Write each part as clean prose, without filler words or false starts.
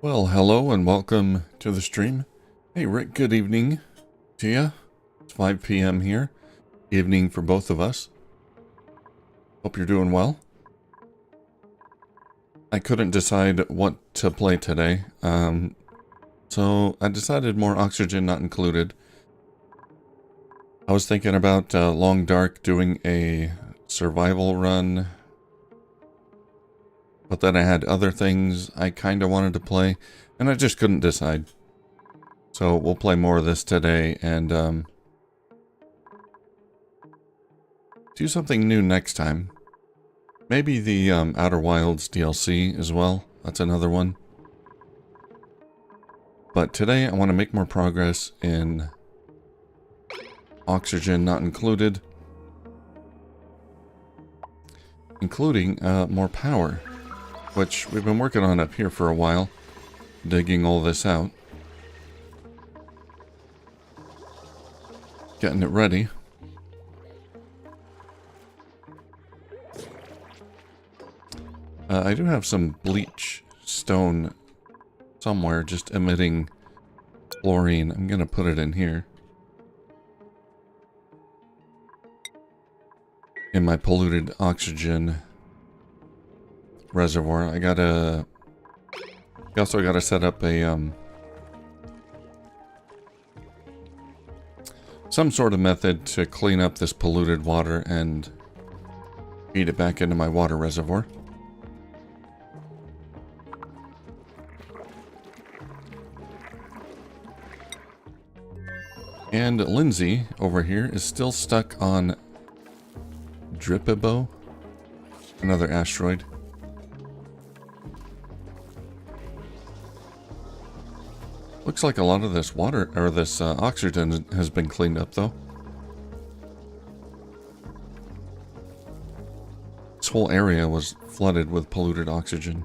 Well, hello and welcome to the stream. Hey, Rick, good evening to you. It's 5 p.m. here. Evening for both of us. Hope you're doing well. I couldn't decide what to play today, so I decided more Oxygen Not Included. I was thinking about Long Dark doing a survival run, but then I had other things I kind of wanted to play, and I just couldn't decide. So we'll play more of this today, and do something new next time. Maybe the Outer Wilds DLC as well. That's another one. But today I want to make more progress in Oxygen Not Included. Including more power, which we've been working on up here for a while. Digging all this out. Getting it ready. I do have some bleach stone somewhere just emitting chlorine. I'm going to put it in here. In my polluted oxygen reservoir. I also gotta set up a, some sort of method to clean up this polluted water and feed it back into my water reservoir. And Lindsay over here is still stuck on Dripibo, another asteroid. Looks like a lot of this water, or this oxygen has been cleaned up though. This whole area was flooded with polluted oxygen.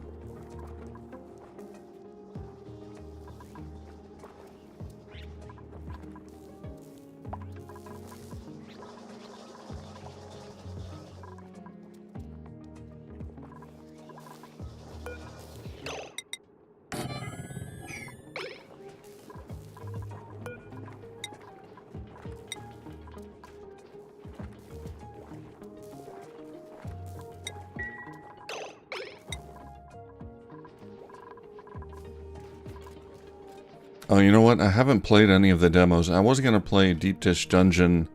Oh, you know what? I haven't played any of the demos. I was going to play Deep Dish Dungeon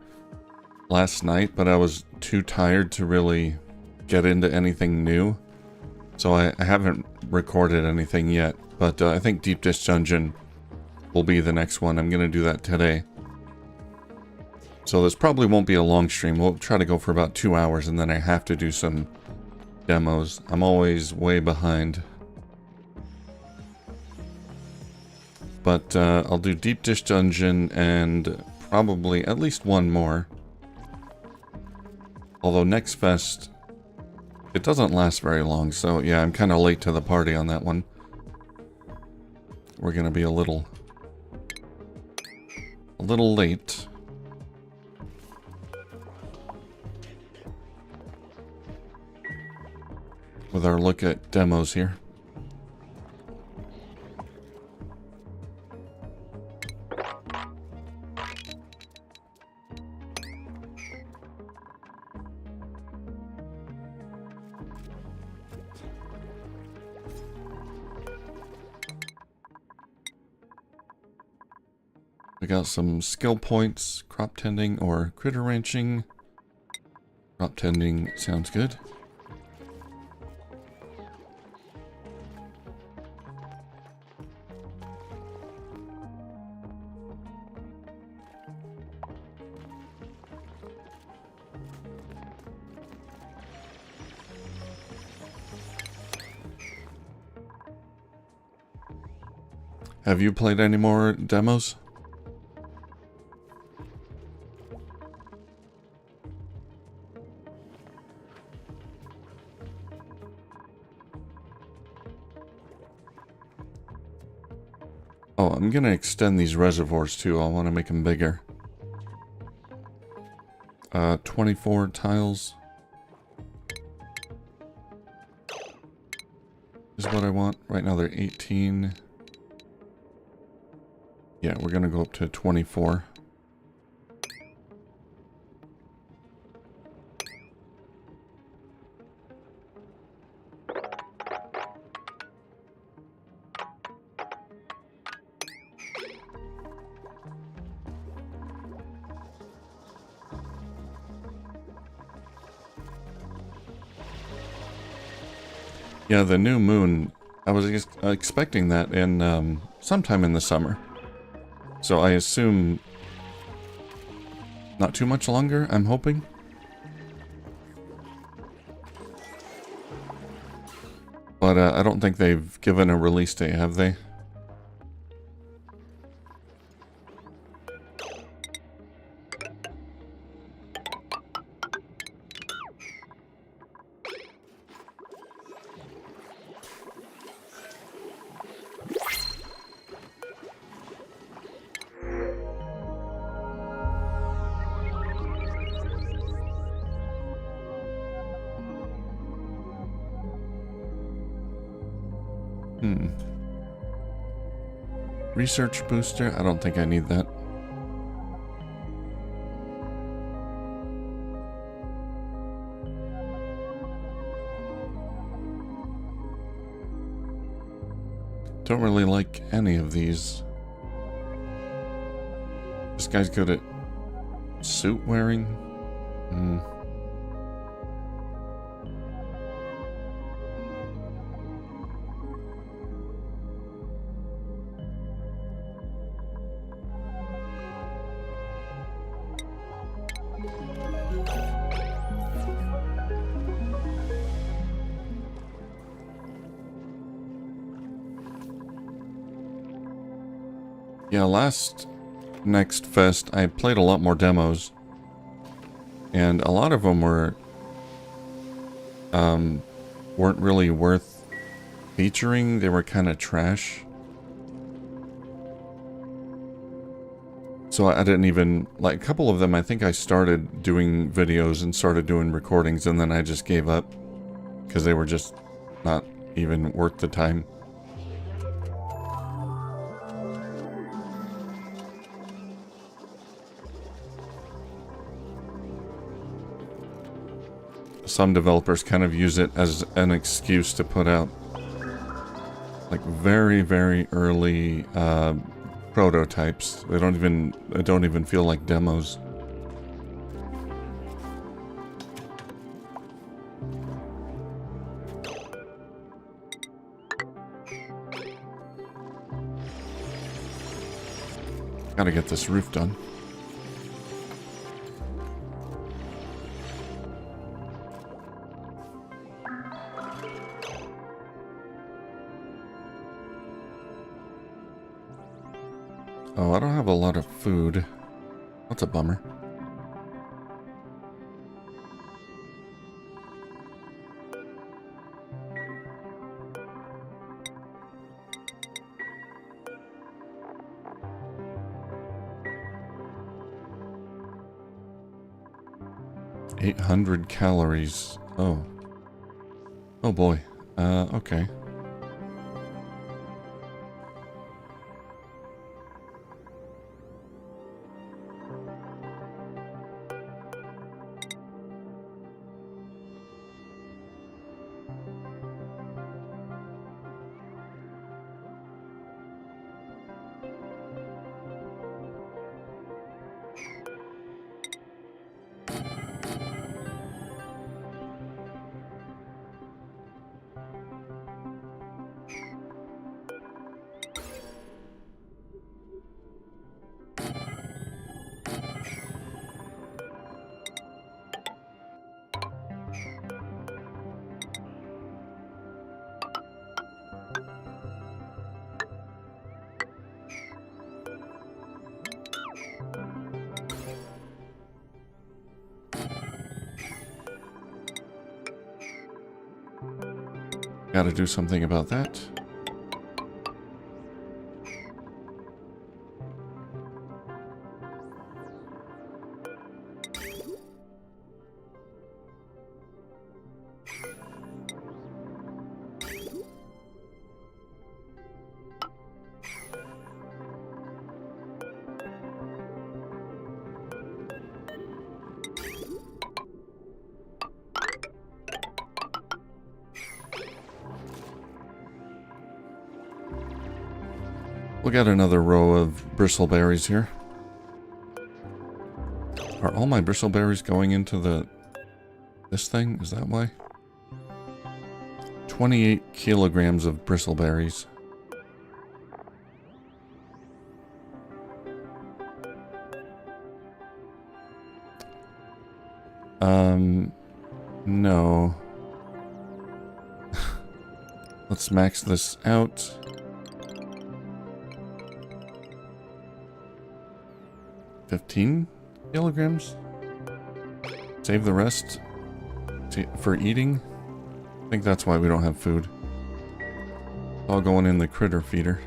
last night, but I was too tired to really get into anything new. So I haven't recorded anything yet. But I think Deep Dish Dungeon will be the next one. I'm going to do that today. So this probably won't be a long stream. We'll try to go for about 2 hours, and then I have to do some demos. I'm always way behind. But I'll do Deep Dish Dungeon and probably at least one more. Although Next Fest, it doesn't last very long, so yeah, I'm kind of late to the party on that one. We're going to be a little late. With our look at demos here. We got some skill points, crop tending or critter ranching. Crop tending sounds good. Have you played any more demos? Oh, I'm gonna extend these reservoirs too. I want to make them bigger. 24 tiles. Is what I want. Right now they're 18. Yeah, we're gonna go up to 24. Yeah, the new moon, I was expecting that in sometime in the summer. So I assume not too much longer, I'm hoping. But I don't think they've given a release date, have they? Research booster? I don't think I need that. Don't really like any of these. This guy's good at suit wearing. Yeah, last Next Fest, I played a lot more demos. And a lot of them weren't really worth featuring. They were kind of trash. So I didn't even, like, a couple of them, I think I started doing videos and started doing recordings, and then I just gave up because they were just not even worth the time. Some developers kind of use it as an excuse to put out like very, very early prototypes. They don't even feel like demos. Gotta get this roof done. Oh, I don't have a lot of food. That's a bummer. $800 calories. Oh. Oh boy. Okay. Gotta do something about that. We'll get another row of bristleberries here. Are all my bristleberries going into this thing? Is that why? 28 kilograms of bristleberries. No. Let's max this out. $15 kilograms? Save the rest for eating? I think that's why we don't have food. All going in the critter feeder.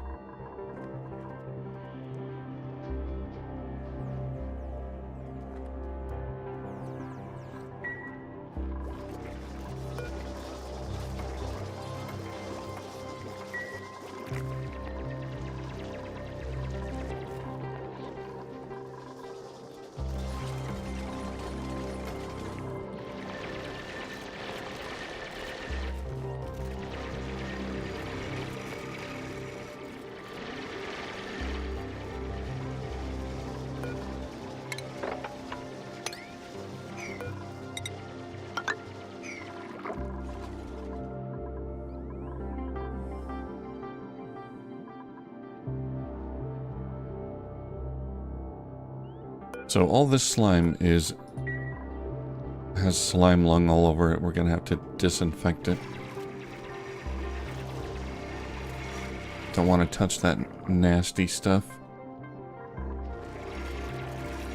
So all this slime has slime lung all over it. We're gonna have to disinfect it. Don't want to touch that nasty stuff.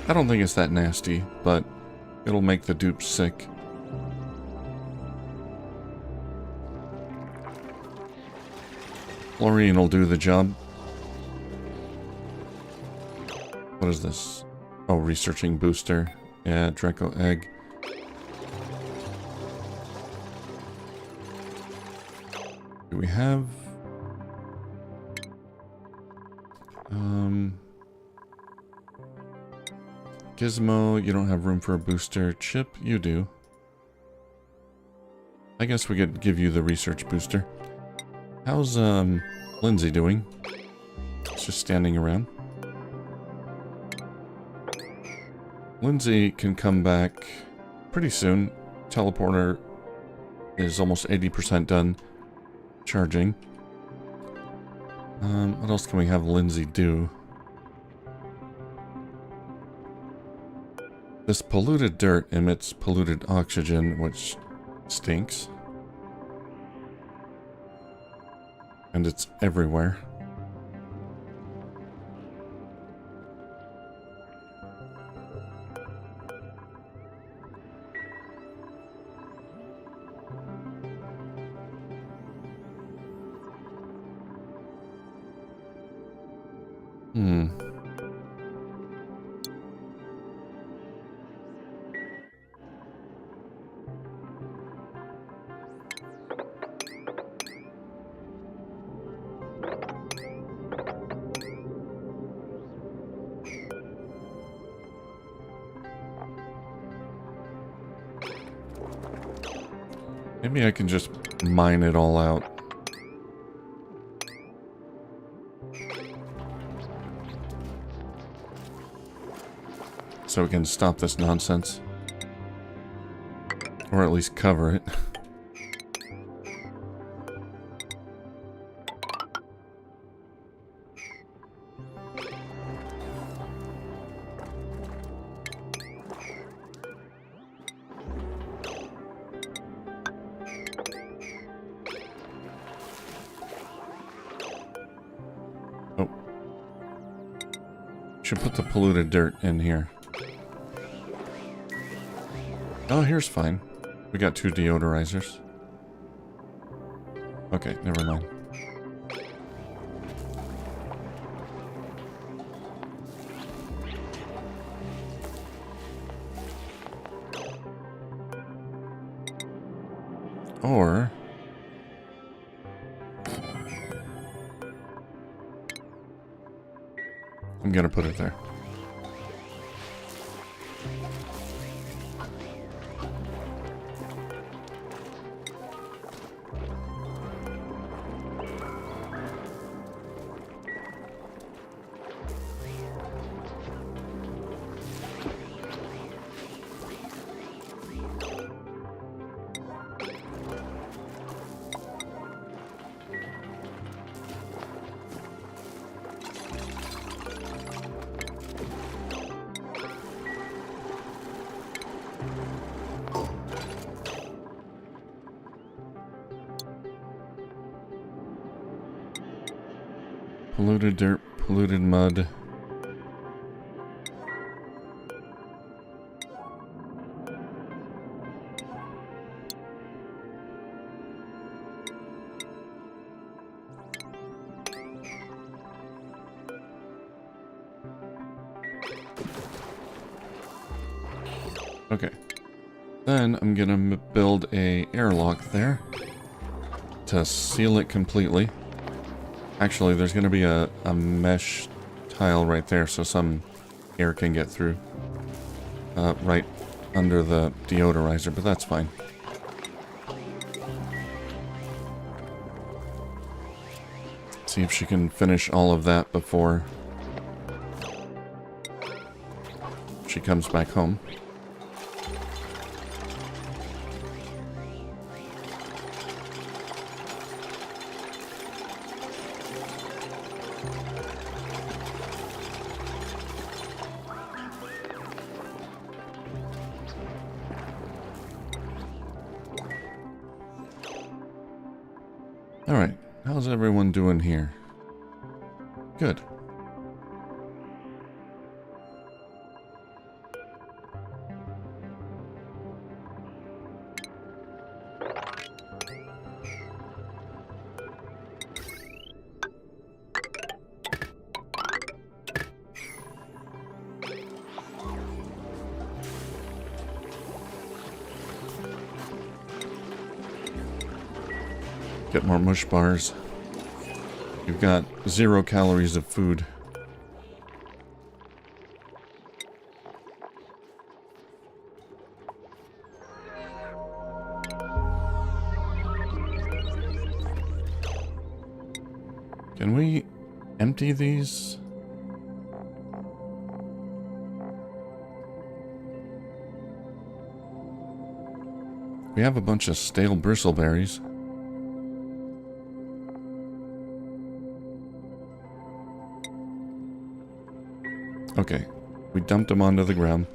I don't think it's that nasty, but it'll make the dupes sick. Chlorine will do the job. What is this? Oh, researching booster. Yeah, Draco egg. Do we have... Gizmo, you don't have room for a booster. Chip, you do. I guess we could give you the research booster. How's, Lindsay doing? It's just standing around. Lindsay can come back pretty soon. Teleporter is almost 80% done charging. What else can we have Lindsay do? This polluted dirt emits polluted oxygen, which stinks. And it's everywhere. Maybe I can just mine it all out. So we can stop this nonsense. Or at least cover it. Oh. Should put the polluted dirt in here. Oh, here's fine. We got 2 deodorizers. Okay, never mind. Or... I'm gonna put it there. Polluted dirt, polluted mud. Okay. Then I'm gonna build a airlock there to seal it completely. Actually, there's gonna be a mesh tile right there so some air can get through. Right under the deodorizer, but that's fine. See if she can finish all of that before she comes back home. Alright, how's everyone doing here? Good. Get more mush bars. You've got 0 calories of food. Can we empty these? We have a bunch of stale bristleberries. Okay, we dumped them onto the ground.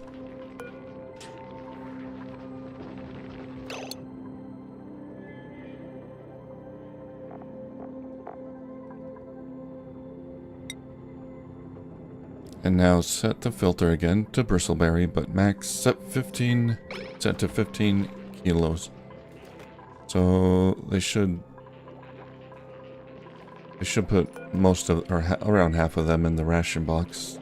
And now set the filter again to bristleberry, but max set to 15 kilos. So they should put most of, or around half of them in the ration box.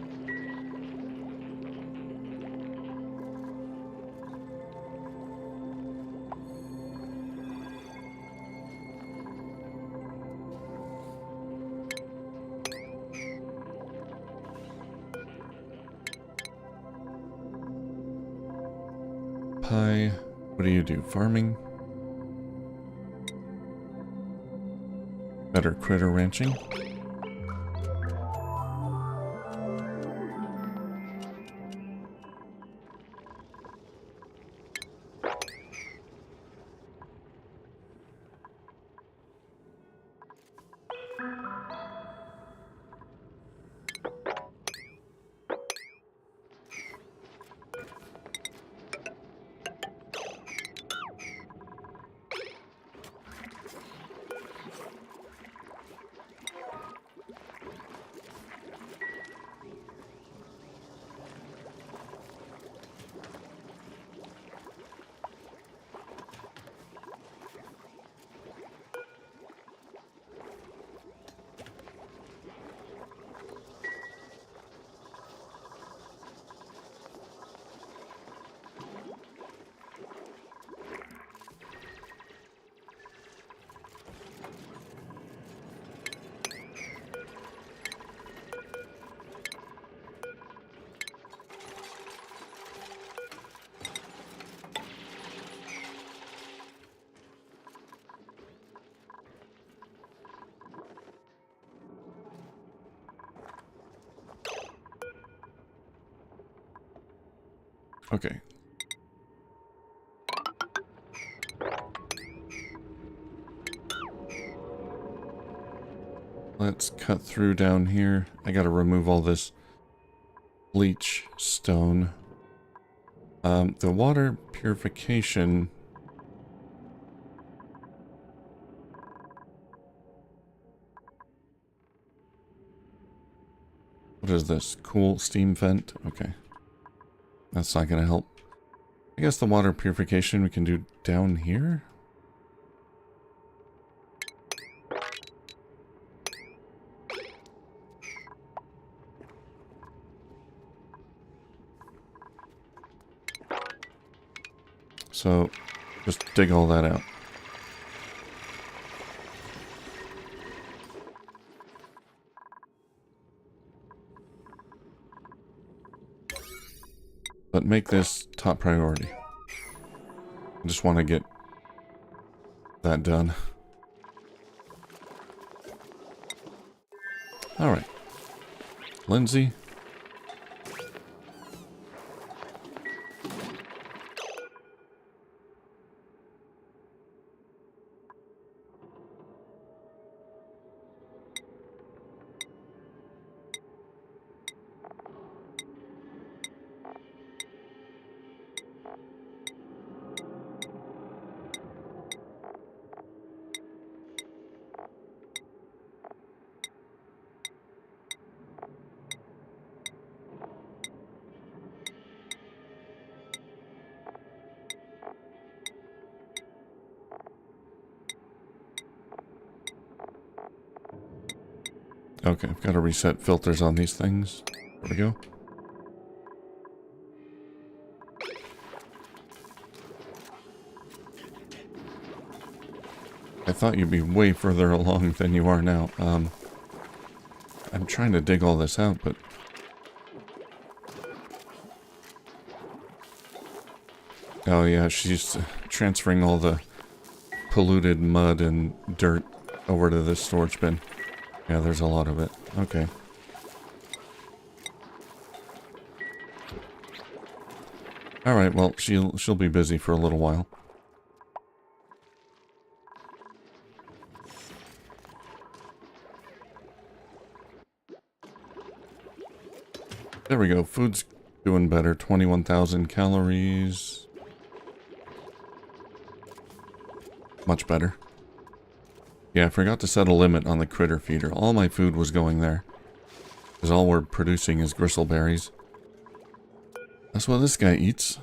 Pie, what do you do? Farming? Better critter ranching? Okay. Let's cut through down here. I gotta remove all this bleach stone. The water purification. What is this? Cool steam vent? Okay. That's not going to help. I guess the water purification we can do down here? So, just dig all that out. But make this top priority. I just want to get that done. Alright. Lindsay. Okay, I've got to reset filters on these things. There we go. I thought you'd be way further along than you are now. I'm trying to dig all this out, but... Oh yeah, she's transferring all the polluted mud and dirt over to this storage bin. Yeah, there's a lot of it. Okay. Alright, well, she'll be busy for a little while. There we go. Food's doing better. 21,000 calories. Much better. Yeah, I forgot to set a limit on the critter feeder. All my food was going there. Because all we're producing is gristleberries. That's what this guy eats.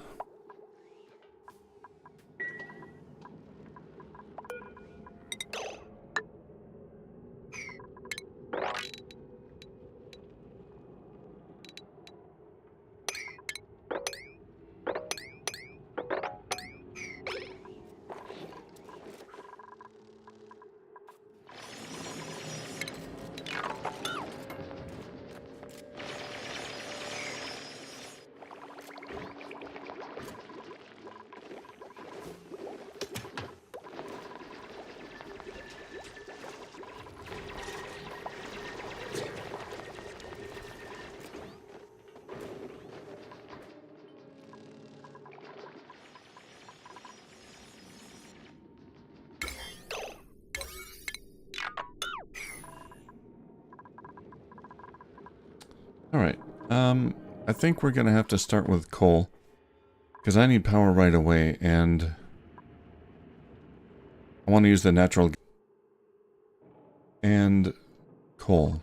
Alright, I think we're gonna have to start with coal. Because I need power right away, and... I want to use the natural... and... coal.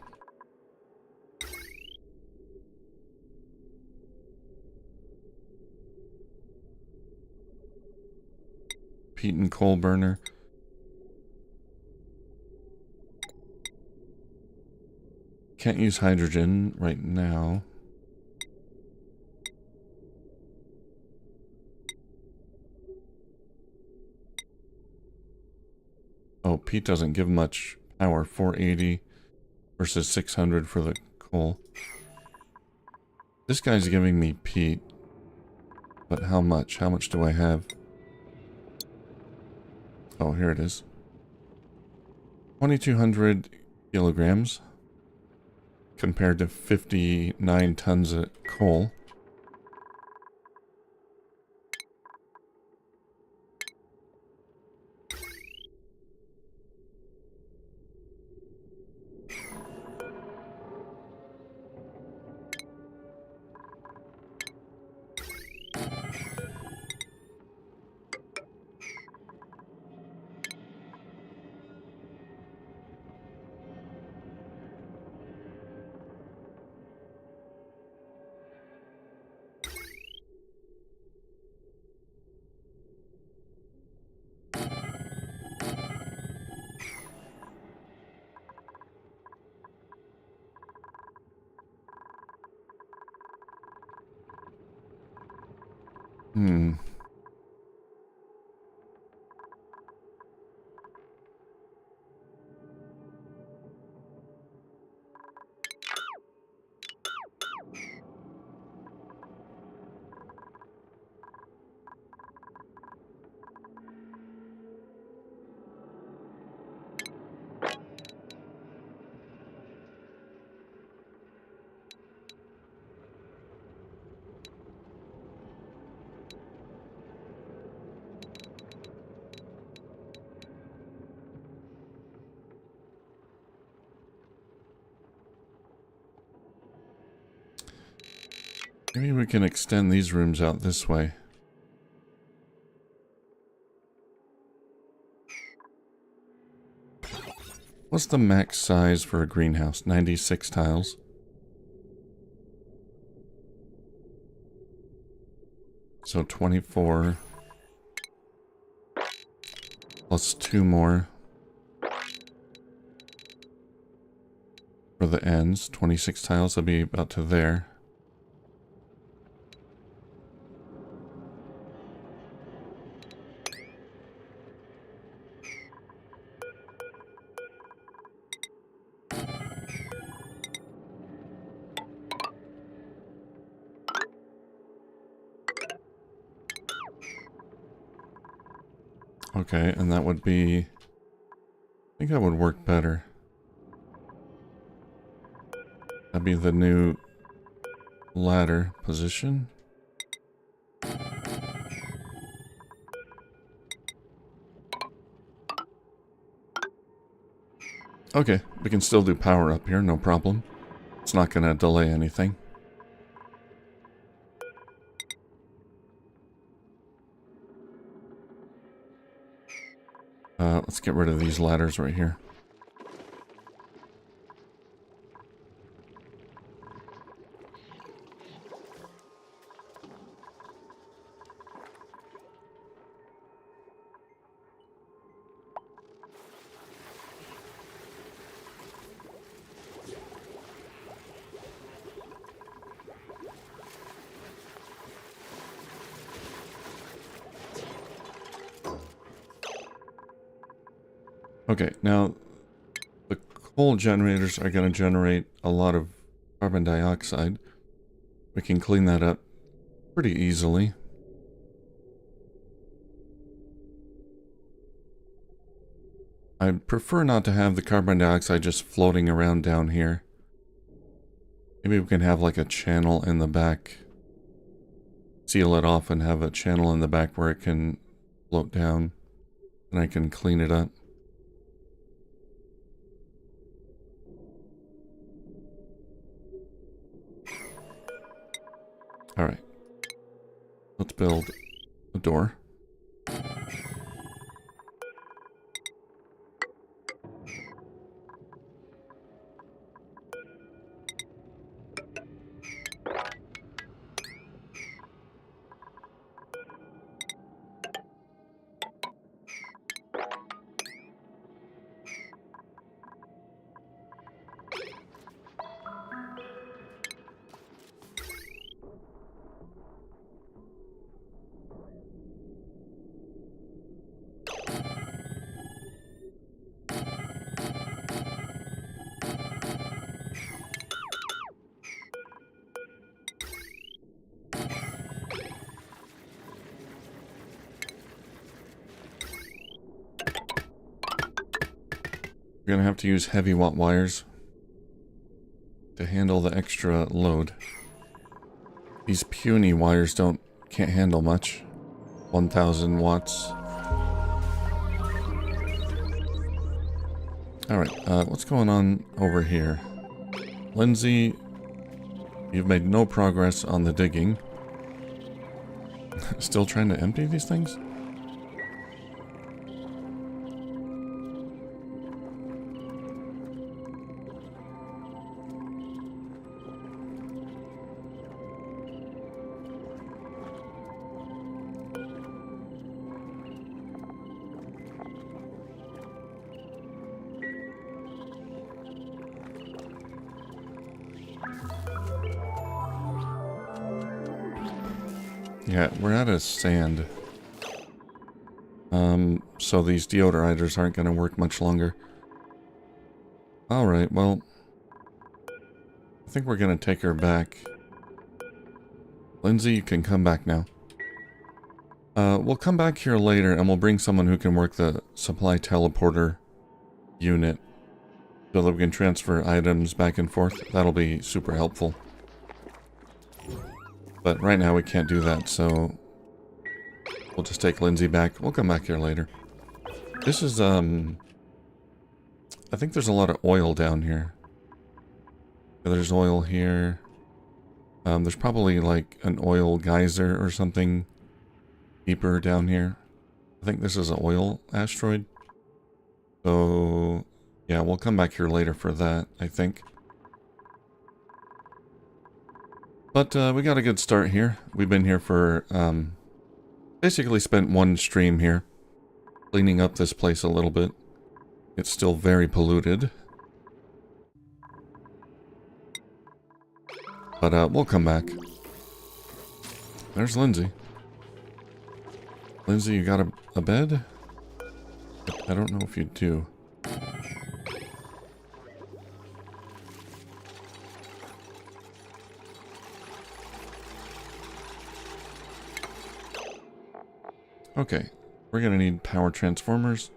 Peat and coal burner. Can't use hydrogen right now. Oh, peat doesn't give much power. 480 versus 600 for the coal. This guy's giving me peat. But how much? How much do I have? Oh, here it is. 2,200 kilograms. Compared to 59 tons of coal. Hmm. Maybe we can extend these rooms out this way. What's the max size for a greenhouse? 96 tiles. So 24. Plus 2 more. For the ends. 26 tiles will be about to there. Okay, and that would be... I think that would work better. That'd be the new ladder position. Okay, we can still do power up here, no problem. It's not going to delay anything. Let's get rid of these ladders right here. Okay, now the coal generators are going to generate a lot of carbon dioxide. We can clean that up pretty easily. I prefer not to have the carbon dioxide just floating around down here. Maybe we can have like a channel in the back. Seal it off and have a channel in the back where it can float down. And I can clean it up. Alright. Let's build a door. We're gonna have to use heavy watt wires to handle the extra load. These puny wires can't handle much. 1,000 watts. Alright, what's going on over here? Lindsay, you've made no progress on the digging. Still trying to empty these things? Yeah, we're out of sand. So these deodorizers aren't going to work much longer. Alright, well, I think we're going to take her back. Lindsay, you can come back now. We'll come back here later and we'll bring someone who can work the supply teleporter unit so that we can transfer items back and forth. That'll be super helpful. But right now we can't do that, so we'll just take Lindsay back. We'll come back here later. This is, I think there's a lot of oil down here. There's oil here. There's probably like an oil geyser or something deeper down here. I think this is an oil asteroid. So, yeah, we'll come back here later for that, I think. But we got a good start here. We've been here for, basically spent one stream here, cleaning up this place a little bit. It's still very polluted. But we'll come back. There's Lindsay. Lindsay, you got a bed? I don't know if you do. Okay, we're gonna need power transformers.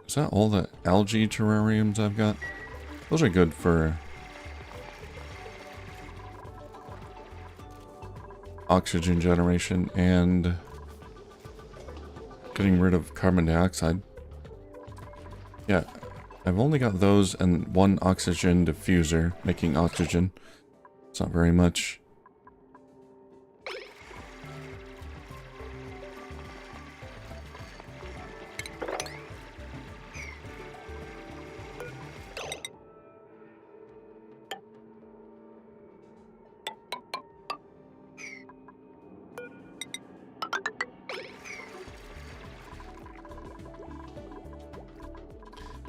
Is that all the algae terrariums I've got? Those are good for oxygen generation and getting rid of carbon dioxide. Yeah, I've only got those and one oxygen diffuser making oxygen. It's not very much.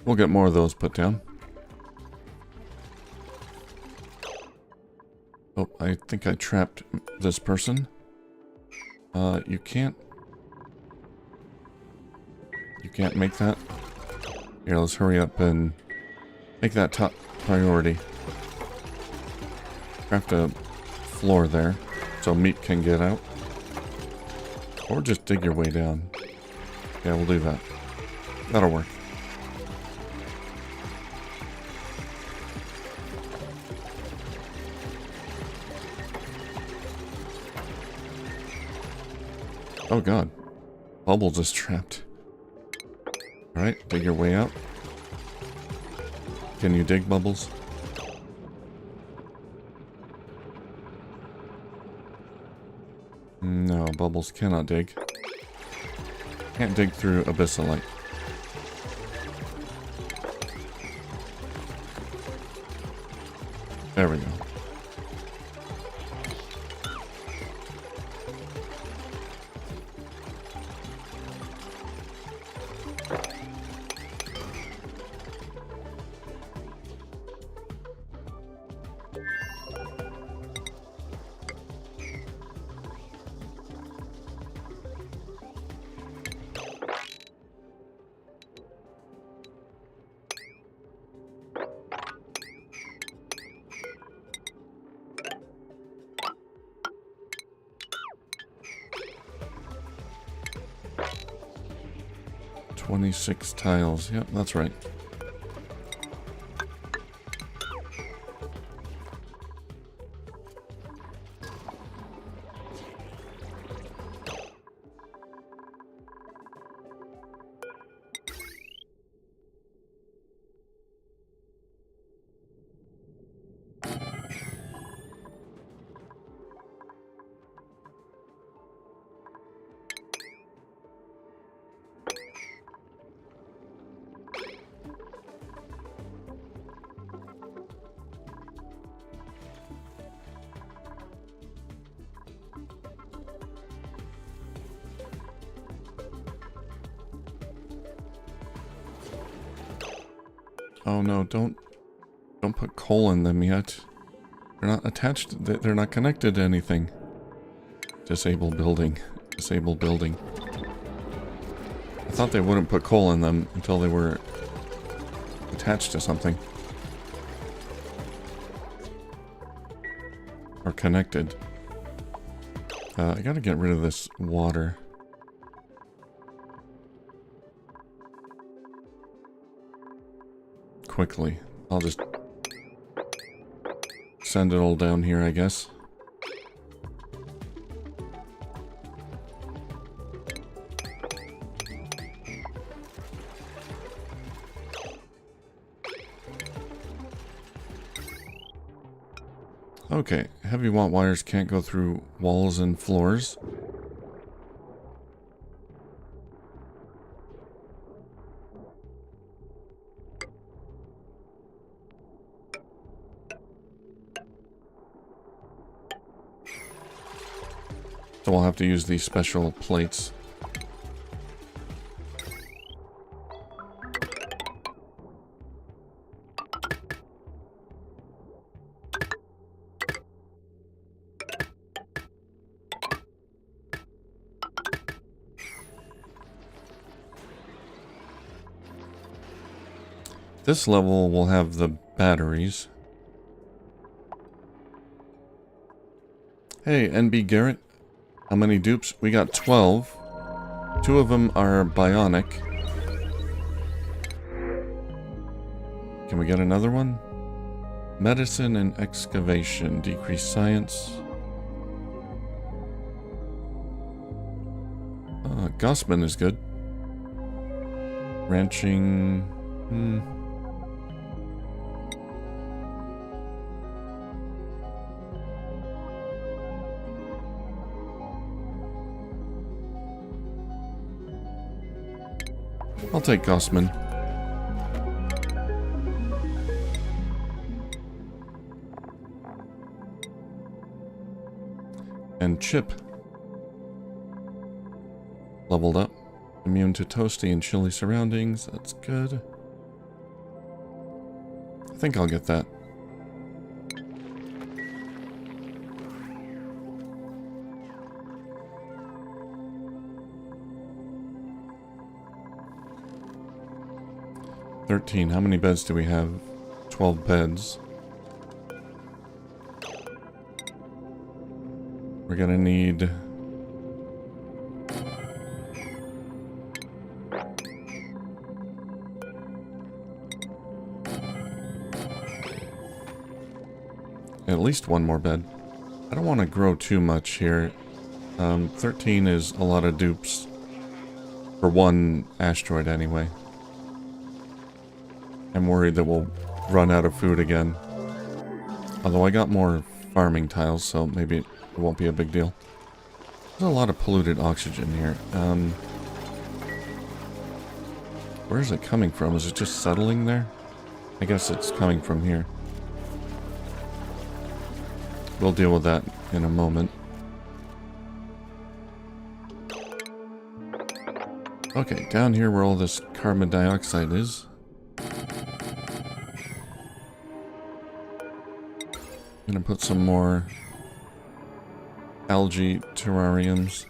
We'll get more of those put down. Oh, I think I trapped this person. You can't make that. Here, let's hurry up and make that top priority. Craft a floor there so meat can get out. Or just dig your way down. Yeah, we'll do that. That'll work. Oh god. Bubbles is trapped. Alright, dig your way out. Can you dig, Bubbles? No, Bubbles cannot dig. Can't dig through abyssalite. There we go. "26 tiles. Yep, that's right. Oh no, don't put coal in them yet. They're not attached, they're not connected to anything. Disable building. Disable building. I thought they wouldn't put coal in them until they were attached to something. Or connected. I gotta get rid of this water. Quickly. I'll just send it all down here, I guess. Okay, heavy watt wires can't go through walls and floors. So we'll have to use these special plates. This level will have the batteries. Hey, NB Garrett. How many dupes? We got 12. 2 of them are bionic. Can we get another one? Medicine and excavation. Decrease science. Gossman is good. Ranching. I'll take Gossman. And Chip. Leveled up. Immune to toasty and chilly surroundings. That's good. I think I'll get that. $13. How many beds do we have? 12 beds. We're gonna need... at least one more bed. I don't want to grow too much here. 13 is a lot of dupes. For one asteroid anyway. I'm worried that we'll run out of food again. Although I got more farming tiles, so maybe it won't be a big deal. There's a lot of polluted oxygen here. Where is it coming from? Is it just settling there? I guess it's coming from here. We'll deal with that in a moment. Okay, down here where all this carbon dioxide is. I'm gonna put some more algae terrariums.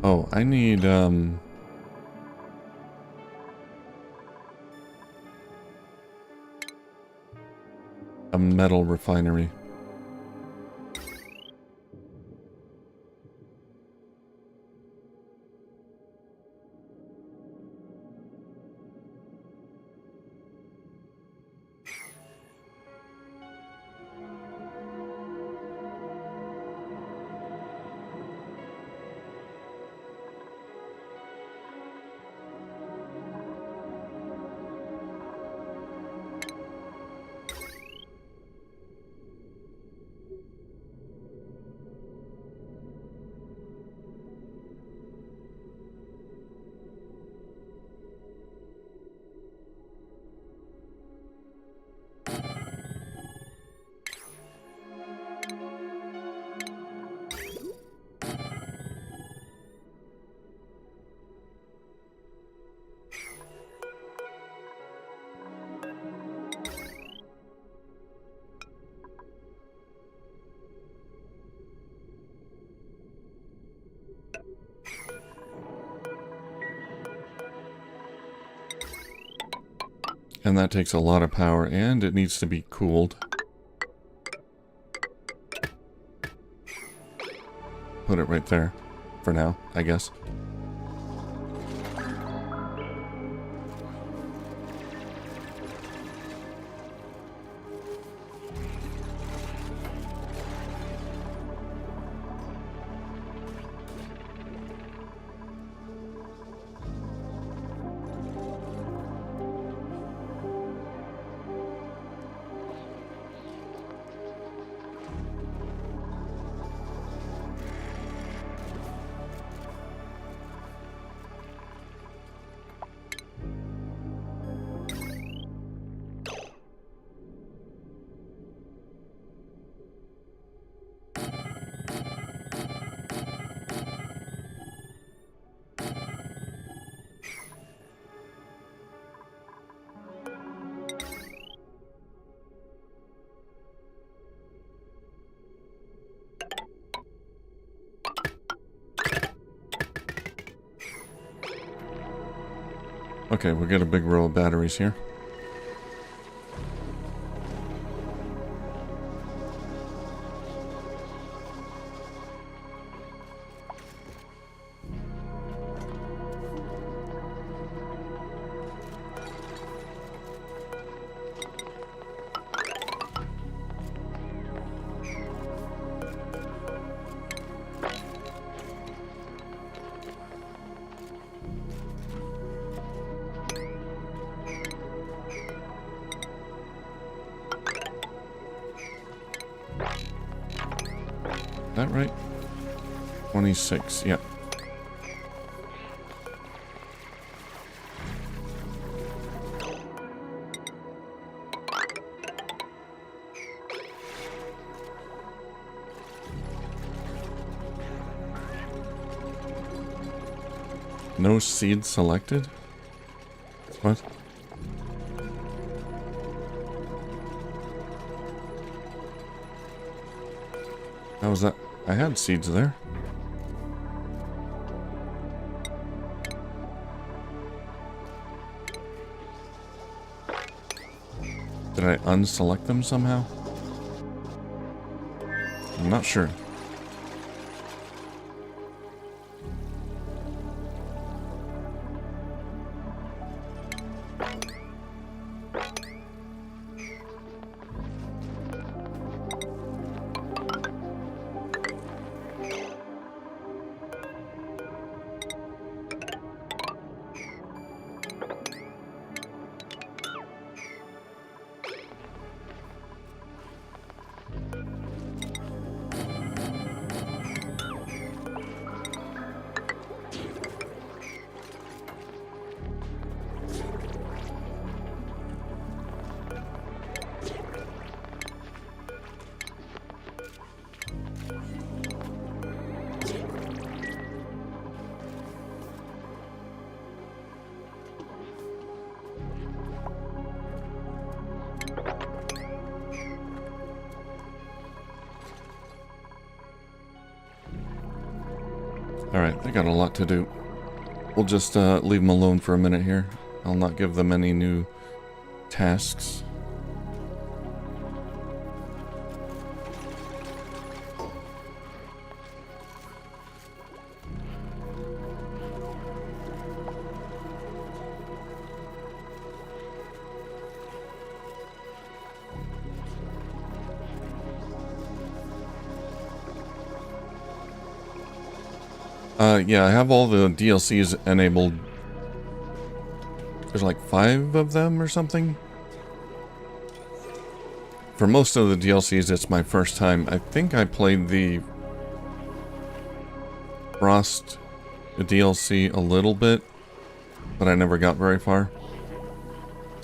Oh, I need a metal refinery. And that takes a lot of power, and it needs to be cooled. Put it right there for now, I guess. Okay, we'll get a big row of batteries here. Is that right? 26, yeah. No seed selected? What? How was that? I had seeds there. Did I unselect them somehow? I'm not sure. Alright, they got a lot to do. We'll just leave them alone for a minute here. I'll not give them any new tasks. Yeah, I have all the DLCs enabled. There's like 5 of them or something. For most of the DLCs, it's my first time. I think I played the Frost DLC a little bit, but I never got very far.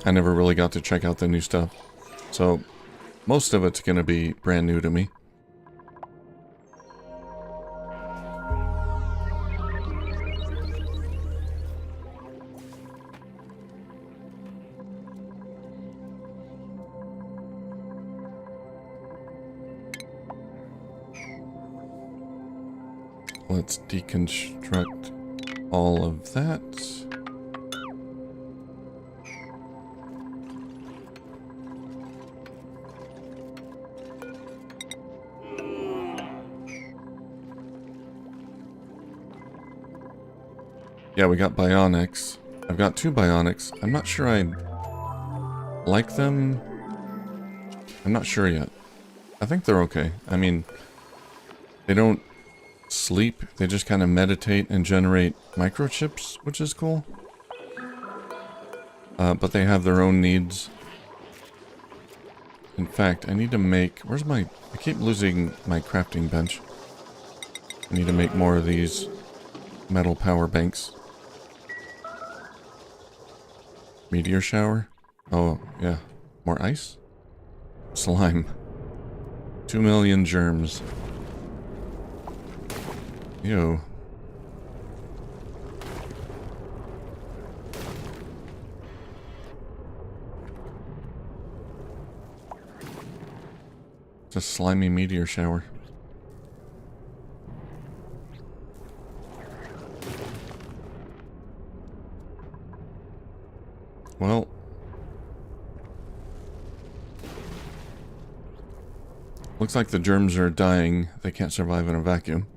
I never really got to check out the new stuff. So, most of it's going to be brand new to me. Let's deconstruct all of that. Yeah, we got bionics. I've got 2 bionics. I'm not sure I like them. I'm not sure yet. I think they're okay. I mean, they don't sleep. They just kind of meditate and generate microchips, which is cool. But they have their own needs. In fact, I need to make... Where's my... I keep losing my crafting bench. I need to make more of these metal power banks. Meteor shower? Oh, yeah. More ice? Slime. 2 million germs. Ew. It's a slimy meteor shower. Well, looks like the germs are dying. They can't survive in a vacuum.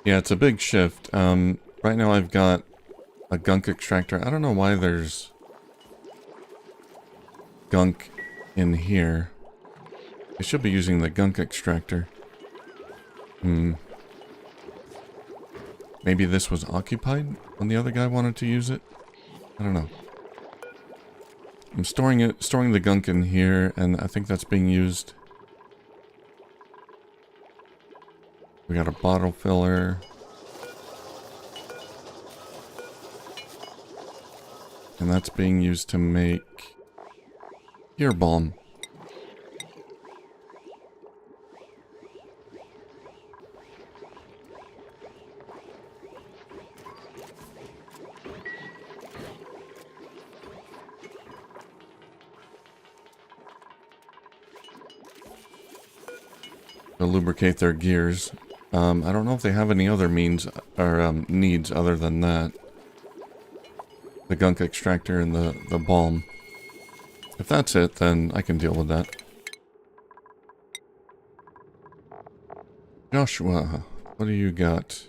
Yeah, it's a big shift. Right now I've got a gunk extractor. I don't know why there's gunk in here. I should be using the gunk extractor. Maybe this was occupied when the other guy wanted to use it? I don't know. I'm storing the gunk in here, and I think that's being used. We got a bottle filler. And that's being used to make ear balm. To lubricate their gears. I don't know if they have any other means or needs other than that. The gunk extractor and the balm. If that's it, then I can deal with that. Joshua, what do you got?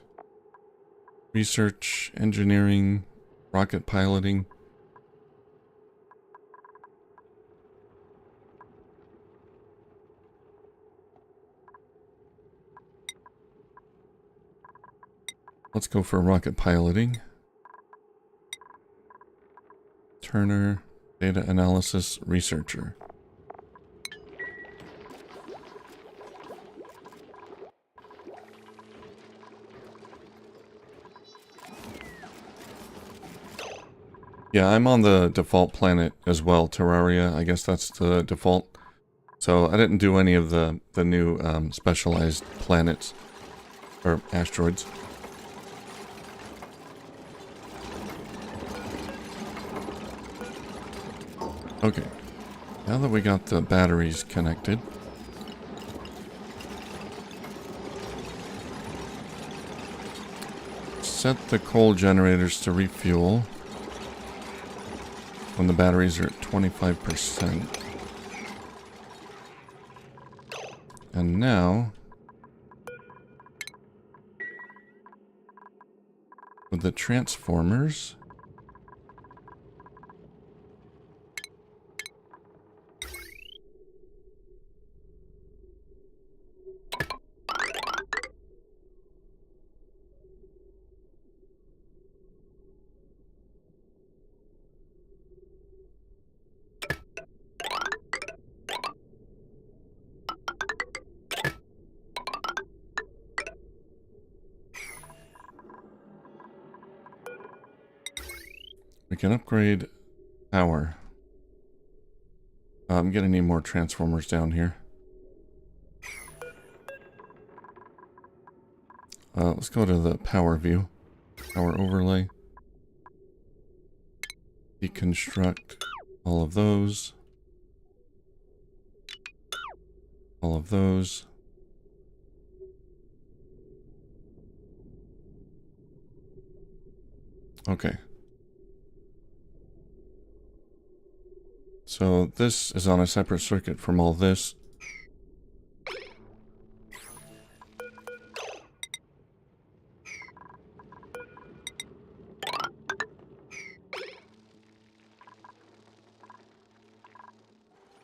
Research, engineering, rocket piloting. Let's go for rocket piloting. Turner, data analysis researcher. Yeah, I'm on the default planet as well, Terraria. I guess that's the default. So I didn't do any of the new specialized planets or asteroids. Okay, now that we got the batteries connected, set the coal generators to refuel when the batteries are at 25%. And now, with the transformers, we can upgrade power. I'm gonna need more transformers down here. Let's go to the power view. Power overlay. Deconstruct all of those. All of those. Okay. So this is on a separate circuit from all this.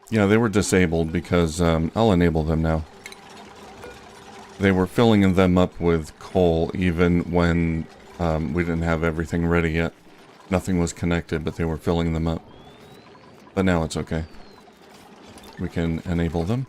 Yeah, they were disabled because, I'll enable them now. They were filling them up with coal even when we didn't have everything ready yet. Nothing was connected, but they were filling them up. But now it's okay. We can enable them.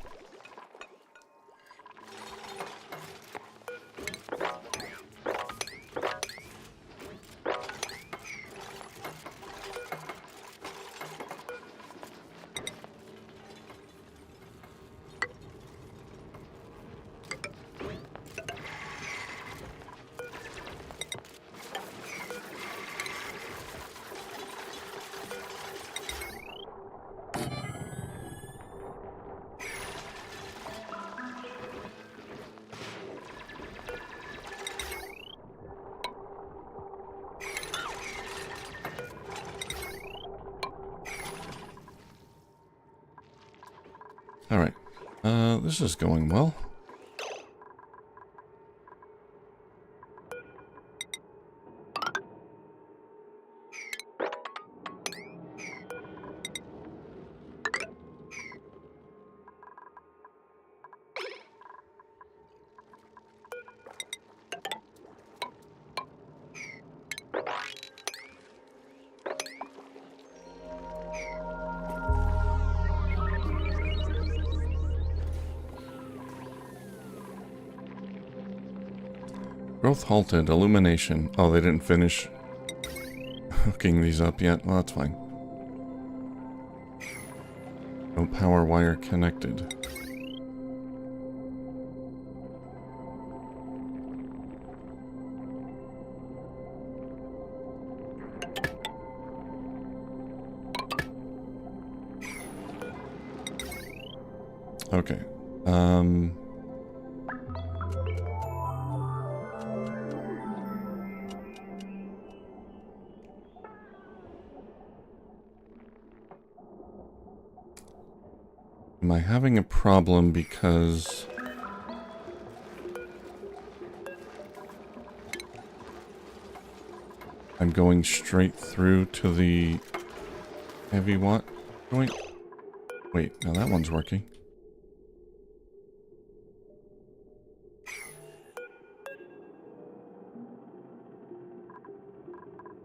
Alright. This is going well. Growth halted. Illumination. Oh, they didn't finish hooking these up yet. Well, that's fine. No power wire connected. Okay. Am I having a problem because I'm going straight through to the heavy watt joint? Wait, now that one's working.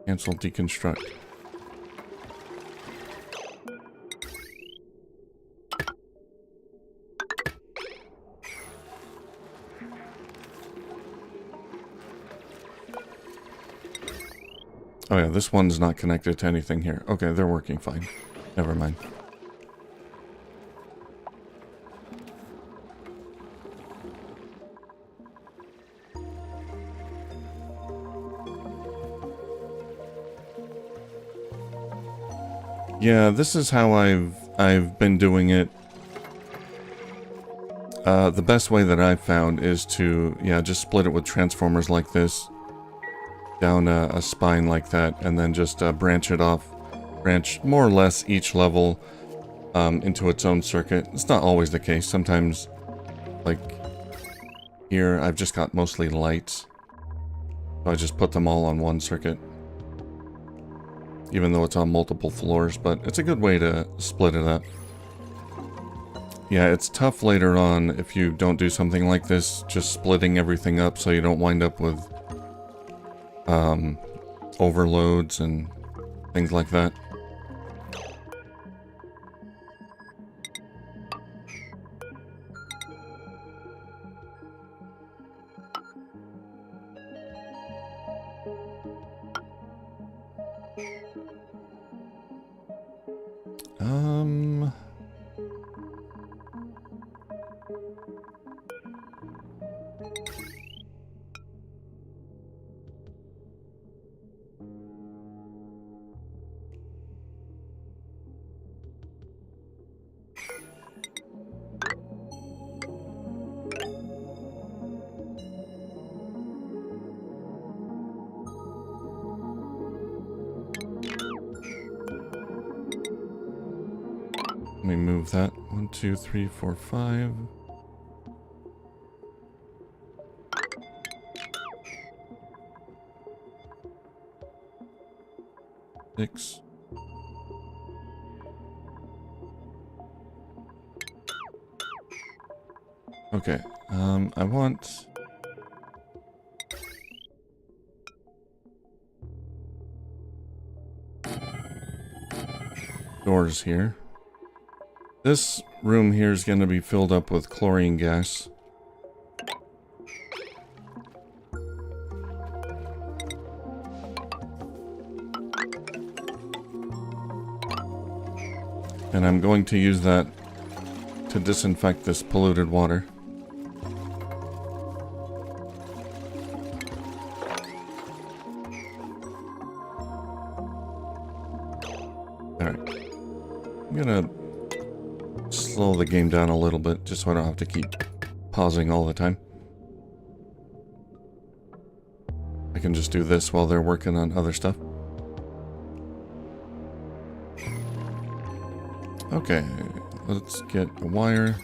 Cancel deconstruct. Oh yeah, this one's not connected to anything here. Okay, they're working fine. Never mind. Yeah, this is how I've been doing it. The best way that I've found is to, yeah, just split it with transformers like this. Down a spine like that, and then just branch it off. Branch more or less each level into its own circuit. It's not always the case. Sometimes, like here, I've just got mostly lights. So I just put them all on one circuit. Even though it's on multiple floors, but it's a good way to split it up. Yeah, it's tough later on if you don't do something like this, just splitting everything up so you don't wind up with overloads and things like that. Let me move that. 1, 2, 3, 4, 5. Six. Okay. I want doors here. This room here is going to be filled up with chlorine gas. And I'm going to use that to disinfect this polluted water. Alright. I'm gonna slow the game down a little bit just so I don't have to keep pausing all the time. I can just do this while they're working on other stuff. Okay, let's get a wire.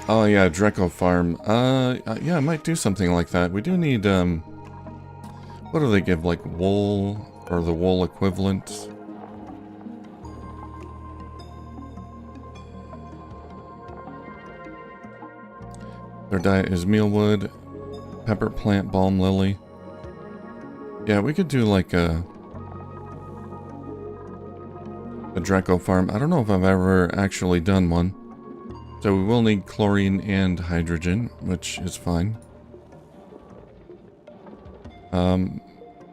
Oh yeah, Draco Farm. Yeah, I might do something like that. We do need, what do they give, like wool, or the wool equivalent? Their diet is mealwood, pepper plant, balm lily. Yeah, we could do like a Draco Farm. I don't know if I've ever actually done one. So we will need chlorine and hydrogen, which is fine.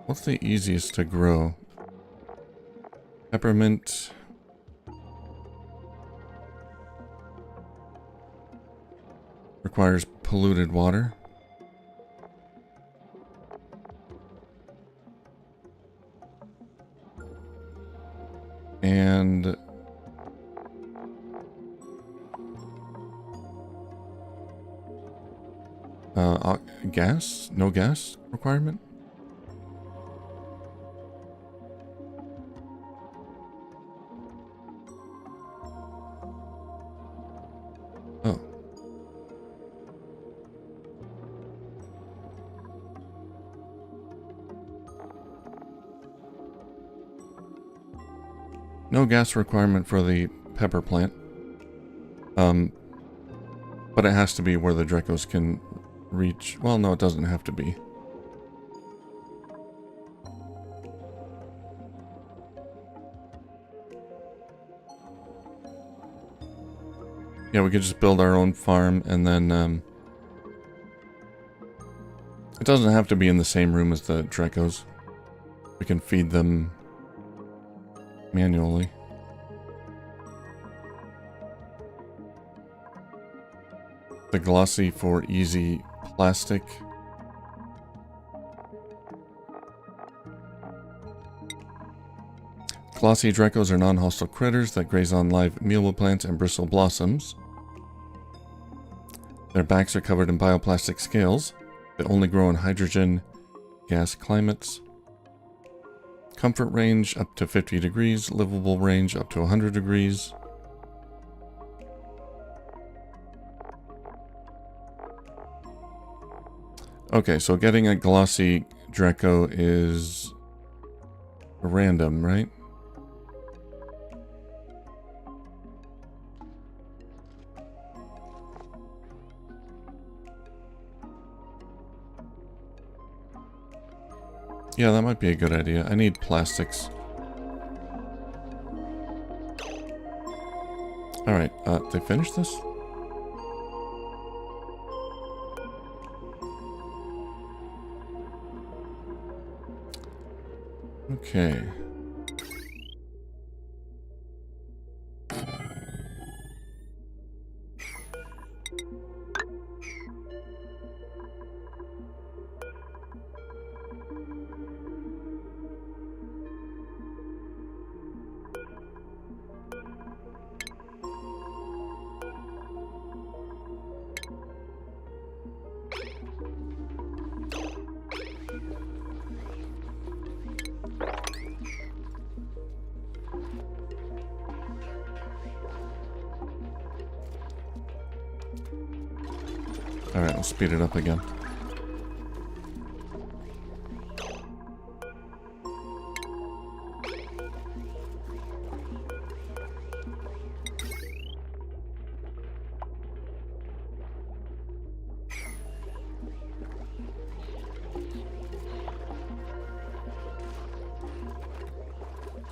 What's the easiest to grow? Peppermint. Requires polluted water. And gas? No gas requirement? Oh. No gas requirement for the pepper plant. But it has to be where the Dracos can reach. Well, no, it doesn't have to be. Yeah, we could just build our own farm and then, it doesn't have to be in the same room as the Dracos. We can feed them manually. The glossy for easy plastic. Glossy Dracos are non-hostile critters that graze on live mealwood plants and bristle blossoms. Their backs are covered in bioplastic scales that only grow in hydrogen gas climates. Comfort range up to 50 degrees, livable range up to 100 degrees. Okay, so getting a glossy Draco is random, right? Yeah, that might be a good idea. I need plastics. Alright, they finished this? Okay. Alright, we'll speed it up again.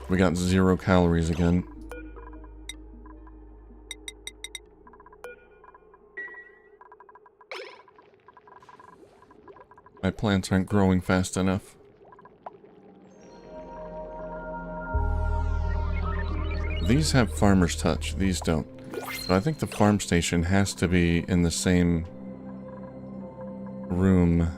We got 0 calories again. My plants aren't growing fast enough. These have farmer's touch, these don't. So I think the farm station has to be in the same room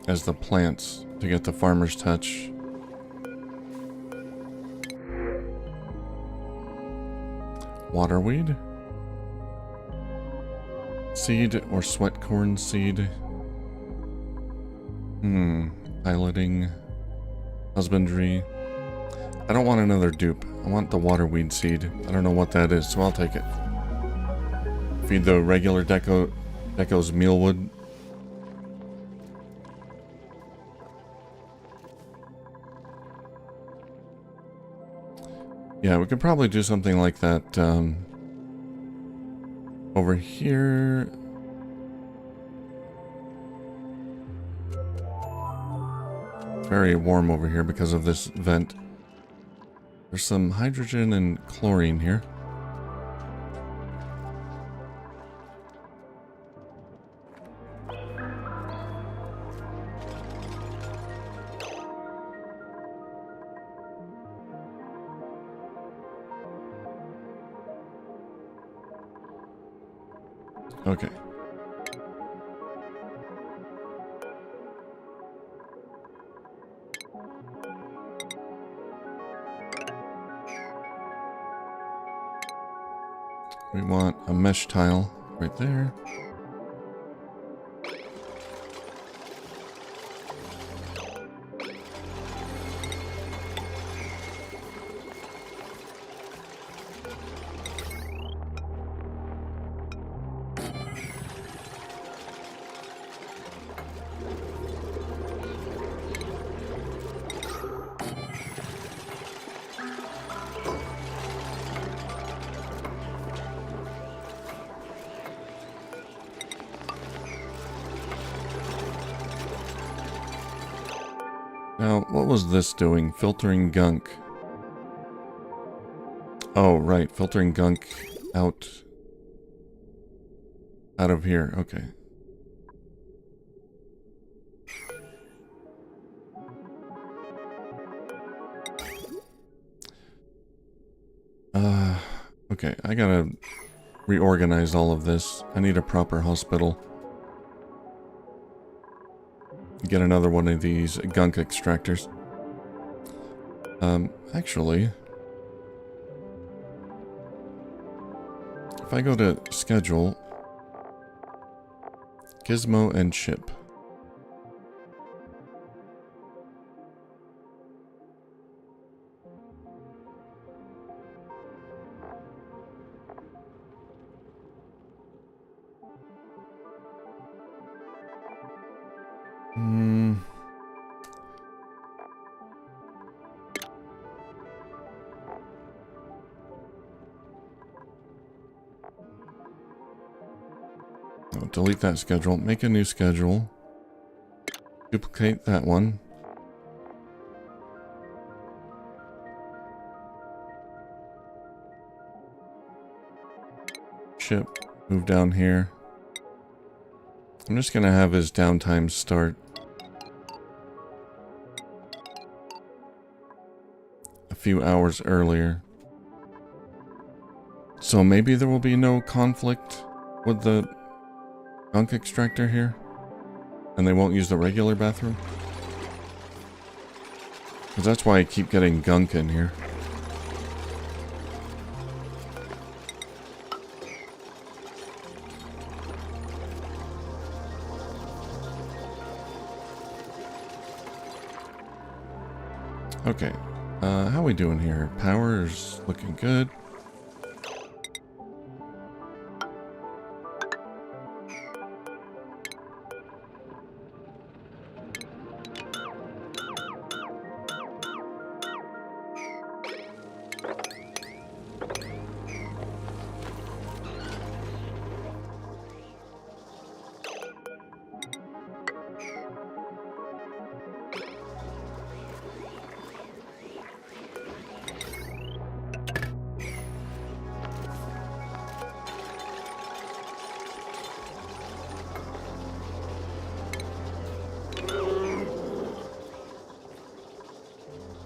as the plants to get the farmer's touch. Waterweed? Seed or sweat corn seed? Piloting. Husbandry. I don't want another dupe. I want the waterweed seed. I don't know what that is, so I'll take it. Feed the regular Deco's mealwood. Yeah, we could probably do something like that over here. It's very warm over here because of this vent. There's some hydrogen and chlorine here. Okay. We want a mesh tile right there. Now, what was this doing? Filtering gunk. Oh, right. Filtering gunk out of here. Okay. Okay. I gotta reorganize all of this. I need a proper hospital. Get another one of these gunk extractors. Actually, if I go to schedule, Gizmo and Chip. Delete that schedule. Make a new schedule. Duplicate that one. Chip, move down here. I'm just gonna have his downtime start a few hours earlier. So maybe there will be no conflict with the gunk extractor here, and they won't use the regular bathroom, because that's why I keep getting gunk in here. Okay, how we doing here? Power's looking good.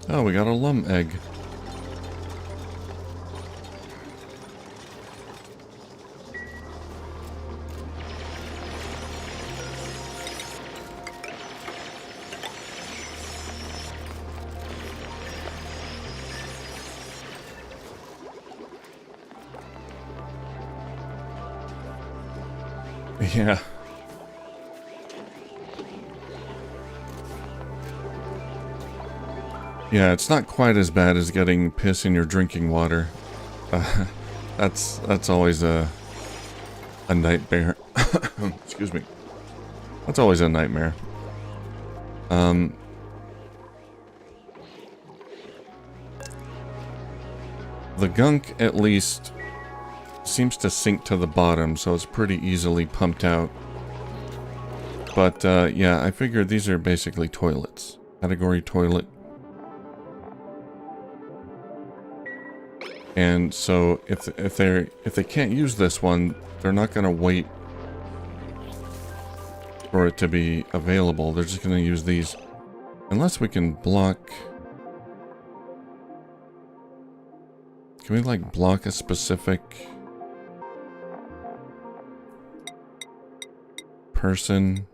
Oh, we got a lum egg. Yeah. Yeah, it's not quite as bad as getting piss in your drinking water. That's always a nightmare. Excuse me. That's always a nightmare. The gunk, at least, seems to sink to the bottom, so it's pretty easily pumped out. But, yeah, I figured these are basically toilets. Category toilet. And so, if they can't use this one, they're not going to wait for it to be available. They're just going to use these. Unless we can block... Can we, like, block a specific person?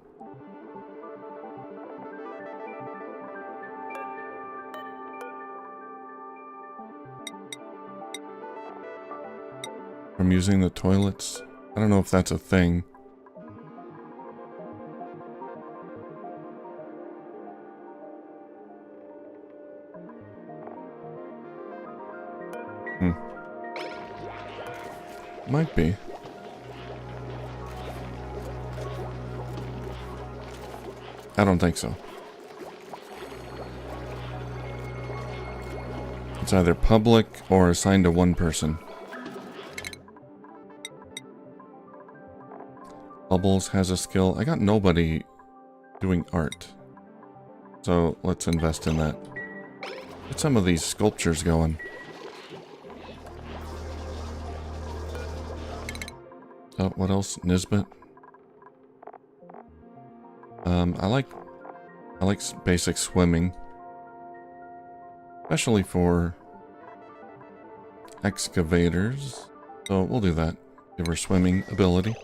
From using the toilets? I don't know if that's a thing. Might be. I don't think so. It's either public or assigned to one person. Bubbles has a skill. I got nobody doing art. So let's invest in that. Get some of these sculptures going. Oh, what else? Nisbet. I like basic swimming, especially for excavators. So we'll do that. Give her swimming ability.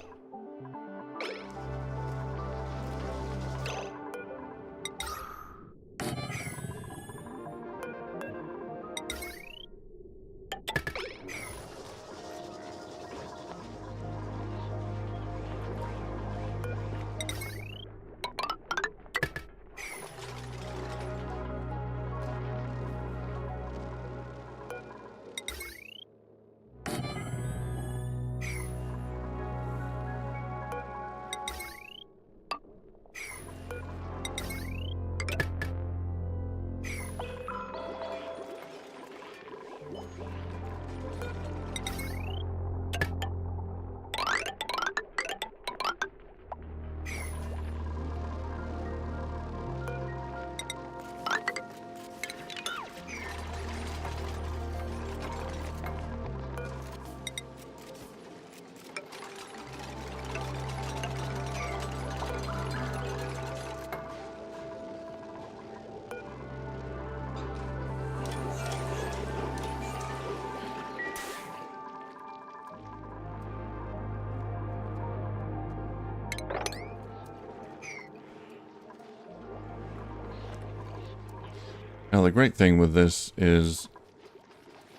Now the great thing with this is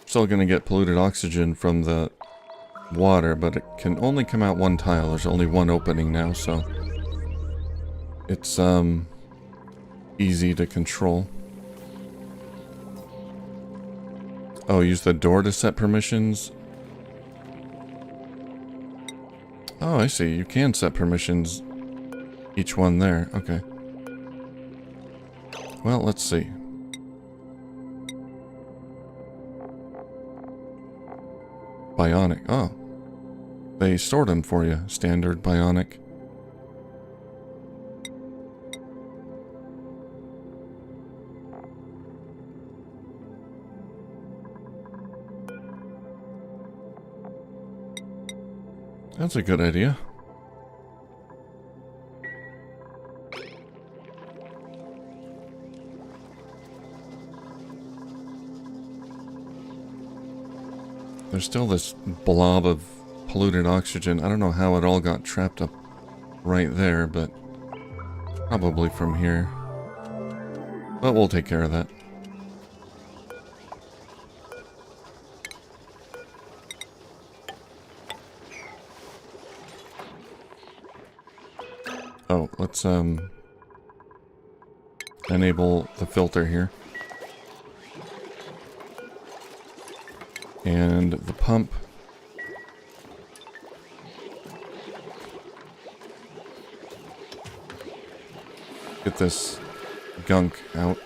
still going to get polluted oxygen from the water, but it can only come out one tile. There's only one opening now, so it's easy to control. Oh, use the door to set permissions. Oh, I see. You can set permissions each one there. Okay. Well, let's see. Bionic. Oh. They stored them for you. Standard bionic. That's a good idea. There's still this blob of polluted oxygen. I don't know how it all got trapped up right there, but probably from here. But we'll take care of that. Oh, let's enable the filter here. And the pump. Get this gunk out.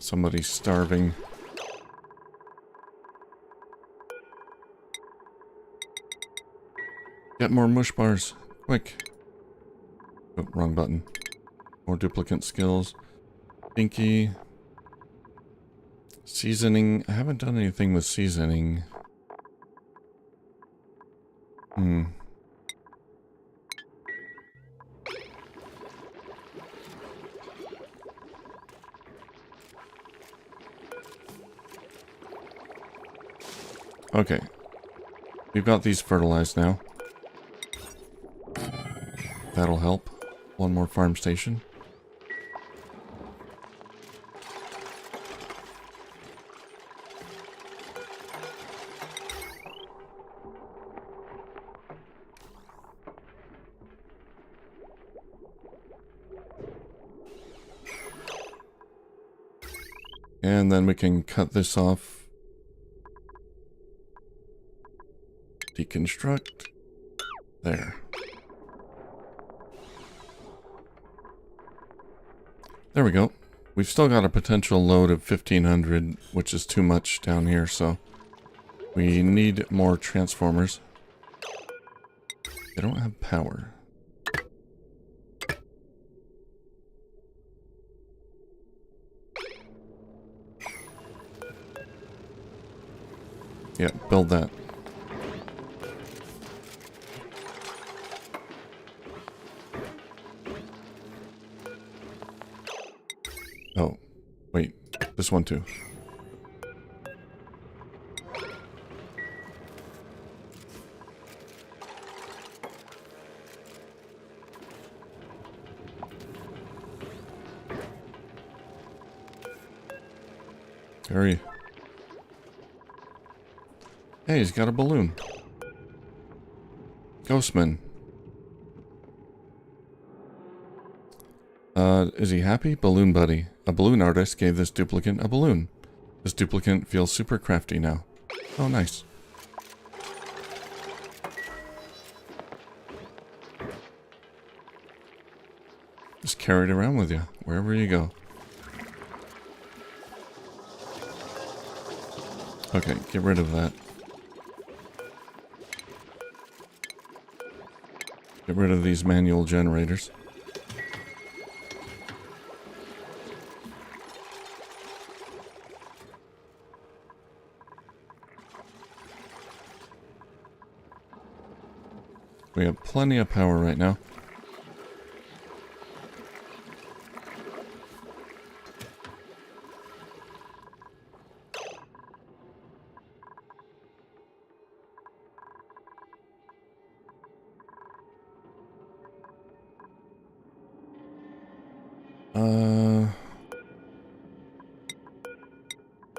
Somebody's starving. Get more mush bars. Quick. Oh, wrong button. More duplicate skills. Pinky. Seasoning. I haven't done anything with seasoning. Okay. We've got these fertilized now. That'll help. One more farm station. And then we can cut this off. Deconstruct. There. There we go. We've still got a potential load of 1,500, which is too much down here, so we need more transformers. They don't have power. Yeah, build that. Oh, wait, this one too. Hurry. Hey, he's got a balloon. Ghostman. Is he happy? Balloon buddy. A balloon artist gave this duplicate a balloon. This duplicate feels super crafty now. Oh, nice. Just carry it around with you, wherever you go. Okay, get rid of that. Get rid of these manual generators. We have plenty of power right now.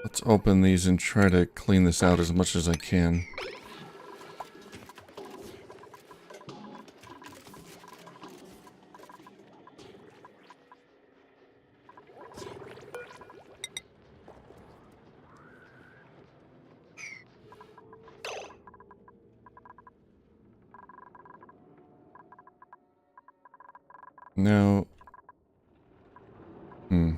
Let's open these and try to clean this out as much as I can. No. Hmm.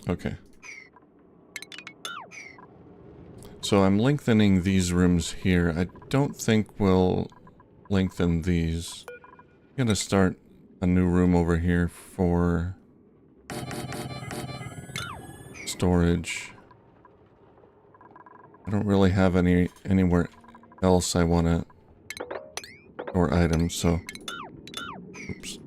Okay. So I'm lengthening these rooms here. I don't think we'll lengthen these. I'm gonna start a new room over here for storage. I don't really have anywhere else I want to store items, so oops.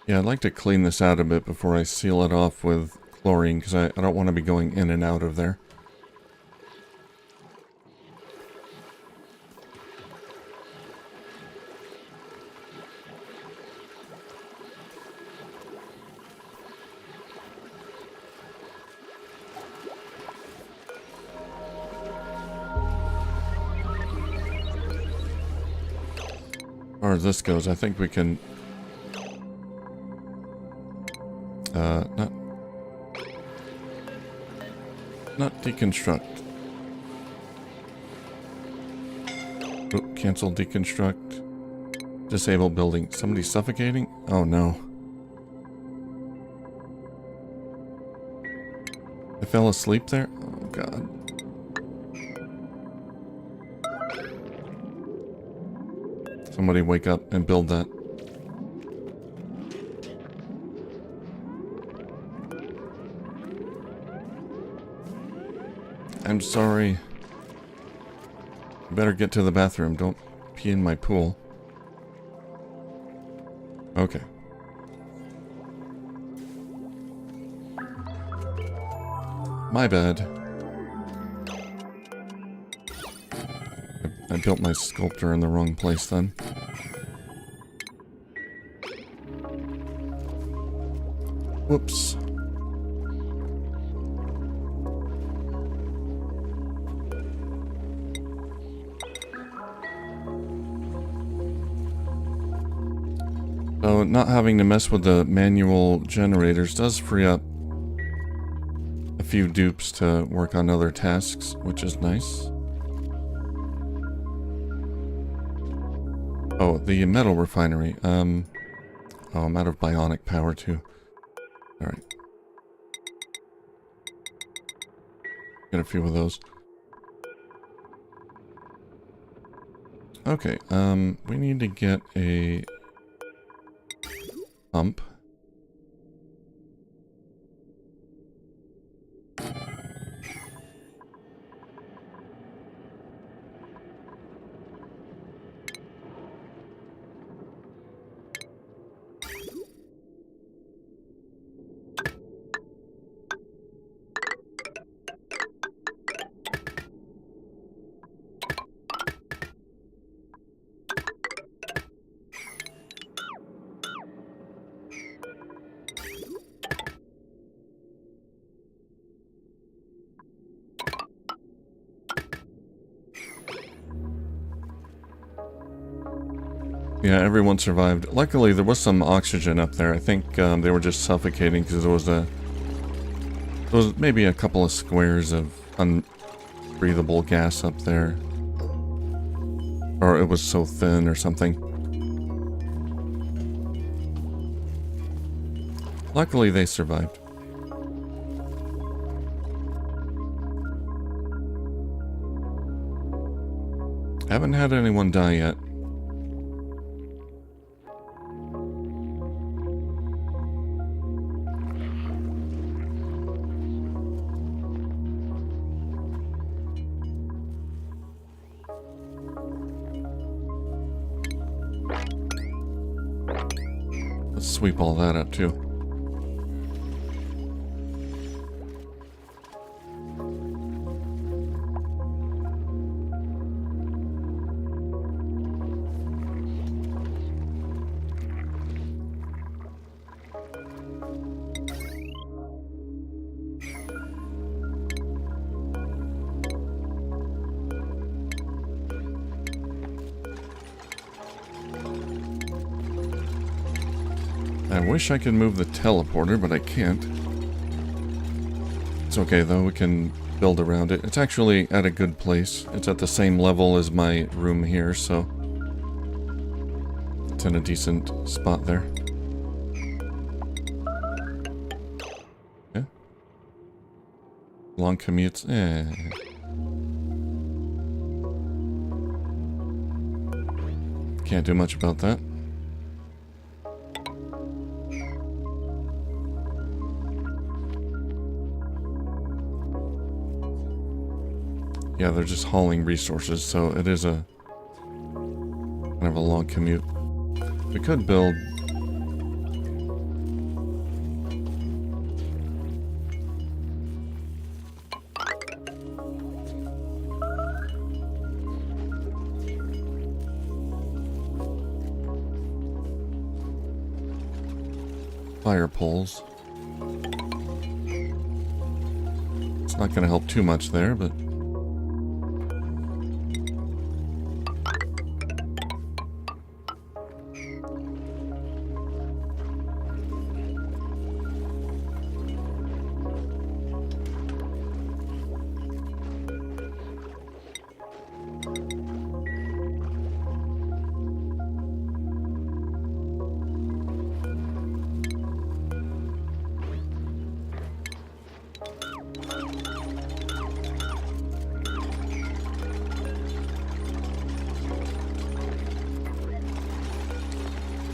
Yeah, I'd like to clean this out a bit before I seal it off with chlorine, because I don't want to be going in and out of there. As far as this goes, I think we can not deconstruct. Oh, cancel deconstruct. Disable building. Somebody suffocating? Oh no. I fell asleep there? Oh god. Somebody wake up and build that. I'm sorry. You better get to the bathroom. Don't pee in my pool. Okay. My bad. I built my sculptor in the wrong place then. Whoops. So not having to mess with the manual generators does free up a few dupes to work on other tasks, which is nice. Oh, the metal refinery. Oh, I'm out of bionic power too. Alright. Get a few of those. Okay, we need to get a pump. Yeah, everyone survived. Luckily, there was some oxygen up there. I think they were just suffocating because there was maybe a couple of squares of unbreathable gas up there. Or it was so thin or something. Luckily, they survived. Haven't had anyone die yet. Let's sweep all that up too. I wish I could move the teleporter, but I can't. It's okay though, we can build around it. It's actually at a good place. It's at the same level as my room here, so it's in a decent spot there. Yeah. Long commutes, Can't do much about that. Yeah, they're just hauling resources, so it is a kind of a long commute. We could build fire poles. It's not going to help too much there, but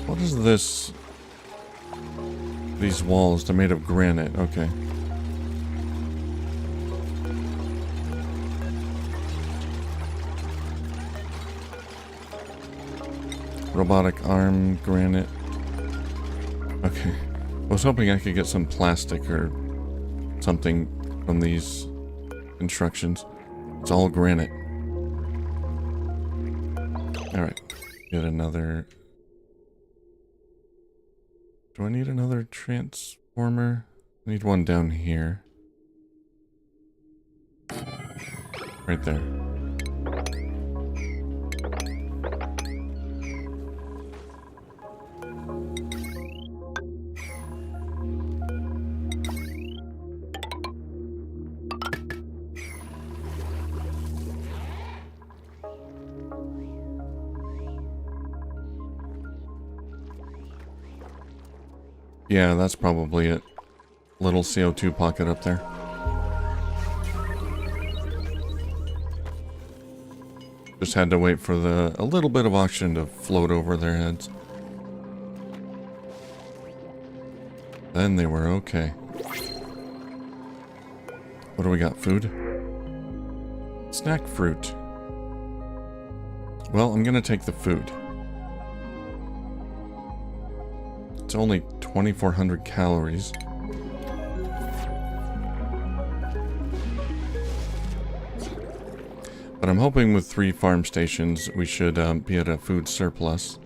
what is this? These walls, they're made of granite, okay. Robotic arm, granite. Okay. I was hoping I could get some plastic or something from these instructions. It's all granite. Alright. Get another... Do I need another transformer? I need one down here. Right there. Yeah, that's probably it. Little CO2 pocket up there. Just had to wait for a little bit of oxygen to float over their heads. Then they were okay. What do we got? Food? Snack fruit. Well, I'm gonna take the food. It's only 2,400 calories. But I'm hoping with 3 farm stations we should be at a food surplus.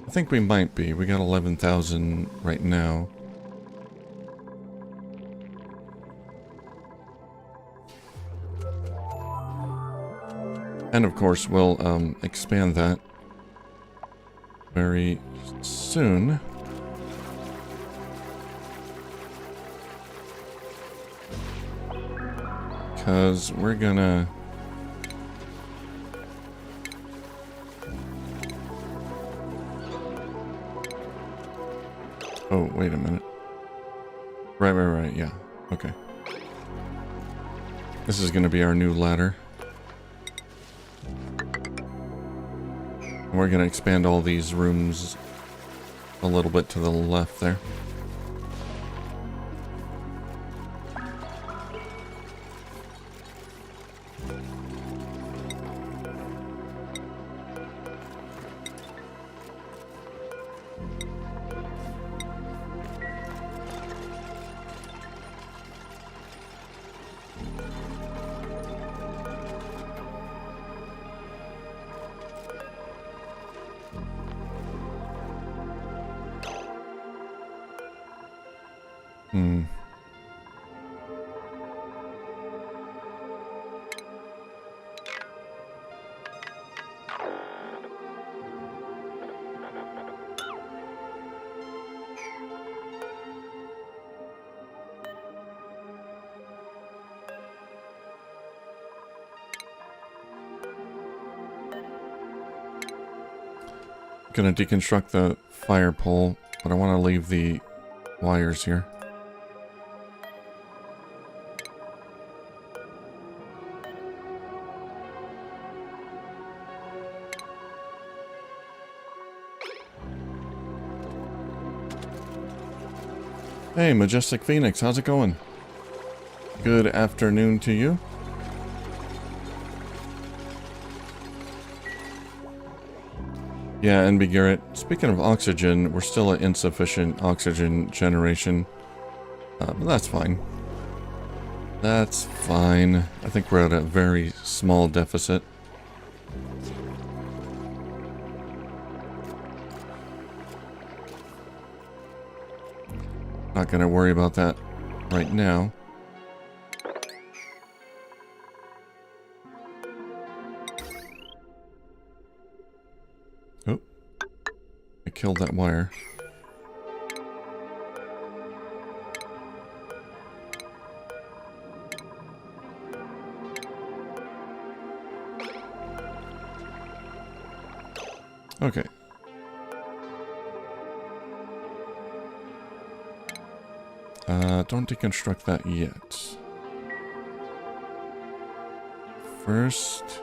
I think we might be. We got 11,000 right now. And of course we'll expand that very soon. Because we're gonna... Oh, wait a minute. Right, yeah. Okay. This is gonna be our new ladder. And we're gonna expand all these rooms a little bit to the left there. Hmm. Gonna deconstruct the fire pole, but I want to leave the wires here. Hey, Majestic Phoenix, how's it going? Good afternoon to you. Yeah, NB Garrett, speaking of oxygen, we're still at insufficient oxygen generation. But that's fine. That's fine. I think we're at a very small deficit. Not gonna worry about that right now. Oh, I killed that wire. Okay. Don't deconstruct that yet. First...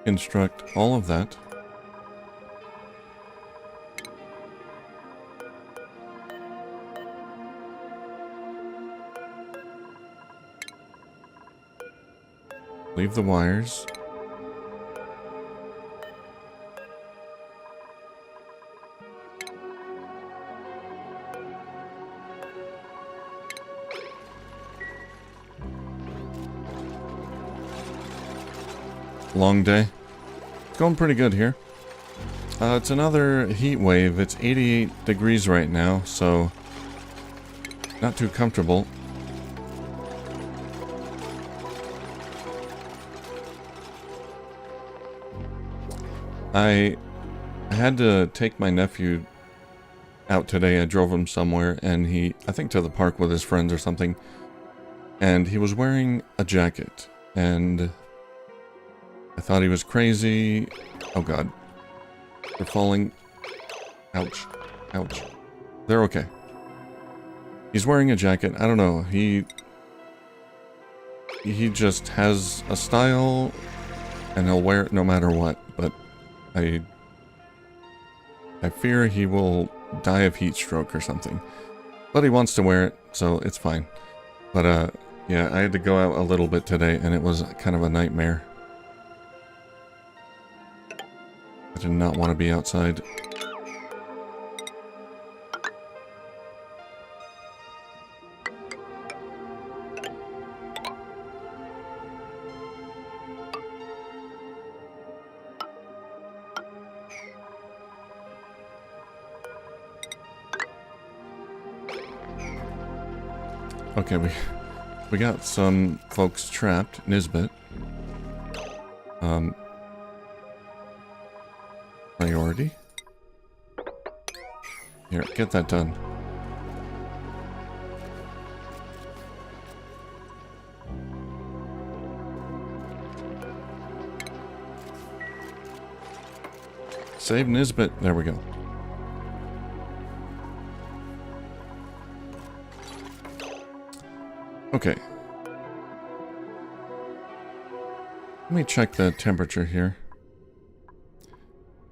construct all of that. Leave the wires. Long day. It's going pretty good here. It's another heat wave. It's 88 degrees right now, so not too comfortable. I had to take my nephew out today. I drove him somewhere, and I think to the park with his friends or something, and he was wearing a jacket, and I thought he was crazy. Oh god. They're falling. Ouch. Ouch. They're okay. He's wearing a jacket. I don't know. He just has a style, and he'll wear it no matter what, but I fear he will die of heat stroke or something. But he wants to wear it, so it's fine. But yeah, I had to go out a little bit today, and it was kind of a nightmare. I did not want to be outside. Okay, we got some folks trapped. Nisbet. Priority. Here, get that done. Save Nisbet. There we go. Okay. Let me check the temperature here.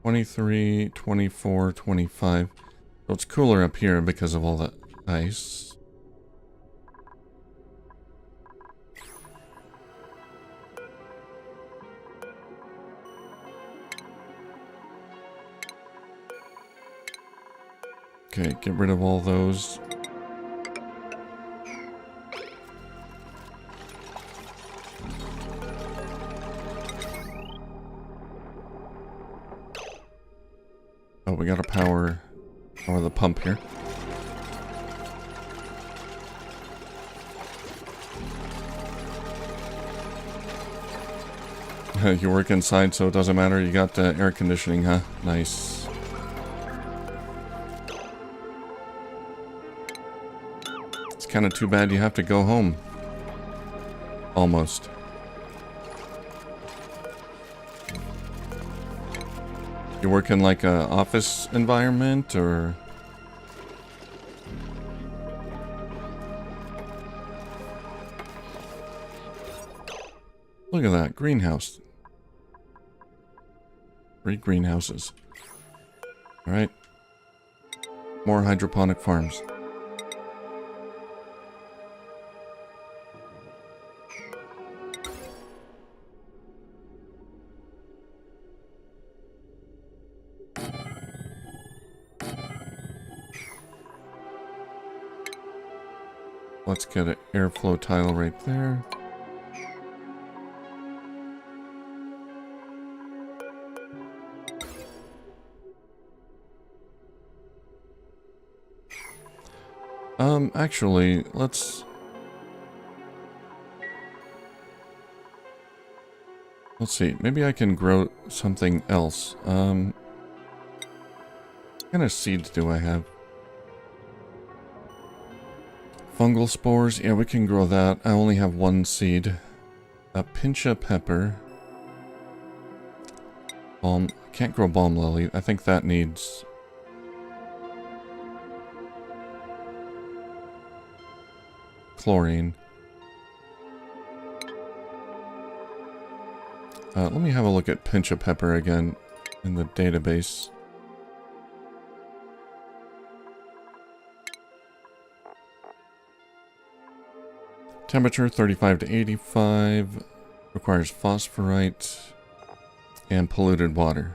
23, 24, 25. So it's cooler up here because of all the ice. Okay, get rid of all those. we gotta power the pump here. You work inside, so it doesn't matter. You got air conditioning, huh? Nice. It's kind of too bad you have to go home. Almost. You work in like a office environment, or? Look at that greenhouse. 3 greenhouses. All right. More hydroponic farms. Let's get an airflow tile right there. Actually, let's see. Maybe I can grow something else. What kind of seeds do I have? Fungal spores. Yeah, we can grow that. I only have 1 seed. A pinch of pepper. Balm. Can't grow balm lily. I think that needs... chlorine. Let me have a look at pinch of pepper again in the database. Temperature 35 to 85. Requires phosphorite and polluted water.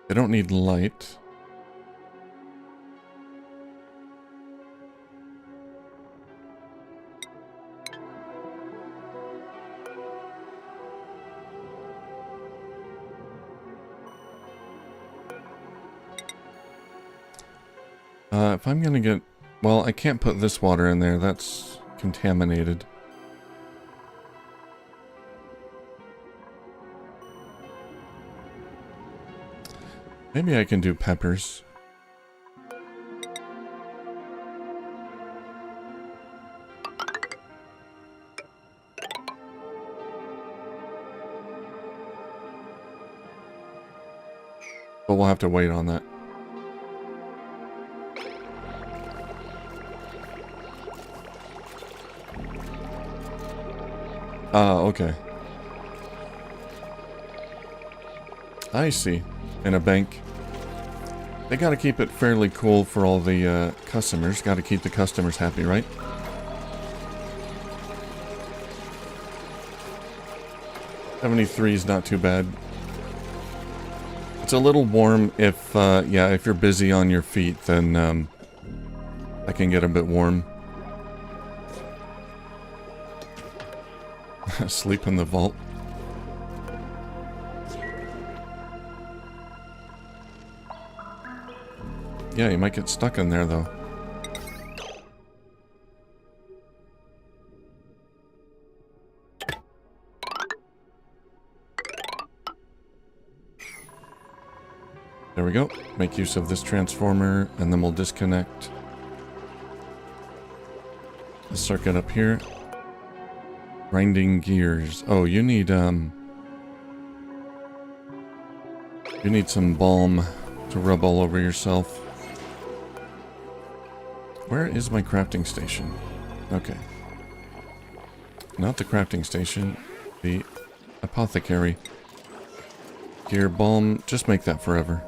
They don't need light. If I'm gonna get... Well, I can't put this water in there. That's contaminated. Maybe I can do peppers. But we'll have to wait on that. Okay. I see. In a bank. They gotta keep it fairly cool for all the customers. Gotta keep the customers happy, right? $73 is not too bad. It's a little warm if, yeah, if you're busy on your feet, then I can get a bit warm. Sleep in the vault. Yeah, you might get stuck in there, though. There we go. Make use of this transformer, and then we'll disconnect the circuit up here. Grinding gears. Oh, you need some balm to rub all over yourself. Where is my crafting station? Okay. not the crafting station. The apothecary. Gear, balm, just make that forever.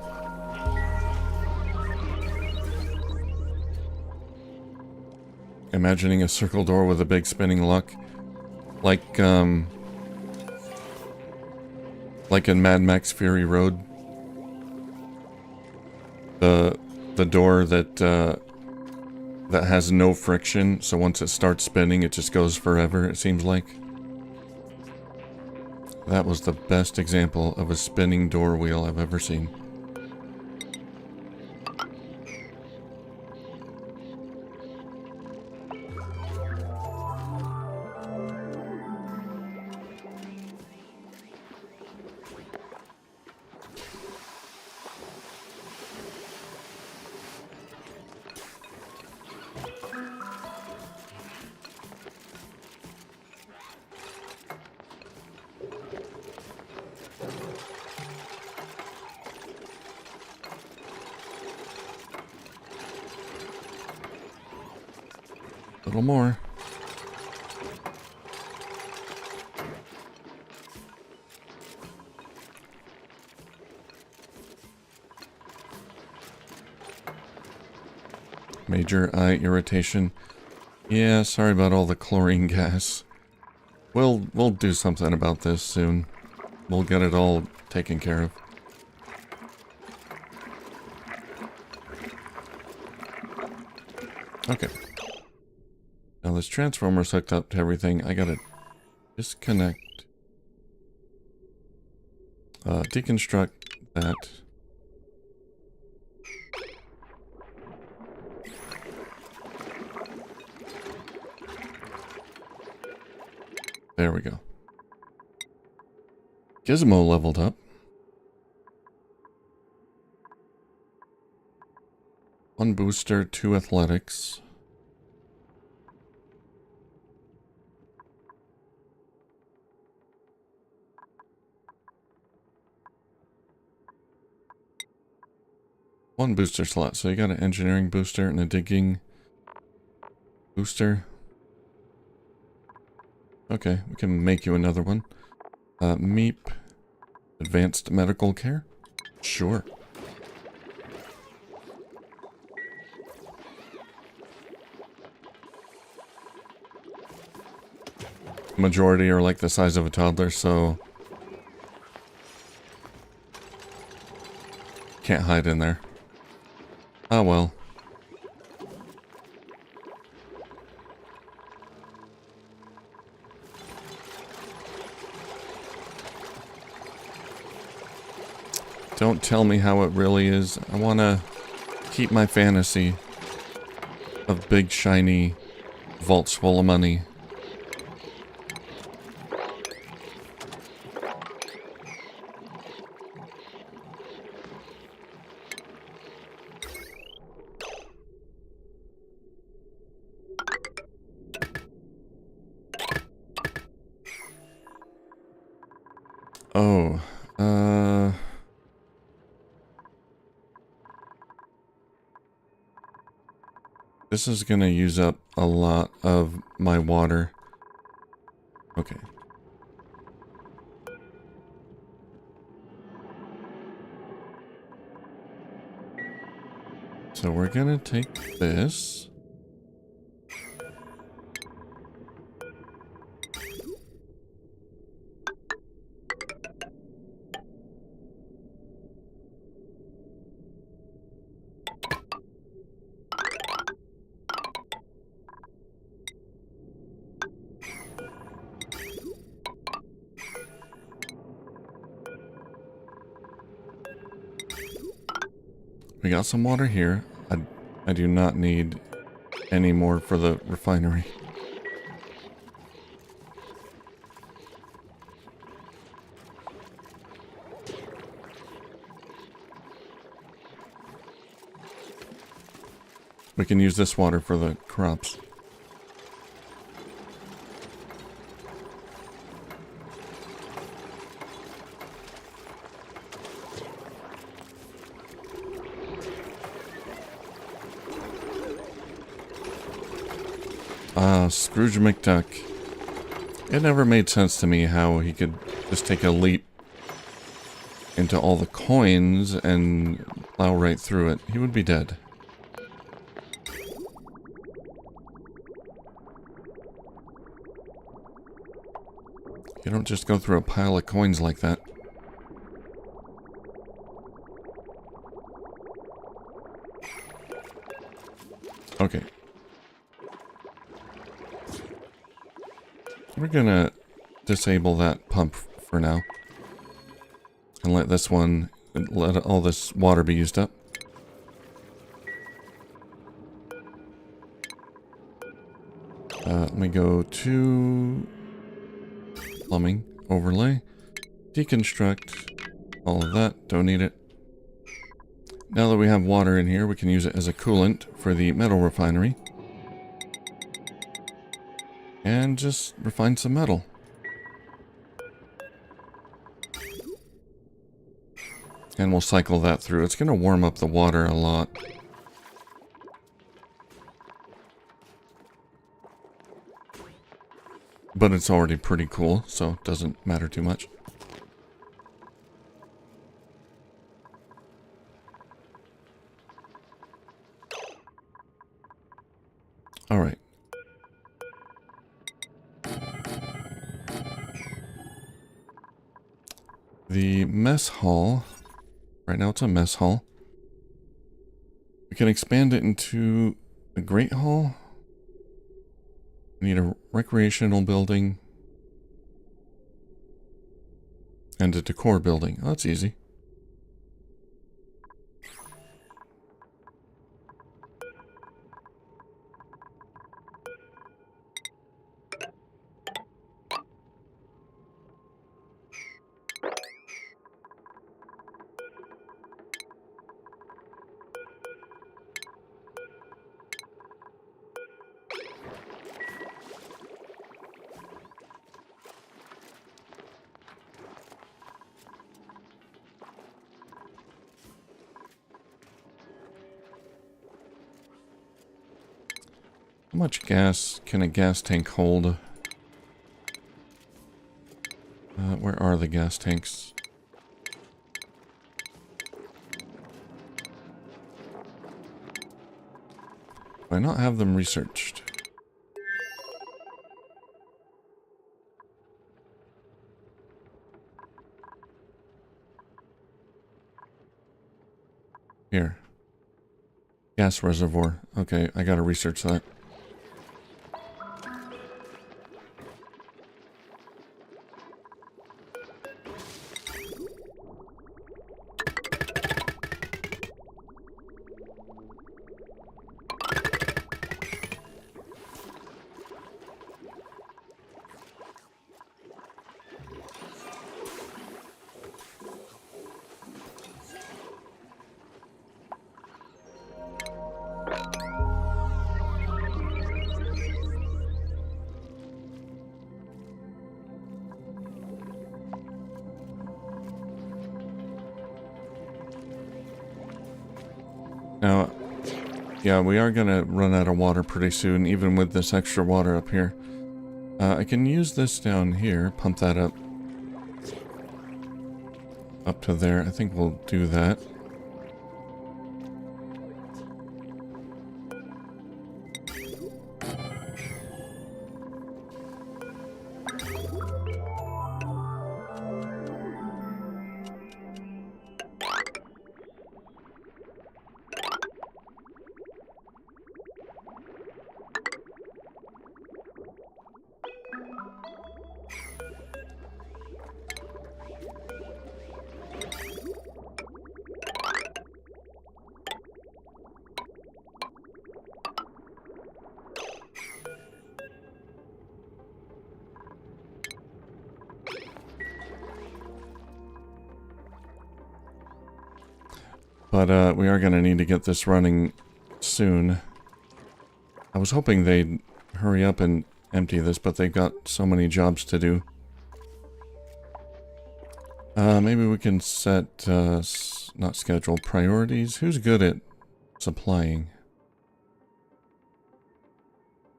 Imagining a circle door with a big spinning lock. Like in Mad Max Fury Road. The door that has no friction, so once it starts spinning, it just goes forever, it seems like. That was the best example of a spinning door wheel I've ever seen. A little more. Major eye irritation. Yeah, sorry about all the chlorine gas. We'll do something about this soon. We'll get it all taken care of. Okay. Now this transformer's hooked up to everything. I gotta disconnect. Deconstruct that. There we go. Gizmo leveled up. One booster, 2 athletics. One booster slot, so you got an engineering booster and a digging booster. Okay, we can make you another one. Meep. Advanced medical care? Sure. Majority are like the size of a toddler, so can't hide in there. Ah, well. Don't tell me how it really is. I want to keep my fantasy of big, shiny vaults full of money. Oh, this is gonna use up a lot of my water. Okay. So we're gonna take this. We got some water here. I do not need any more for the refinery. We can use this water for the crops. Ah, Scrooge McDuck. It never made sense to me how he could just take a leap into all the coins and plow right through it. He would be dead. You don't just go through a pile of coins like that. Okay. We're gonna disable that pump for now. And let this one, let all this water be used up. Let me go to plumbing, overlay, deconstruct, all of that, don't need it. Now that we have water in here, we can use it as a coolant for the metal refinery. And just refine some metal. And we'll cycle that through. It's going to warm up the water a lot. But it's already pretty cool, so it doesn't matter too much. Alright. The mess hall. Right now it's a mess hall. We can expand it into a great hall. We need a recreational building. And a decor building. Oh, that's easy. How much gas can a gas tank hold? Where are the gas tanks? Do I not have them researched? Here. Gas reservoir. Okay, I gotta research that. Now, yeah, we are going to run out of water pretty soon, even with this extra water up here. I can use this down here, pump that up to there. I think we'll do that. But we are going to need to get this running soon. I was hoping they'd hurry up and empty this, but they've got so many jobs to do. Maybe we can set, not schedule, priorities. Who's good at supplying?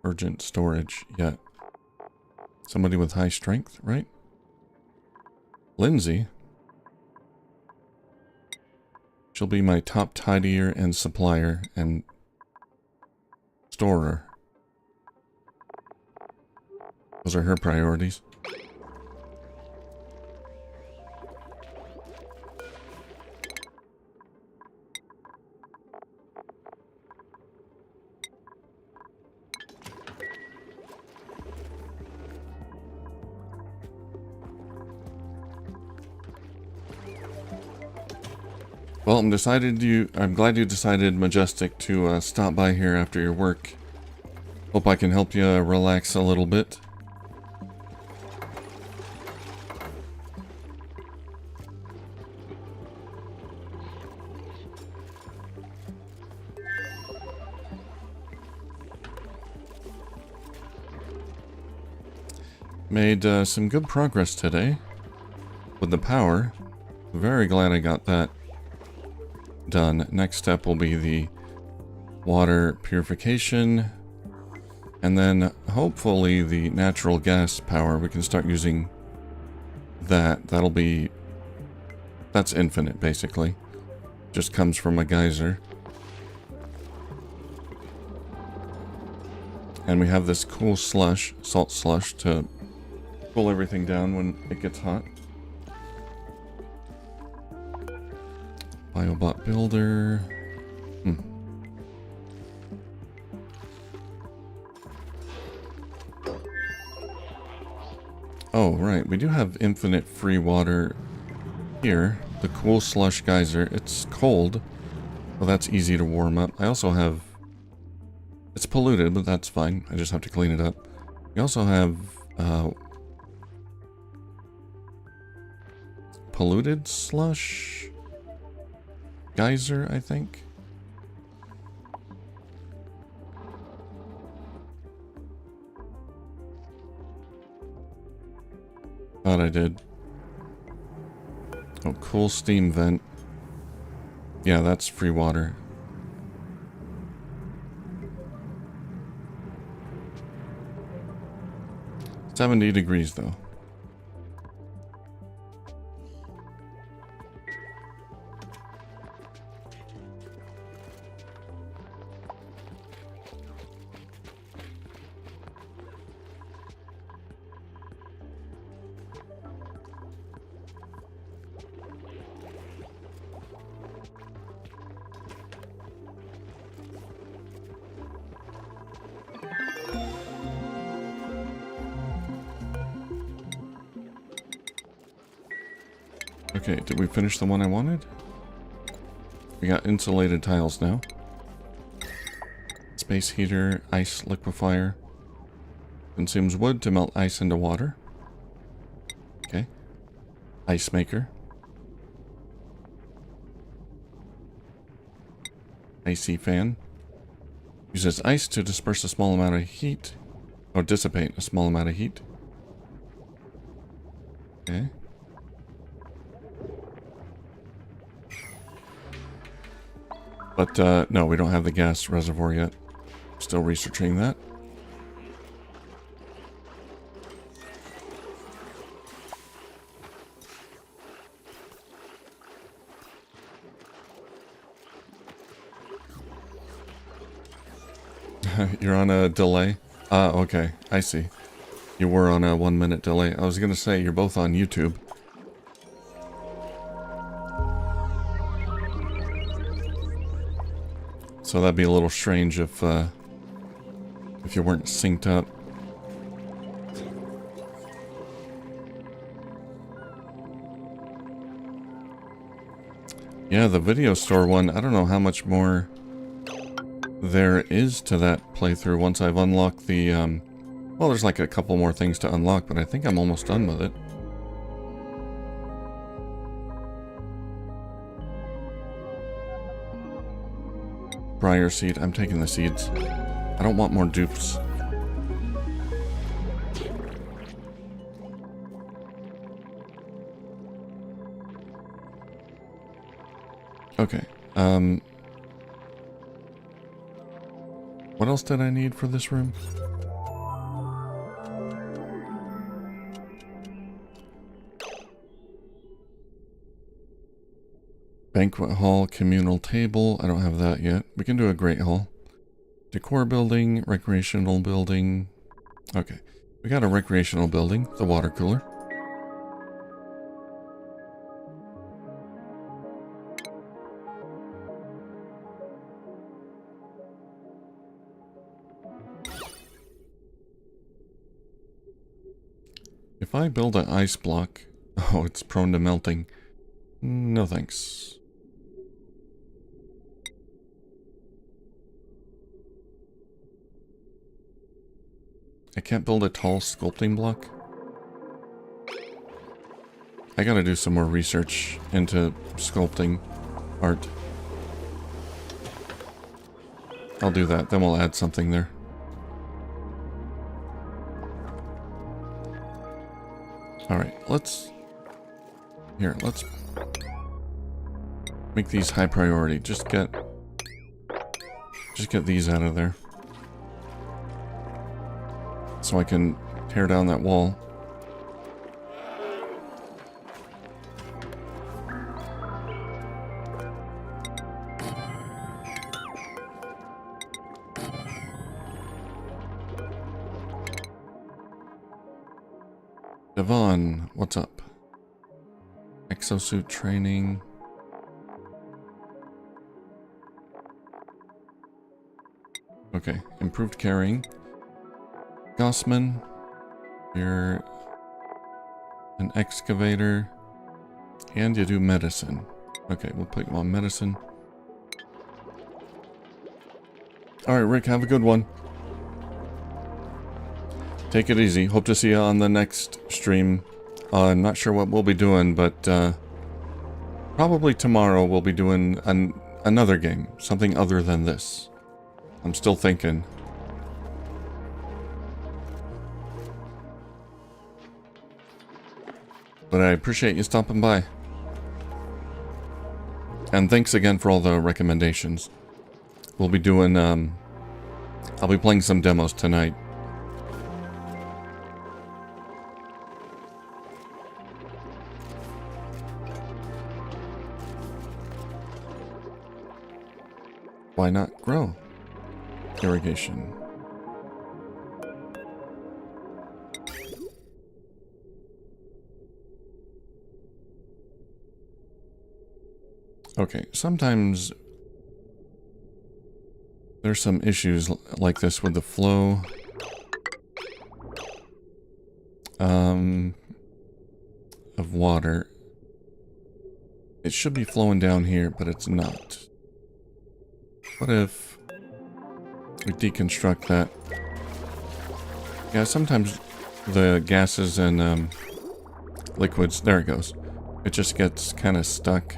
Urgent storage, yeah. Somebody with high strength, right? Lindsay. She'll be my top tidier and supplier and storer. Those are her priorities. Well, I'm glad you decided, Majestic, to stop by here after your work. Hope I can help you relax a little bit. Made some good progress today with the power. Very glad I got that done. Next step will be the water purification, and then hopefully the natural gas power. We can start using that. That's infinite, basically. Just comes from a geyser. And we have this cool slush, salt slush, to cool everything down when it gets hot. Biobot builder. Oh, right. We do have infinite free water here. The cool slush geyser. It's cold. Well, that's easy to warm up. I also have... It's polluted, but that's fine. I just have to clean it up. We also have... polluted slush... geyser, I think. Thought I did. Oh, cool steam vent. Yeah, that's free water. $70 degrees though. Okay, did we finish the one I wanted? We got insulated tiles now. Space heater, ice liquefier. Consumes wood to melt ice into water. Okay. Ice maker. Icy fan. Uses ice to disperse a small amount of heat. Or dissipate a small amount of heat. Okay. But, no, we don't have the gas reservoir yet. Still researching that. You're on a delay? Ah, okay. I see. You were on a 1 minute delay. I was gonna say, you're both on YouTube. So that'd be a little strange if you weren't synced up. Yeah, the video store one, I don't know how much more there is to that playthrough once I've unlocked the, well, there's like a couple more things to unlock, but I think I'm almost done with it. Briar seed, I'm taking the seeds. I don't want more dupes. Okay, what else did I need for this room? Banquet hall, communal table. I don't have that yet. We can do a great hall. Decor building, recreational building. Okay. We got a recreational building, the water cooler. If I build an ice block... Oh, it's prone to melting. No thanks. I can't build a tall sculpting block? I gotta do some more research into sculpting art. I'll do that, then we'll add something there. Alright, let's make these high priority. Just get these out of there. So I can tear down that wall. Devon, what's up? Exosuit training. Okay, improved carrying. Gossman, you're an excavator, and you do medicine. Okay, we'll put you on medicine. Alright, Rick, have a good one. Take it easy. Hope to see you on the next stream. I'm not sure what we'll be doing, but probably tomorrow we'll be doing another game. Something other than this. I'm still thinking. But I appreciate you stopping by. And thanks again for all the recommendations. We'll be doing, I'll be playing some demos tonight. Why not grow? Irrigation. Okay, sometimes there's some issues like this with the flow. Of water. It should be flowing down here, but it's not. What if we deconstruct that? Yeah, sometimes the gases and liquids, there it goes. It just gets kind of stuck.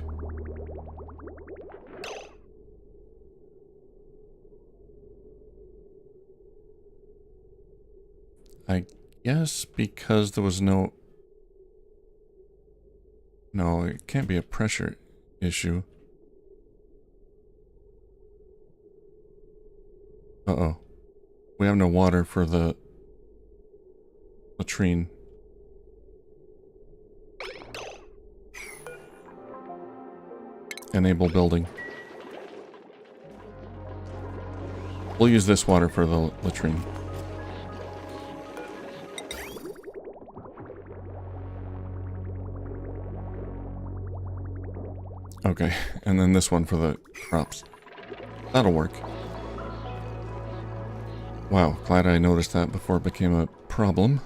I guess because there was no... No, it can't be a pressure issue. Uh-oh. We have no water for the latrine. Enable building. We'll use this water for the latrine. Okay, and then this one for the crops. That'll work. Wow, glad I noticed that before it became a problem.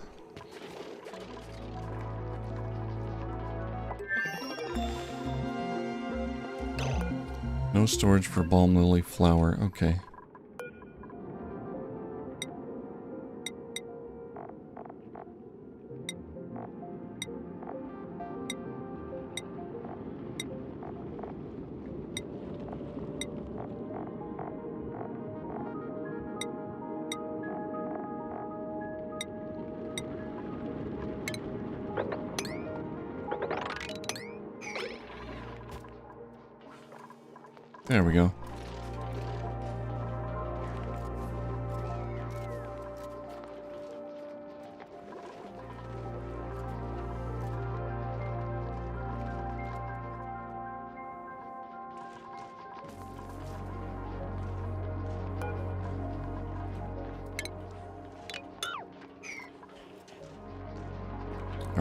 No storage for balm lily flower, okay. There we go.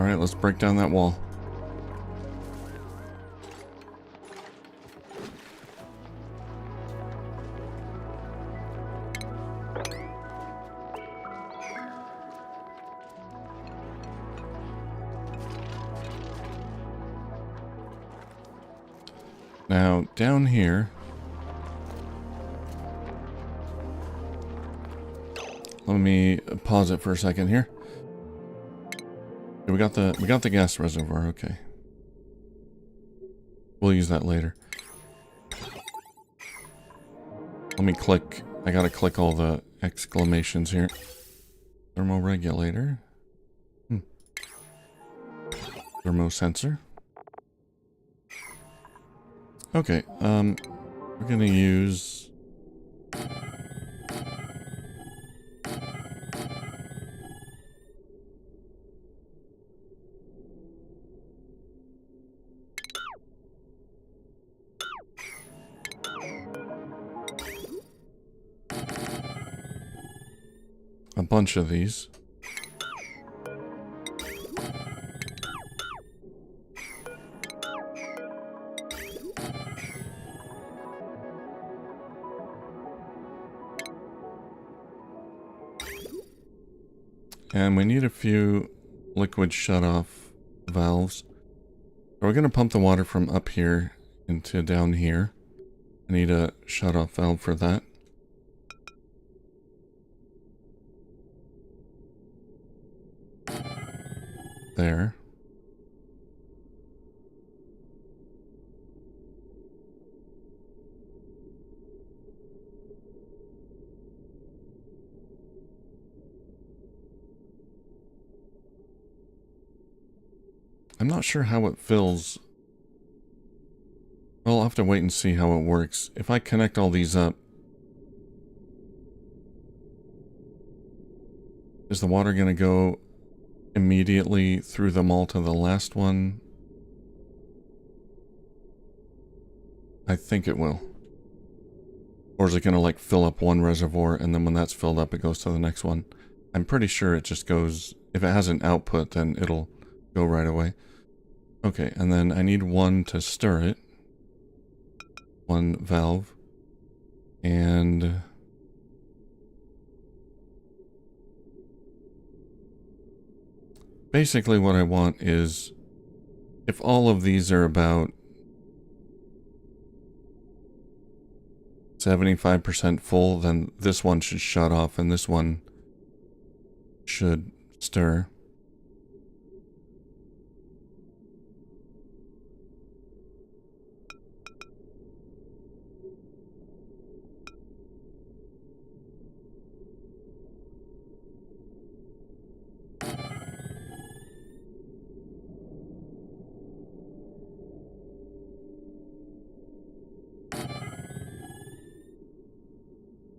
Alright, let's break down that wall. Now, down here, let me pause it for a second here. We got the gas reservoir, okay. We'll use that later. Let me click, I gotta click all the exclamations here. Thermoregulator. Thermosensor. Okay, we're gonna use a bunch of these. And we need a few liquid shut-off valves. So we're going to pump the water from up here into down here. I need a shut-off valve for that. There. I'm not sure how it fills. Well, I'll have to wait and see how it works. If I connect all these up, is the water going to go immediately through them all to the last one? I think it will. Or is it going to like fill up one reservoir and then when that's filled up it goes to the next one? I'm pretty sure it just goes, if it has an output then it'll go right away. Okay, and then I need one to stir it. One valve. And basically what I want is, if all of these are about 75% full, then this one should shut off and this one should stir.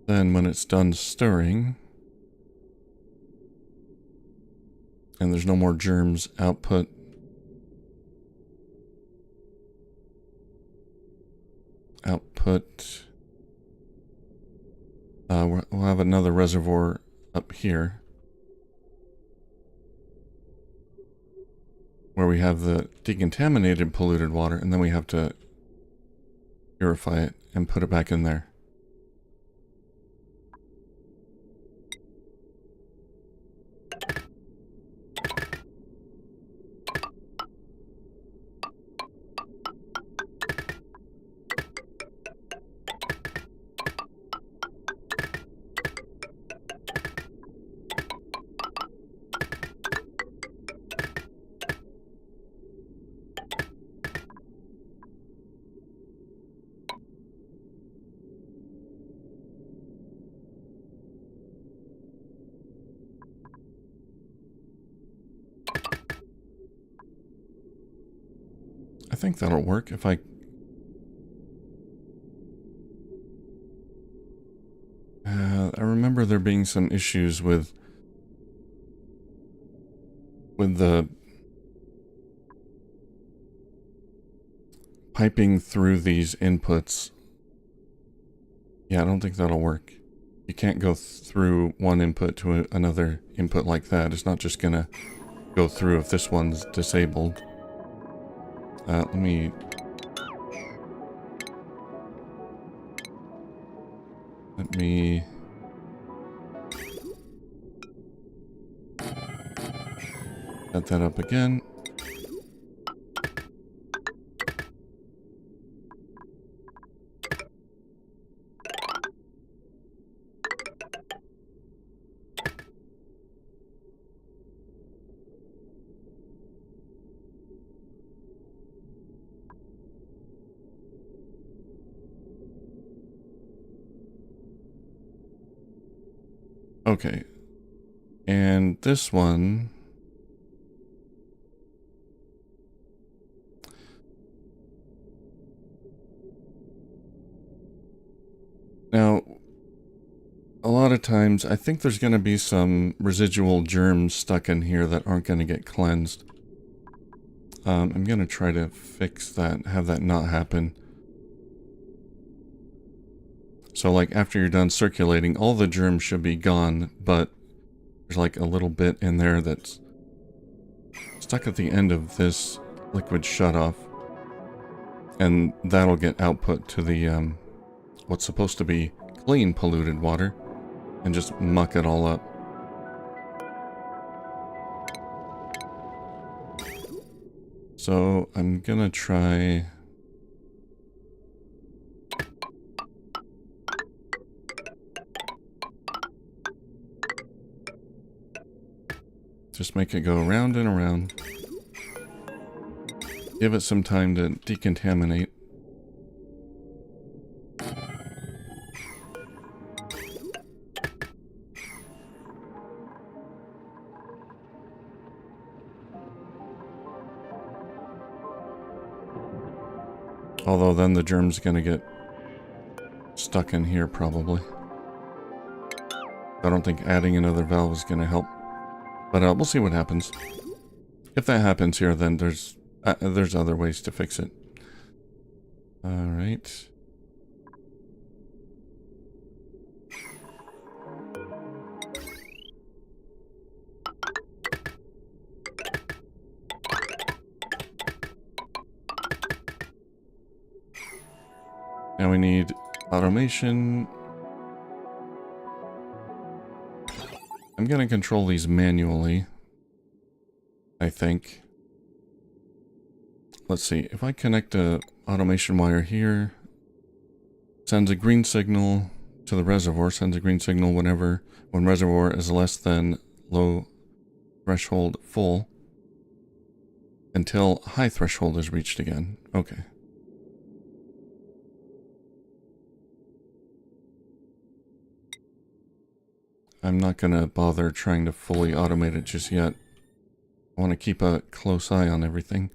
Then when it's done stirring, and there's no more germs output, we'll have another reservoir up here where we have the decontaminated polluted water, and then we have to purify it and put it back in there. I think that'll work if I remember there being some issues with the piping through these inputs. Yeah, I don't think that'll work. You can't go through one input to another input like that. It's not just gonna go through if this one's disabled. Let me set that up again. Okay, and this one, now a lot of times I think there's going to be some residual germs stuck in here that aren't going to get cleansed. I'm going to try to fix that, have that not happen. So like after you're done circulating, all the germs should be gone, but there's like a little bit in there that's stuck at the end of this liquid shutoff. And that'll get output to the what's supposed to be clean polluted water and just muck it all up. So I'm gonna try just make it go around and around. Give it some time to decontaminate. Although then the germ's gonna get stuck in here probably. I don't think adding another valve is gonna help. But we'll see what happens. If that happens here, then there's other ways to fix it. All right. Now we need automation. I'm going to control these manually, I think. Let's see, if I connect a automation wire here, sends a green signal to the reservoir, sends a green signal when reservoir is less than low threshold full, until high threshold is reached again. Okay. I'm not going to bother trying to fully automate it just yet. I want to keep a close eye on everything.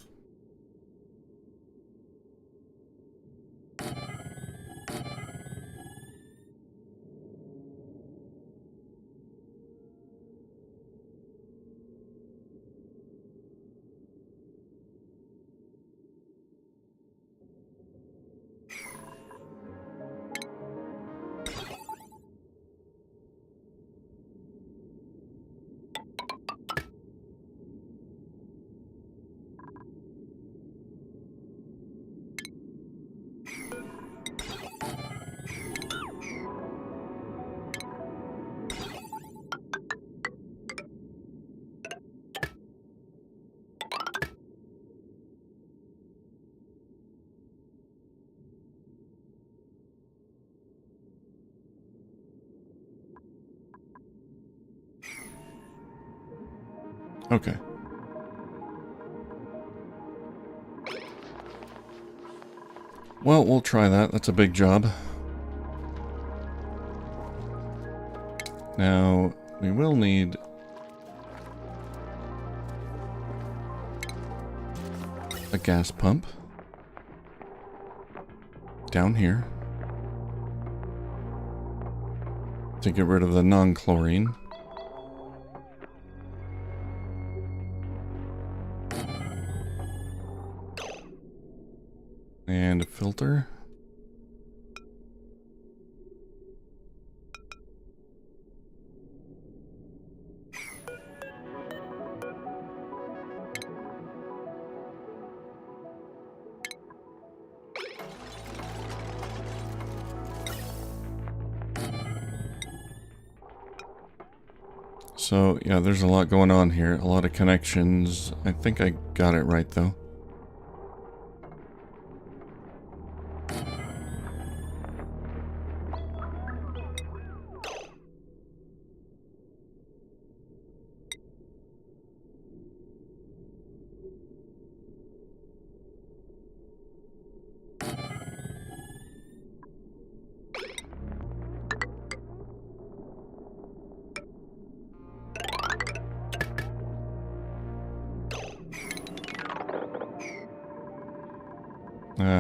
Okay. Well, we'll try that. That's a big job. Now, we will need a gas pump down here to get rid of the non-chlorine. And a filter. So, yeah, there's a lot going on here. A lot of connections. I think I got it right, though.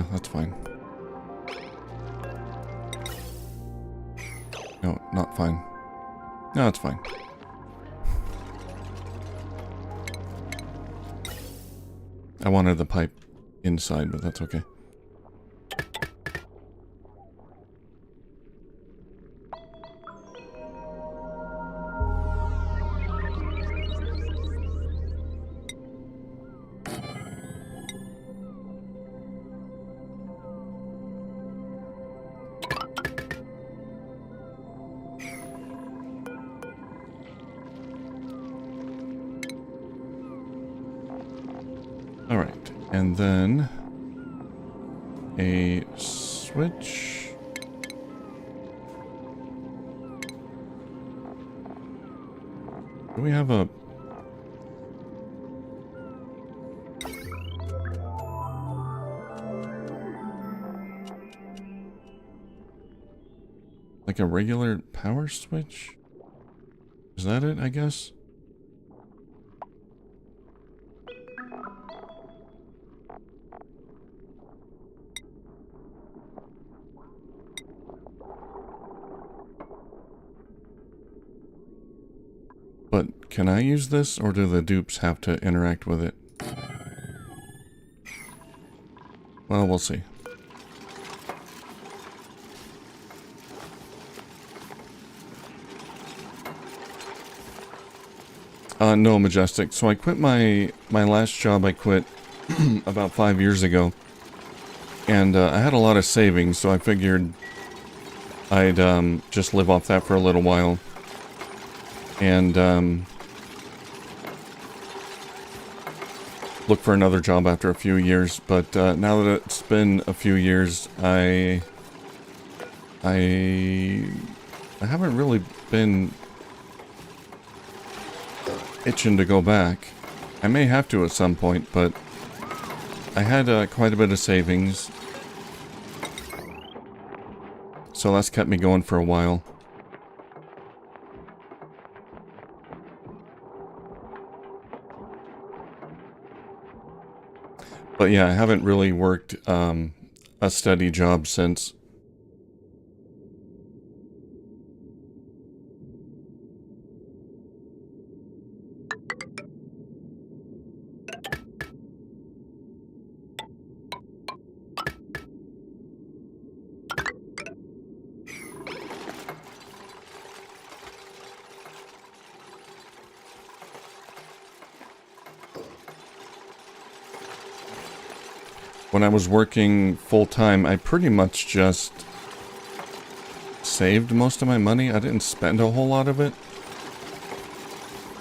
That's fine. No, not fine. No, it's fine. I wanted the pipe inside, but that's okay. Alright, and then a switch. Do we have a... like a regular power switch? Is that it, I guess? But can I use this, or do the dupes have to interact with it? Well, we'll see. No, Majestic. So I quit my last job. I quit about 5 years ago. And I had a lot of savings, so I figured I'd just live off that for a little while. And look for another job after a few years. But now that it's been a few years, I haven't really been itching to go back. I may have to at some point, but I had quite a bit of savings. So that's kept me going for a while. But yeah, I haven't really worked a steady job since. When I was working full-time, I pretty much just saved most of my money. I didn't spend a whole lot of it.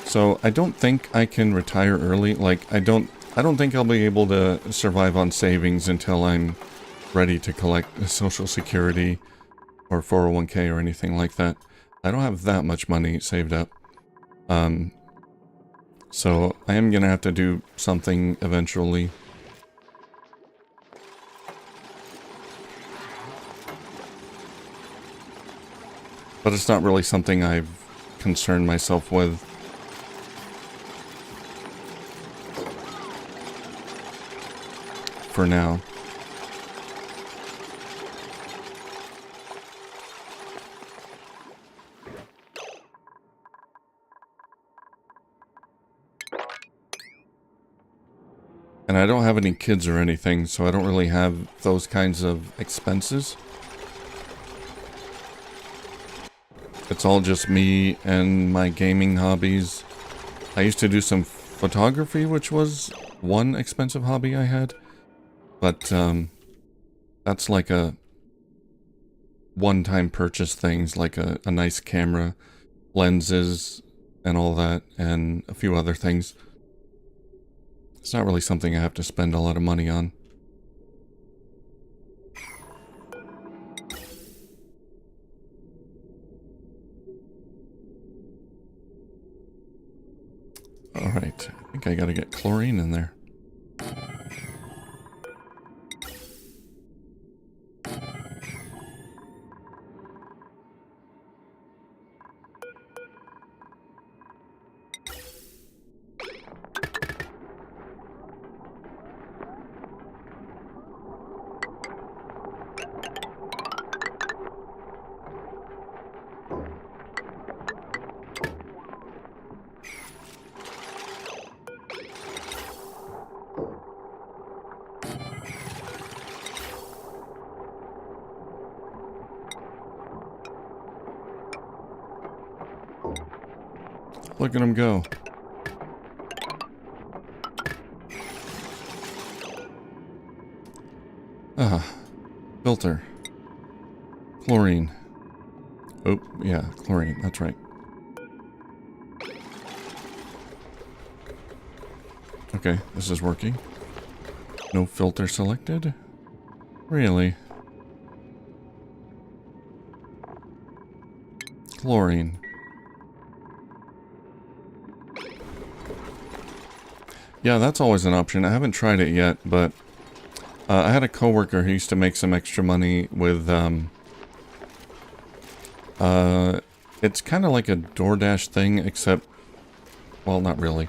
So I don't think I can retire early. Like, I don't think I'll be able to survive on savings until I'm ready to collect Social Security or 401k or anything like that. I don't have that much money saved up. So I am gonna have to do something eventually. But it's not really something I've concerned myself with. For now. And I don't have any kids or anything, so I don't really have those kinds of expenses. It's all just me and my gaming hobbies. I used to do some photography, which was one expensive hobby I had. But, that's like a one-time purchase things, like a nice camera, lenses, and all that, and a few other things. It's not really something I have to spend a lot of money on. Alright, I think I gotta get chlorine in there. Look at him go. Filter. Chlorine. Oh, yeah, chlorine, that's right. Okay, this is working. No filter selected? Really? Chlorine. Yeah, that's always an option. I haven't tried it yet, but I had a coworker who used to make some extra money with, it's kind of like a DoorDash thing, except, well, not really.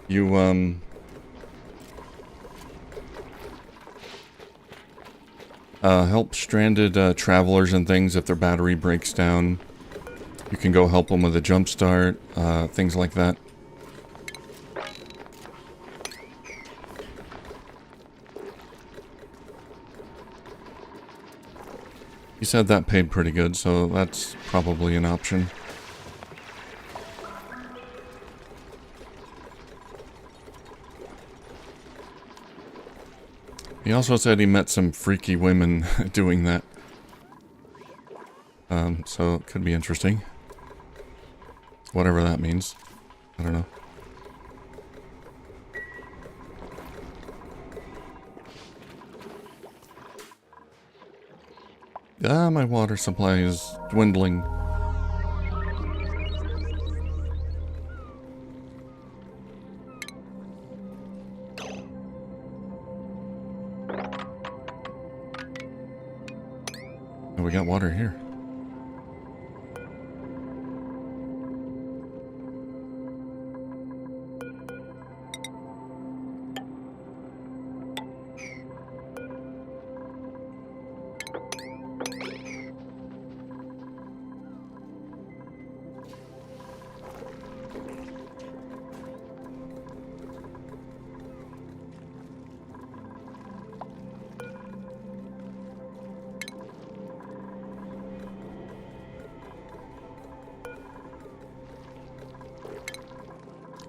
You, help stranded travelers and things if their battery breaks down. You can go help them with a jump start, things like that. He said that paid pretty good, so that's probably an option. He also said he met some freaky women doing that. So it could be interesting. Whatever that means. I don't know. Ah, my water supply is dwindling. Oh, we got water here.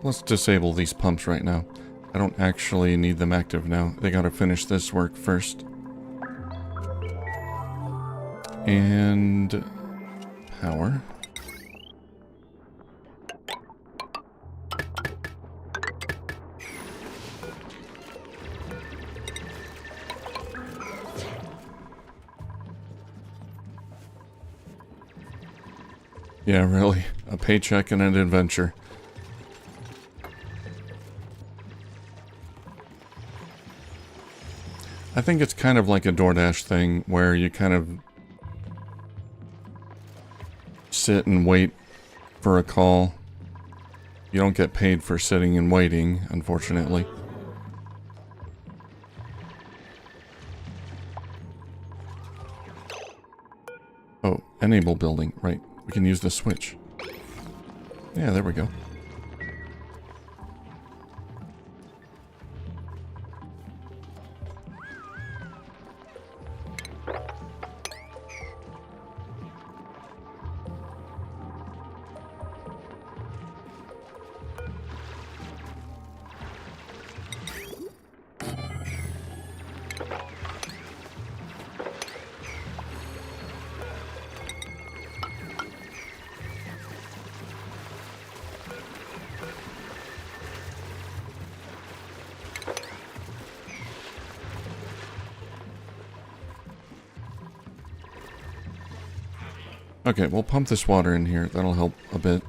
Let's disable these pumps right now. I don't actually need them active now. They gotta finish this work first. And power. Yeah, really. A paycheck and an adventure. I think it's kind of like a DoorDash thing where you kind of sit and wait for a call. You don't get paid for sitting and waiting, unfortunately. Oh, enable building, right. We can use the switch. Yeah, there we go. Okay, we'll pump this water in here. That'll help a bit.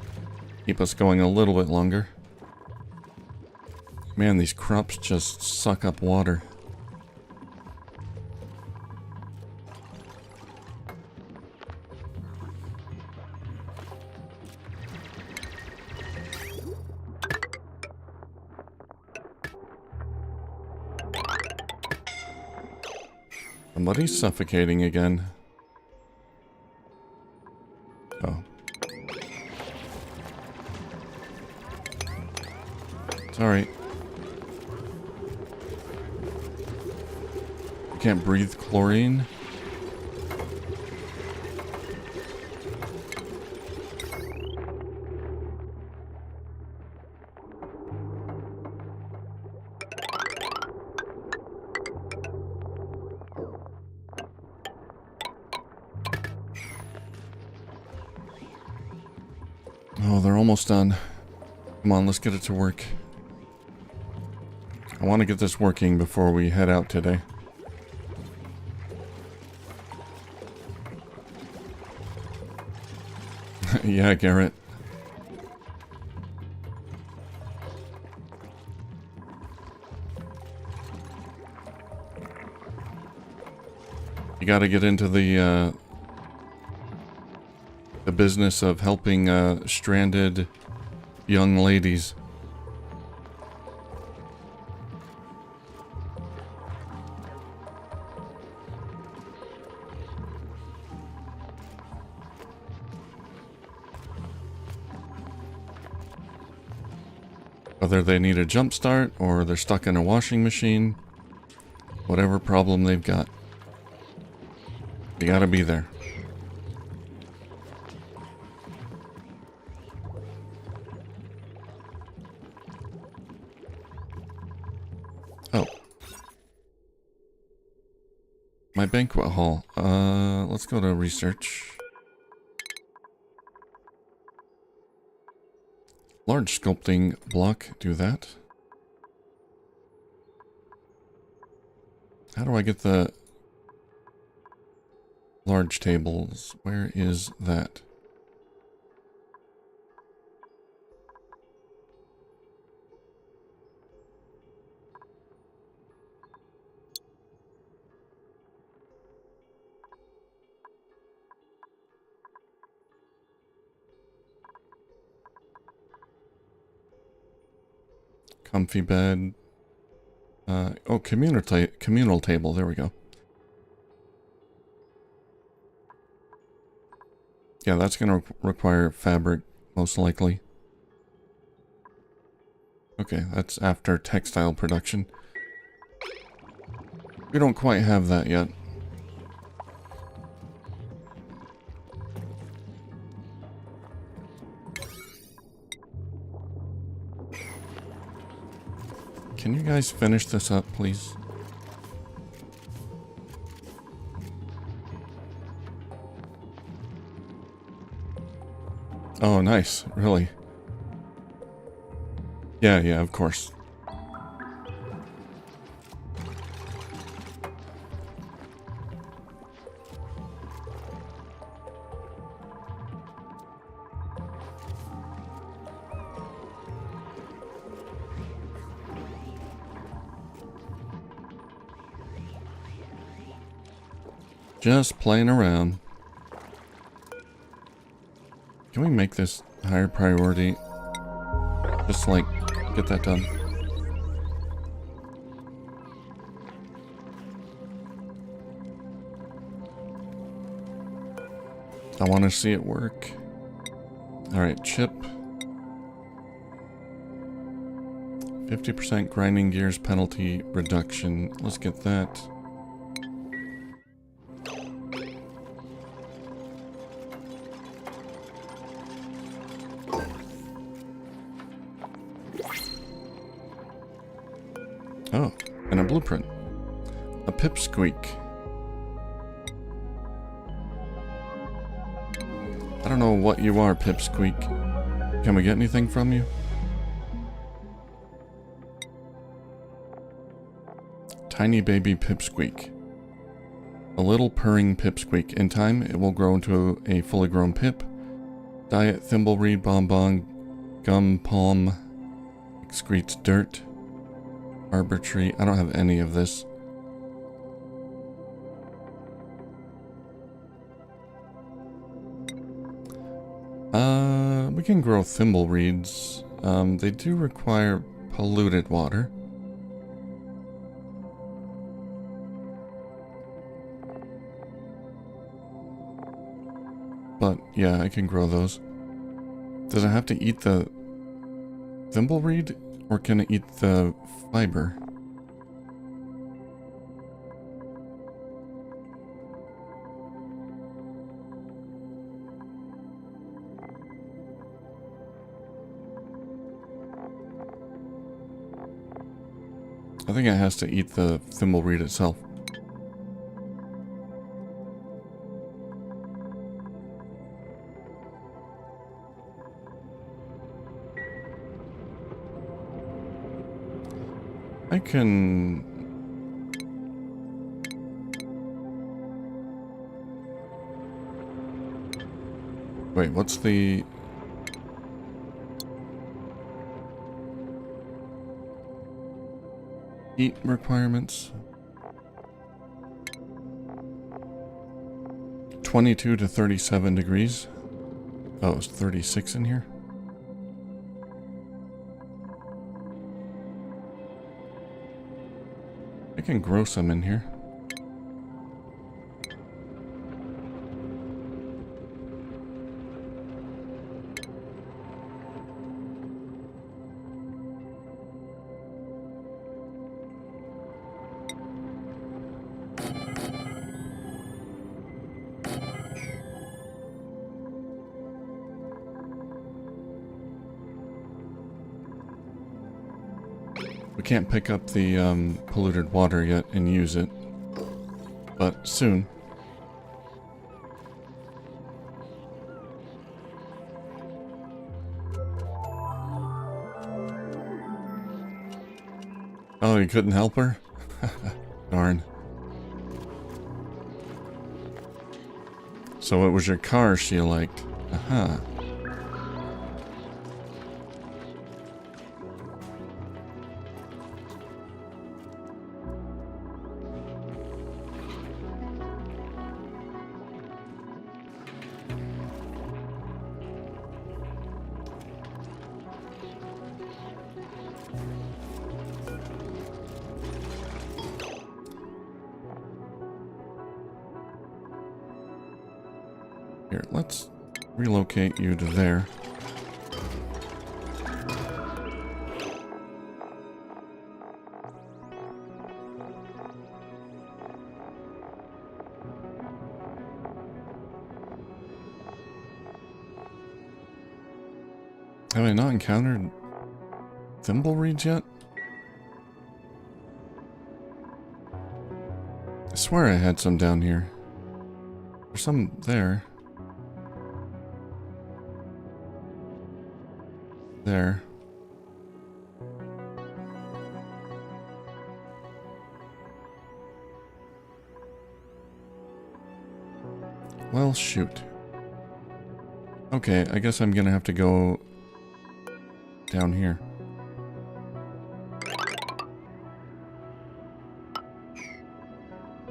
Keep us going a little bit longer. Man, these crops just suck up water. Somebody's suffocating again. Oh. It's alright. You can't breathe chlorine. Oh, they're almost done. Come on, let's get it to work. I want to get this working before we head out today. Yeah, Garrett. You gotta get into the business of helping stranded young ladies. Whether they need a jump start or they're stuck in a washing machine, whatever problem they've got, you gotta be there. Oh. My banquet hall. Let's go to research. Large sculpting block, do that. How do I get the large tables? Where is that? Comfy bed. Oh, communal table. There we go. Yeah, that's going to require fabric, most likely. Okay, that's after textile production. We don't quite have that yet. Can you guys finish this up, please? Oh, nice. Really? Yeah, of course. Just playing around. Can we make this higher priority? Just like, get that done. I want to see it work. Alright, chip. 50% grinding gears penalty reduction. Let's get that. Oh, and a blueprint. A pipsqueak. I don't know what you are, pipsqueak. Can we get anything from you? Tiny baby pipsqueak. A little purring pipsqueak. In time, it will grow into a fully grown pip. Diet thimbleweed, bonbon, gum palm, excretes dirt, arbor tree. I don't have any of this. We can grow thimbleweeds. They do require polluted water. But yeah, I can grow those. Does it have to eat the thimbleweed, or can it eat the fiber? I think it has to eat the thimbleweed itself. I can... Wait, what's the... heat requirements? 22 to 37 degrees. Oh, it's 36 in here. I can grow some in here. We can't pick up the polluted water yet and use it, but soon. Oh, you couldn't help her? Darn. So it was your car she liked. Aha. Here, let's relocate you to there. Have I not encountered thimbleweeds yet? I swear I had some down here. There's some there. There. Well, shoot. Okay, I guess I'm gonna have to go down here.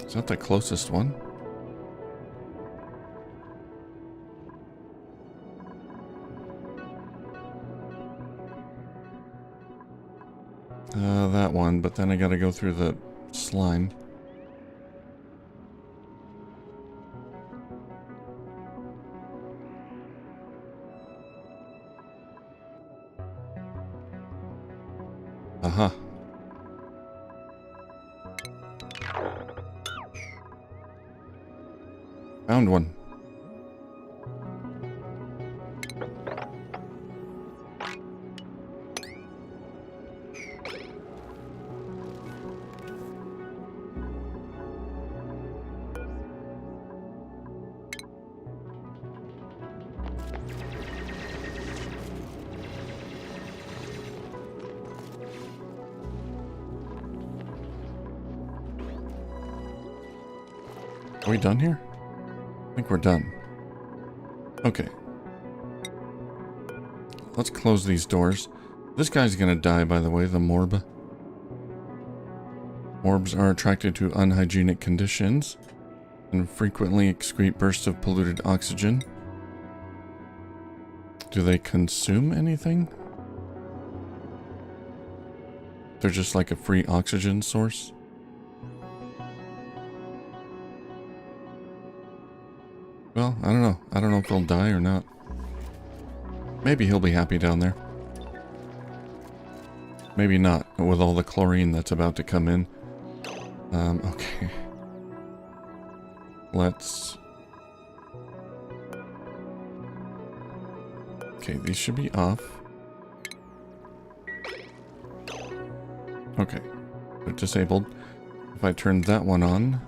Is that the closest one? That one, but then I gotta go through the slime. Aha. Found one. Are we done here? I think we're done. Okay. Let's close these doors. This guy's gonna die, by the way, the Morb. Morbs are attracted to unhygienic conditions and frequently excrete bursts of polluted oxygen. Do they consume anything? They're just like a free oxygen source? Well, I don't know. I don't know if he'll die or not. Maybe he'll be happy down there. Maybe not, with all the chlorine that's about to come in. Okay. Let's... Okay, these should be off. Okay. They're disabled. If I turn that one on...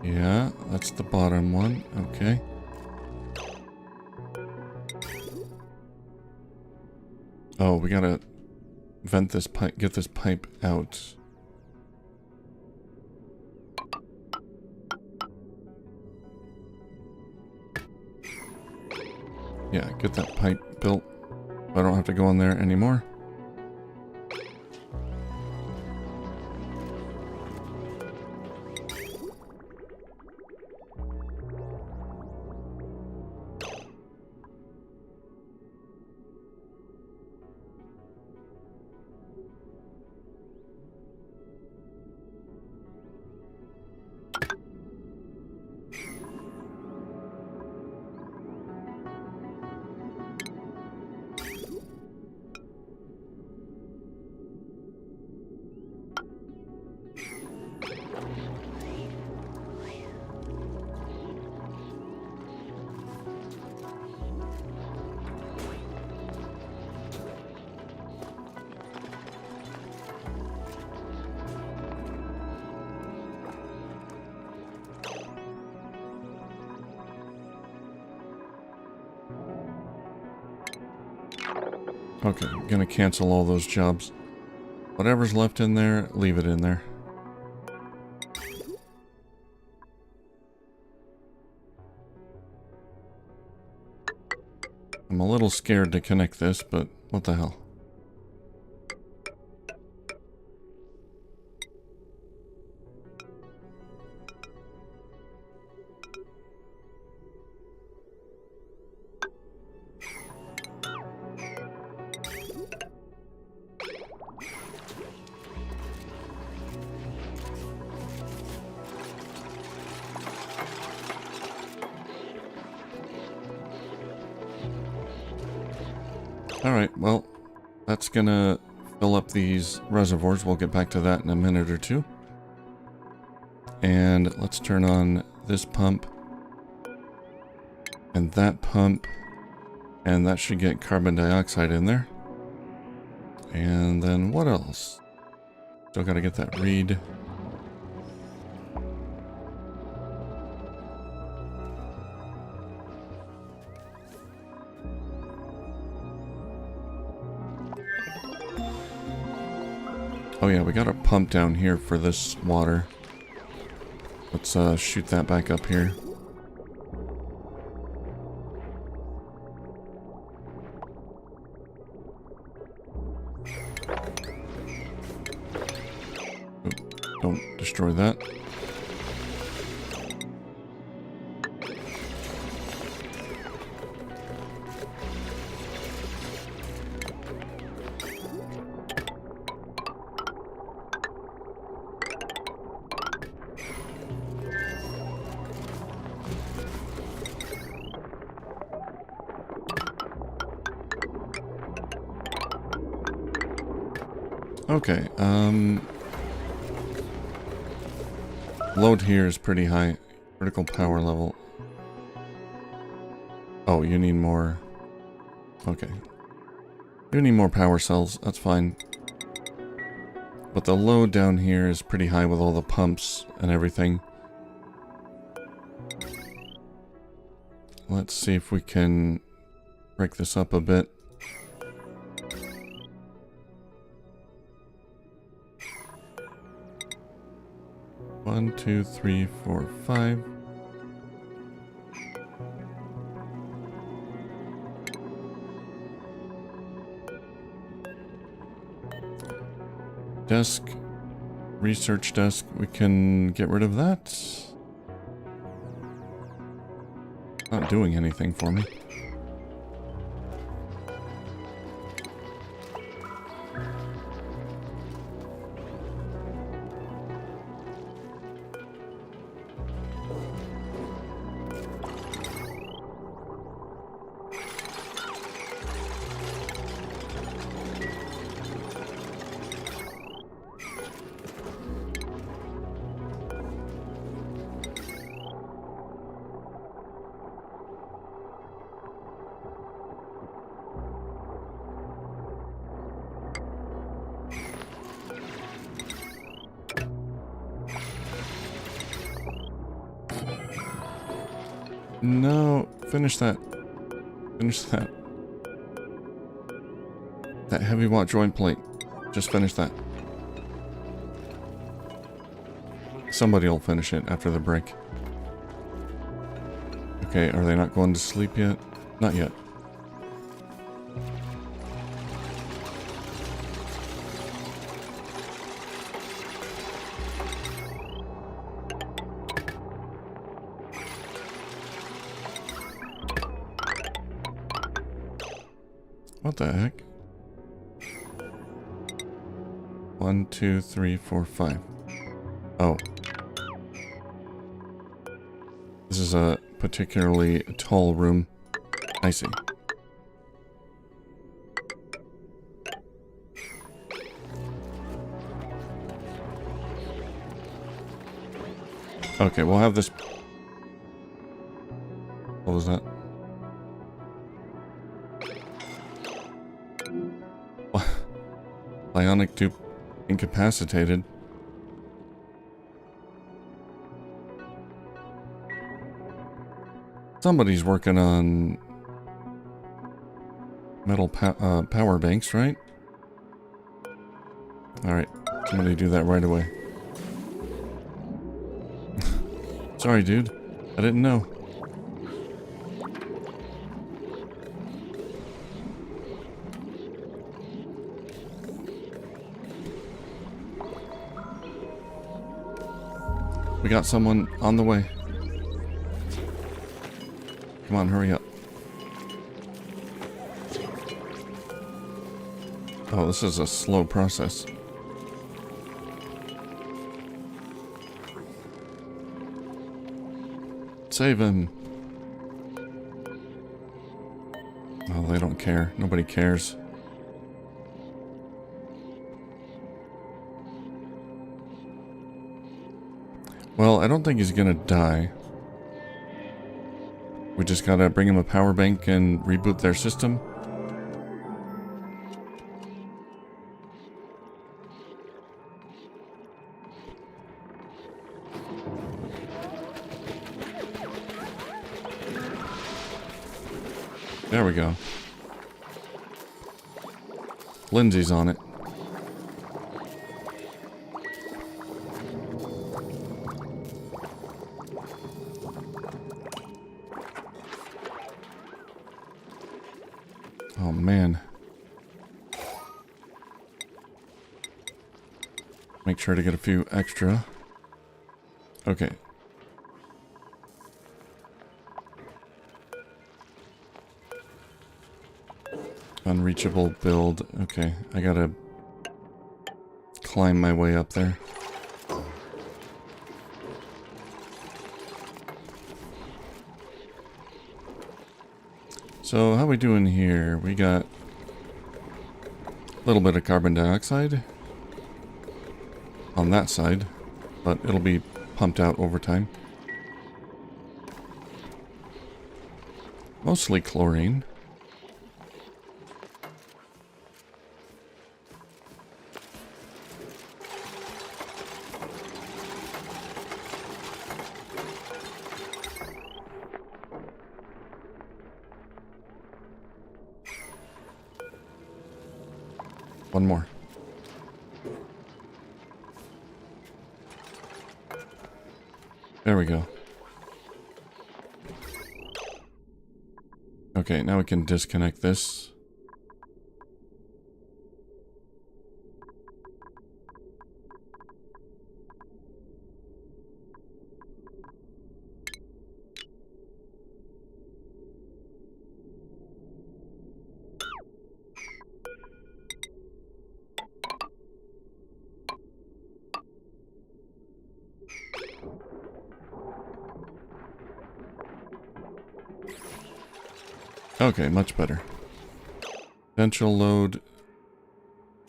Yeah, that's the bottom one. Okay. Oh, we gotta vent this pipe, get this pipe out. Yeah, get that pipe built. I don't have to go in there anymore. Okay, I'm gonna cancel all those jobs. Whatever's left in there, leave it in there. I'm a little scared to connect this, but what the hell. Alright, well, that's gonna fill up these reservoirs. We'll get back to that in a minute or two. And let's turn on this pump. And that pump. And that should get carbon dioxide in there. And then what else? Still gotta get that reed. Oh yeah, we got a pump down here for this water. Let's shoot that back up here. Oh, don't destroy that. Okay, load here is pretty high. Critical power level. Oh, you need more. Okay. You need more power cells, that's fine. But the load down here is pretty high with all the pumps and everything. Let's see if we can break this up a bit. 1, 2, 3, 4, 5. Desk. Research desk. We can get rid of that. Not doing anything for me. No, finish that. Finish that. That heavy watt joint plate. Just finish that. Somebody will finish it after the break. Okay, are they not going to sleep yet? Not yet. What the heck? 1, 2, 3, 4, 5. Oh. This is a particularly tall room. I see. Okay, we'll have this... What was that? Bionic dupe incapacitated. Somebody's working on metal power banks, right? Alright, somebody do that right away. Sorry, dude. I didn't know. We got someone on the way. Come on, hurry up. Oh, this is a slow process. Save him. Oh, they don't care. Nobody cares. Well, I don't think he's gonna die. We just gotta bring him a power bank and reboot their system. There we go. Lindsay's on it. Oh, man. Make sure to get a few extra. Okay. Unreachable build. Okay, I gotta climb my way up there. So, how we doing here? We got a little bit of carbon dioxide on that side, but it'll be pumped out over time. Mostly chlorine. One more. There we go. Okay, now we can disconnect this. Okay, much better. Potential load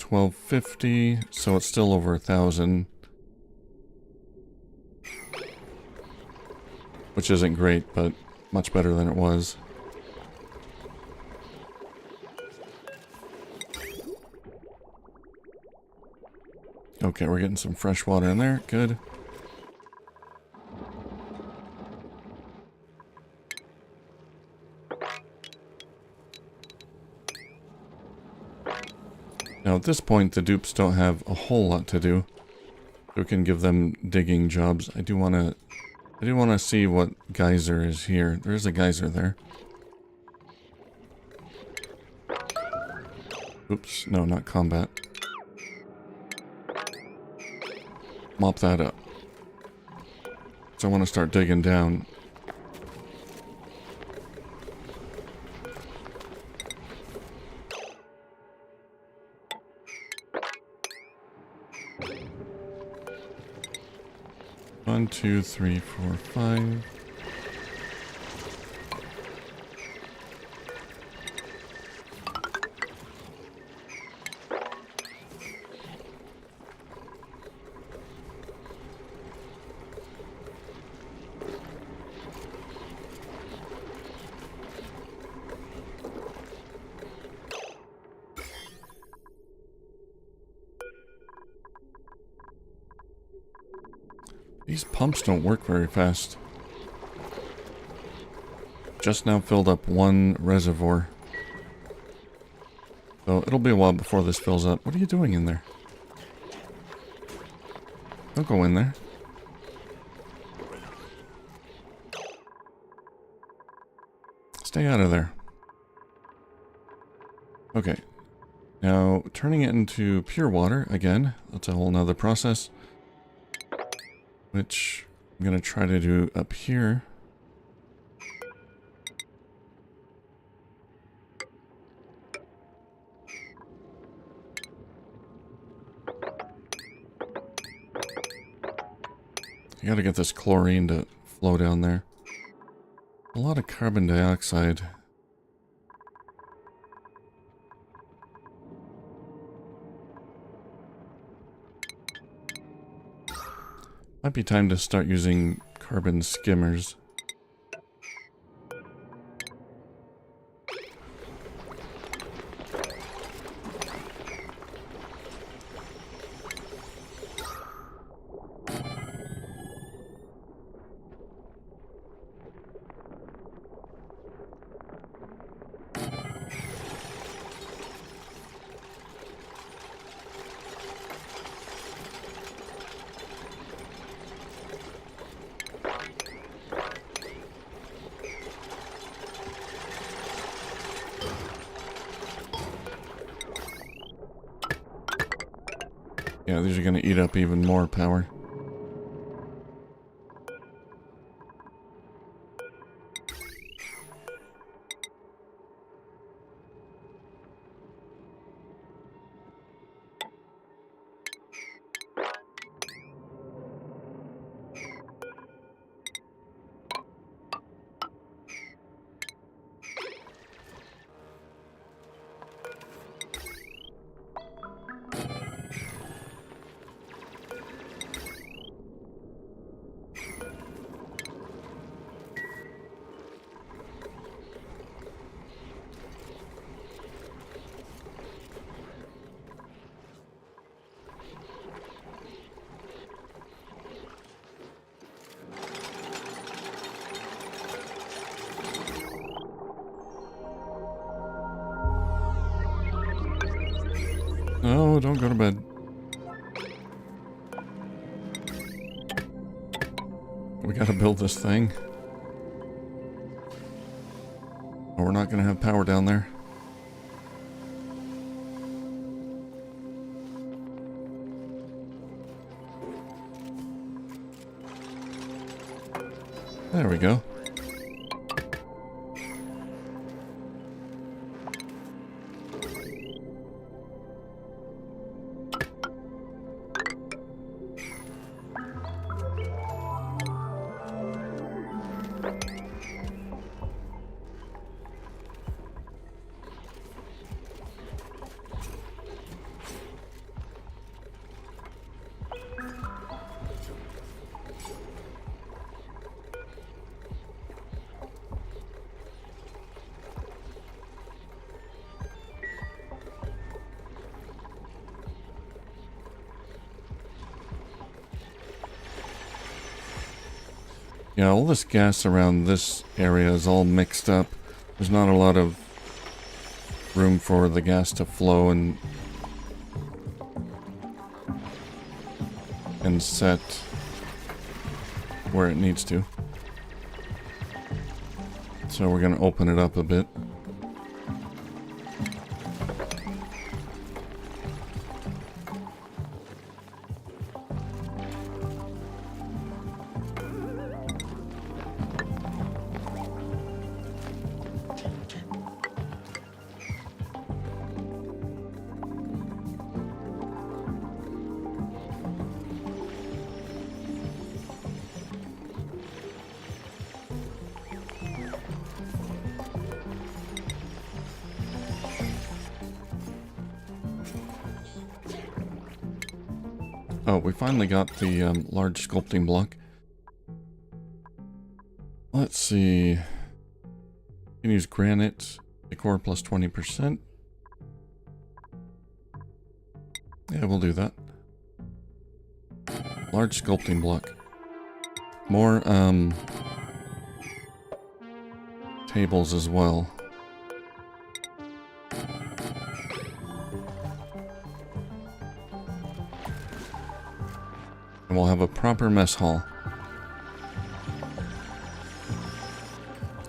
1250, so it's still over 1,000. Which isn't great, but much better than it was. Okay, we're getting some fresh water in there. Good. Now at this point, the dupes don't have a whole lot to do. We can give them digging jobs. I do want to see what geyser is here. There is a geyser there. Oops, no, not combat. Mop that up. So I want to start digging down. One, two, three, four, five. These pumps don't work very fast. Just now filled up one reservoir. So it'll be a while before this fills up. What are you doing in there? Don't go in there. Stay out of there. Okay. Now, turning it into pure water, again, that's a whole nother process. Which I'm going to try to do up here. You gotta get this chlorine to flow down there. A lot of carbon dioxide. Might be time to start using carbon skimmers. Yeah, these are going to eat up even more power. No, don't go to bed. we gotta build this thing. Or we're not gonna have power down there. There we go. Yeah, all this gas around this area is all mixed up. There's not a lot of room for the gas to flow and set where it needs to. So we're going to open it up a bit. Oh, we finally got the large sculpting block. Let's see. You can use granite decor plus 20%. Yeah, we'll do that. Large sculpting block. More tables as well. And we'll have a proper mess hall.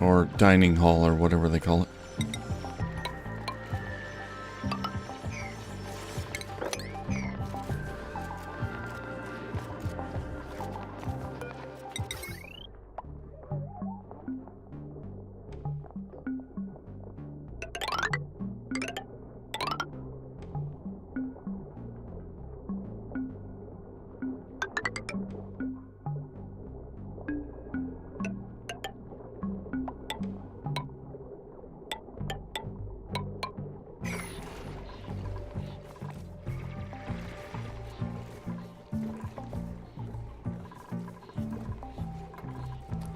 Or dining hall, or whatever they call it.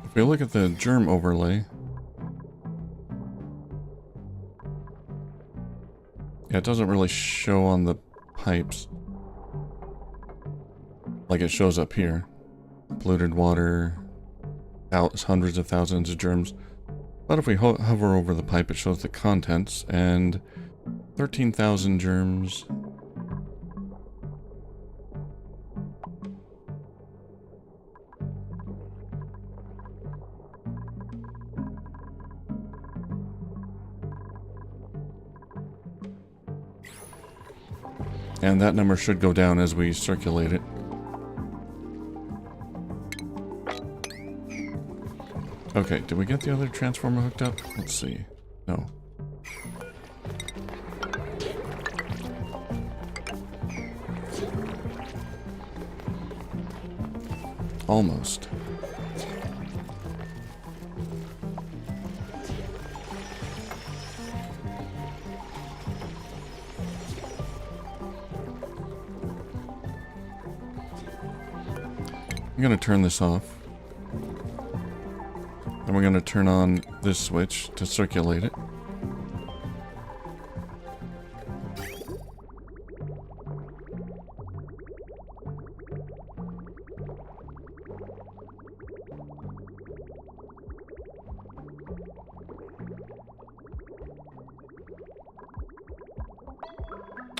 If we look at the germ overlay, yeah, it doesn't really show on the pipes like it shows up here. Polluted water, hundreds of thousands of germs. But if we hover over the pipe, it shows the contents, and 13,000 germs. And that number should go down as we circulate it. Okay, did we get the other transformer hooked up? Let's see. No. Almost. I'm going to turn this off. Then we're going to turn on this switch to circulate it.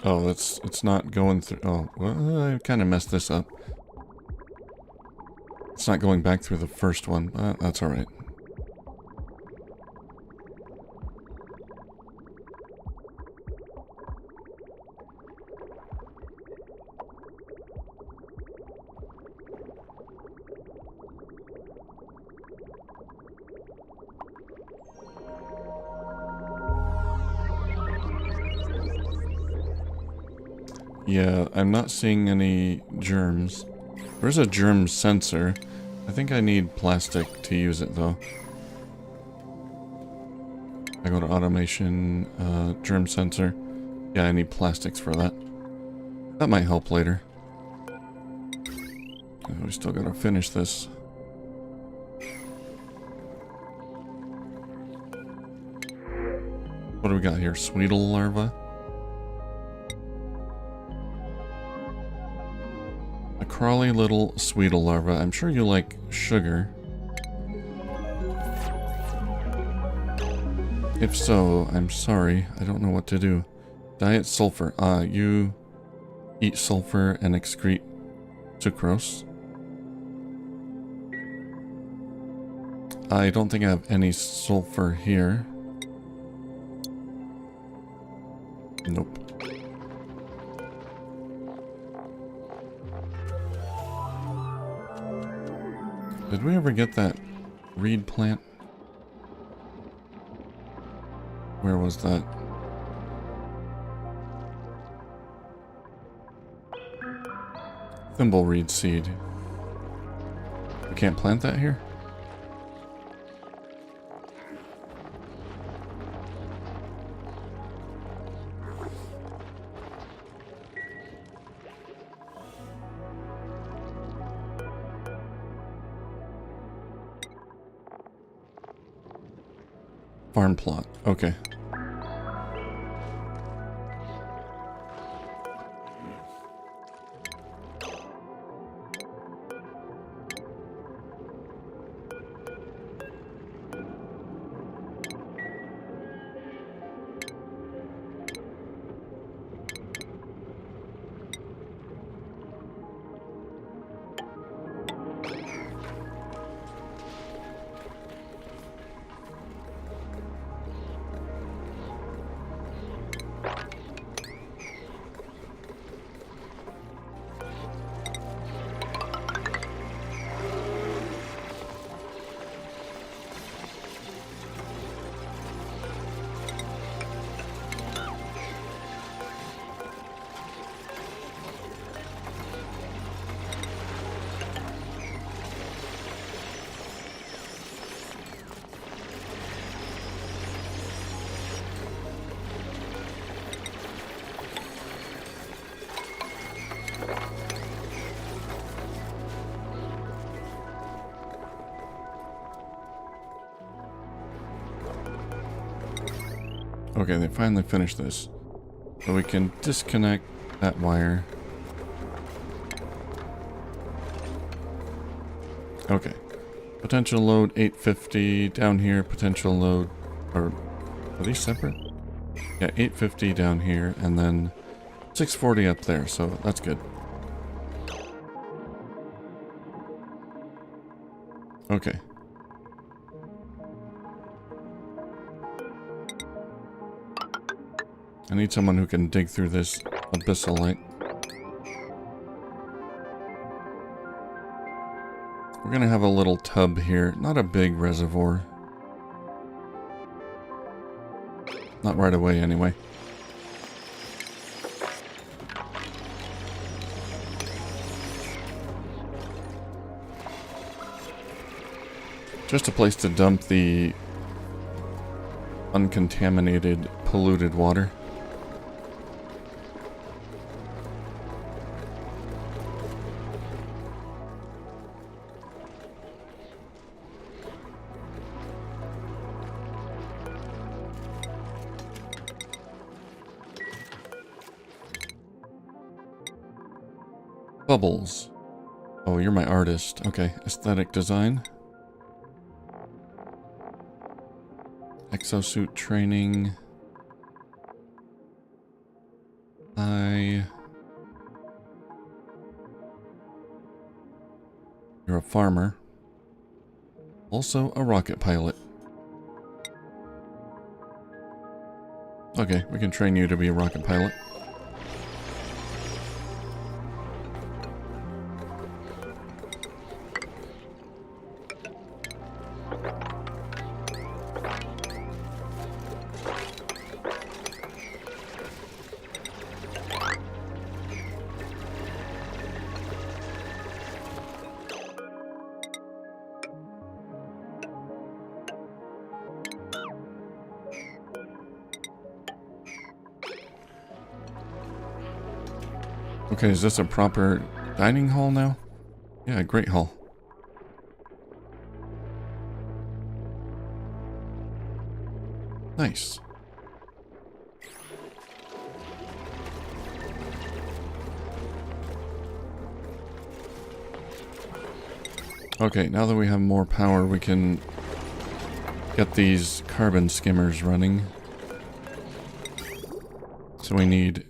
Oh, it's not going through. Oh, well, I kind of messed this up. It's not going back through the first one, but that's alright. Yeah, I'm not seeing any germs. There's a germ sensor. I think I need plastic to use it, though. I go to automation, germ sensor. Yeah, I need plastics for that. That might help later. We still gotta finish this. What do we got here? Sweetle larva? A crawly little Sweetle larva. I'm sure you like sugar. If so, I'm sorry. I don't know what to do. Diet sulfur. You eat sulfur and excrete sucrose. I don't think I have any sulfur here. Nope. Did we ever get that reed plant? Where was that? Thimbleweed seed. We can't plant that here? Farm plot. Okay. Okay, they finally finished this. So we can disconnect that wire. Okay. Potential load 850 down here. Potential load... Are these separate? Yeah, 850 down here. And then 640 up there. So that's good. Okay. I need someone who can dig through this abyssalite. We're gonna have a little tub here, not a big reservoir. Not right away, anyway. Just a place to dump the uncontaminated, polluted water. Bubbles. Oh, you're my artist. Okay, aesthetic design. Exosuit training. You're You're a farmer. Also a rocket pilot. Okay, we can train you to be a rocket pilot. Okay, is this a proper dining hall now? Yeah, great hall. Nice. Okay, now that we have more power, we can get these carbon skimmers running. So we need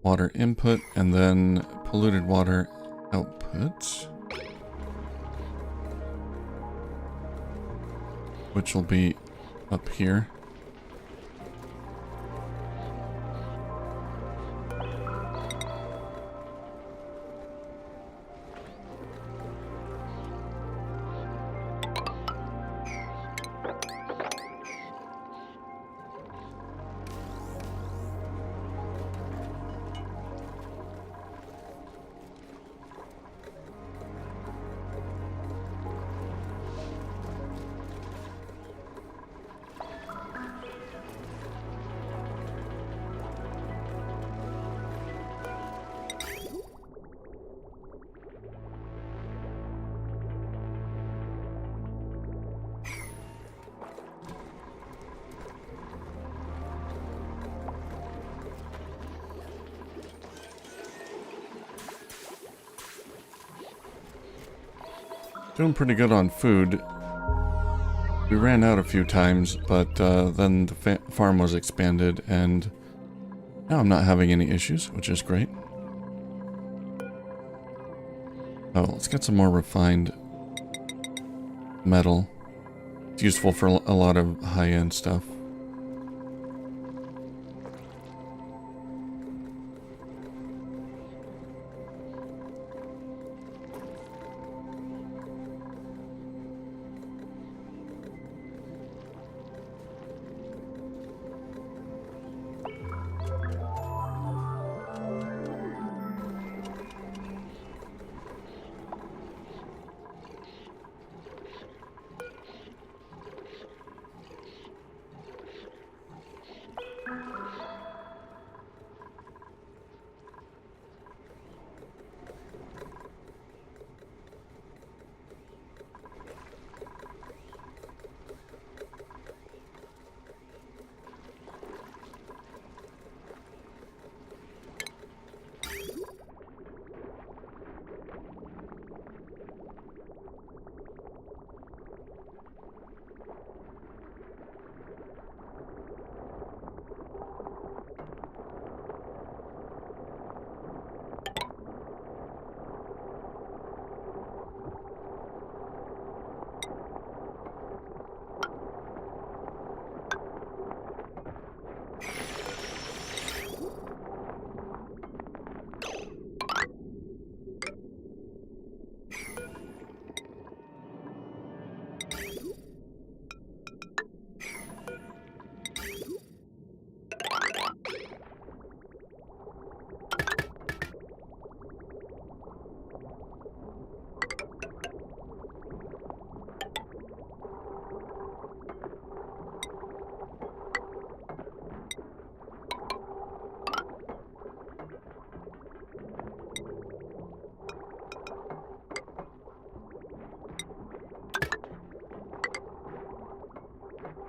water input and then polluted water output, which will be up here. Doing pretty good on food. We ran out a few times, but then the farm was expanded, and now I'm not having any issues, which is great. Oh, let's get some more refined metal. It's useful for a lot of high-end stuff.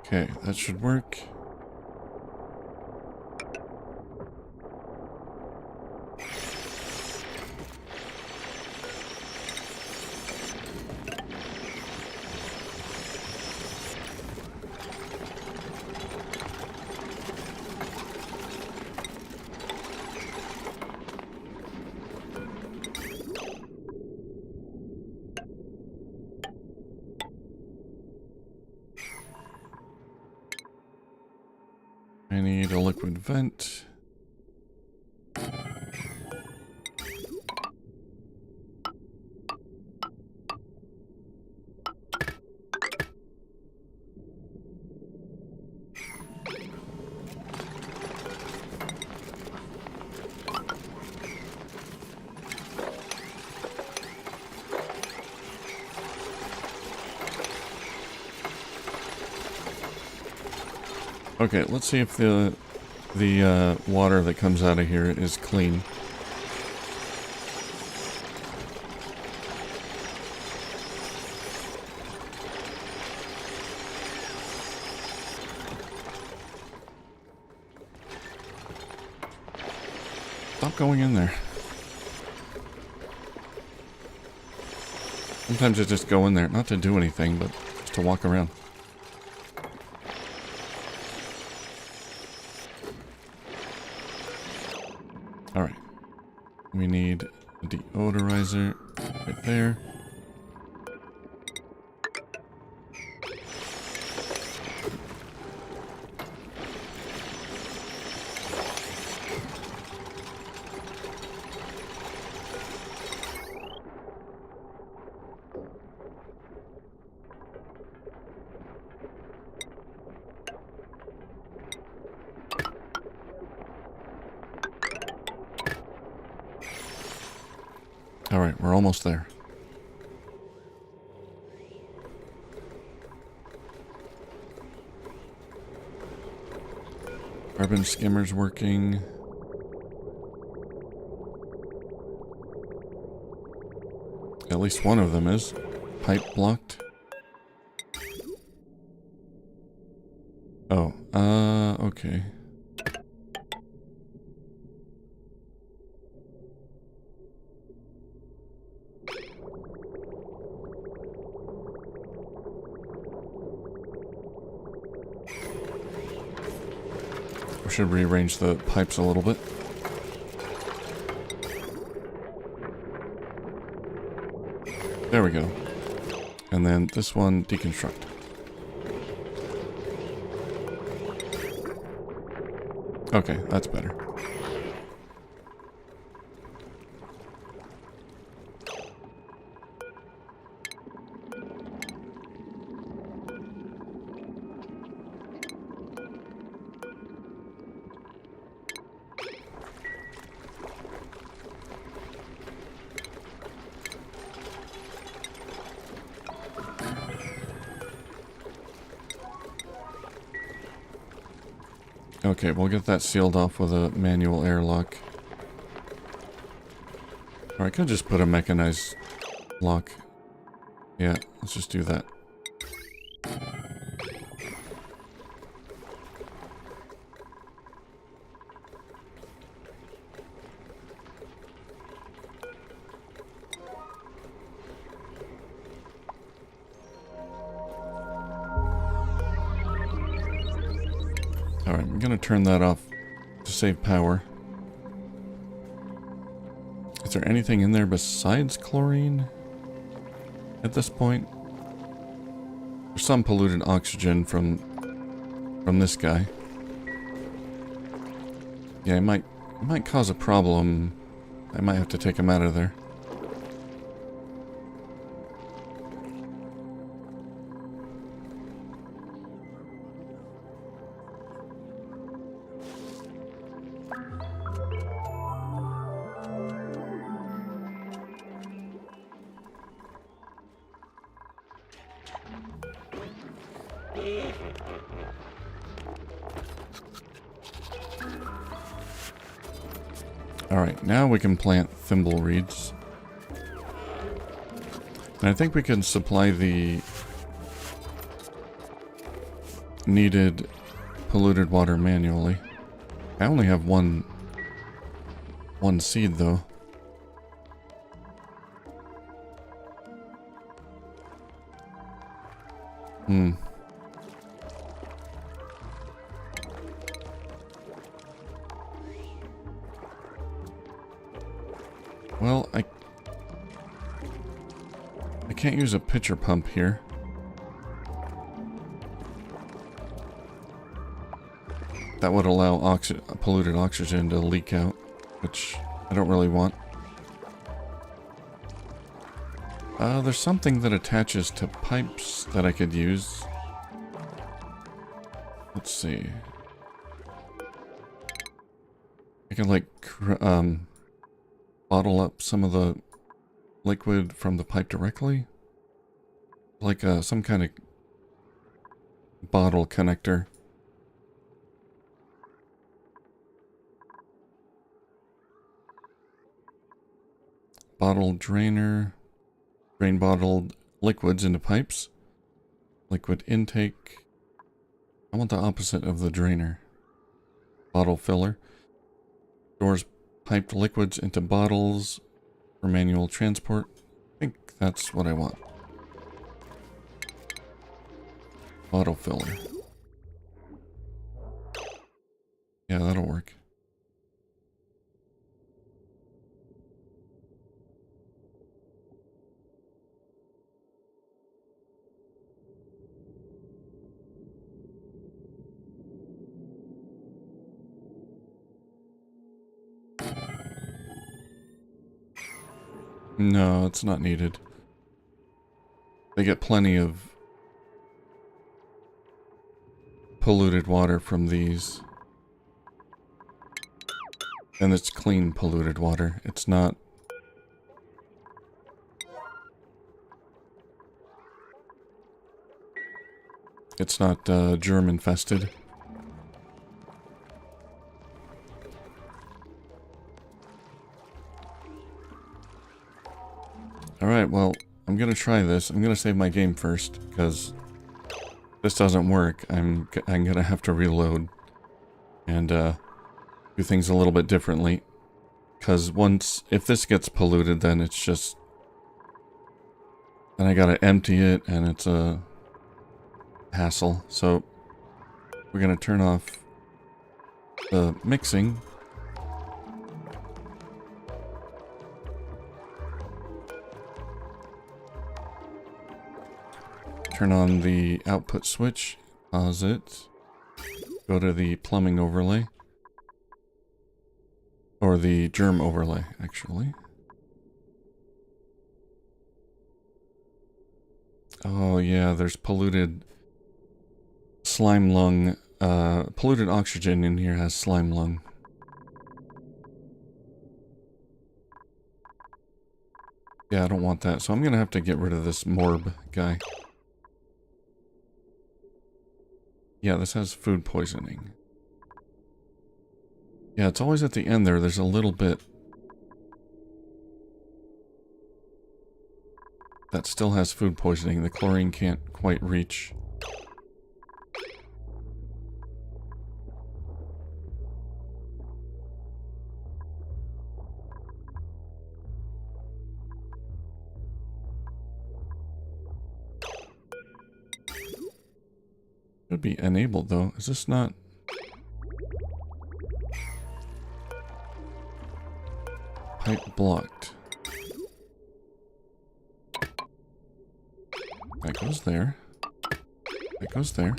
Okay, that should work. I need a liquid vent. Okay, let's see if the water that comes out of here is clean. Stop going in there. Sometimes I just go in there, not to do anything, but just to walk around. Alright. We need a deodorizer right there. Alright, we're almost there. Carbon skimmer's working. At least one of them is. Pipe blocked. Oh, okay. We should rearrange the pipes a little bit. There we go. And then this one, deconstruct. Okay, that's better. Okay, we'll get that sealed off with a manual airlock. Or I could just put a mechanized lock. Yeah, let's just do that. Alright, I'm gonna turn that off to save power. Is there anything in there besides chlorine at this point? There's some polluted oxygen from this guy. Yeah, it might cause a problem. I might have to take him out of there. Alright, now we can plant thimble reeds. And I think we can supply the needed polluted water manually. I only have one seed though. Well, I can't use a pitcher pump here. That would allow polluted oxygen to leak out, which I don't really want. There's something that attaches to pipes that I could use. Let's see. I can like bottle up some of the liquid from the pipe directly. Like some kind of bottle connector. Bottle drainer. Drain bottled liquids into pipes. Liquid intake. I want the opposite of the drainer. Bottle filler. Stores piped liquids into bottles for manual transport. I think that's what I want. Bottle filler. Yeah, that'll work. No, it's not needed. They get plenty of polluted water from these. And it's clean polluted water. It's not... It's not germ infested. Alright, well, I'm gonna try this. I'm gonna save my game first, because if this doesn't work, I'm gonna have to reload and do things a little bit differently. Because if this gets polluted, then it's just... Then I gotta empty it, and it's a hassle. So, we're gonna turn off the mixing. Turn on the output switch, pause it, go to the plumbing overlay, or the germ overlay, actually. Oh yeah, there's polluted slime lung, polluted oxygen in here has slime lung. Yeah, I don't want that, so I'm gonna have to get rid of this morb guy. Yeah, this has food poisoning. Yeah, it's always at the end there. There's a little bit that still has food poisoning. The chlorine can't quite reach. Should be enabled though. Is this not? Pipe blocked. That goes there. That goes there.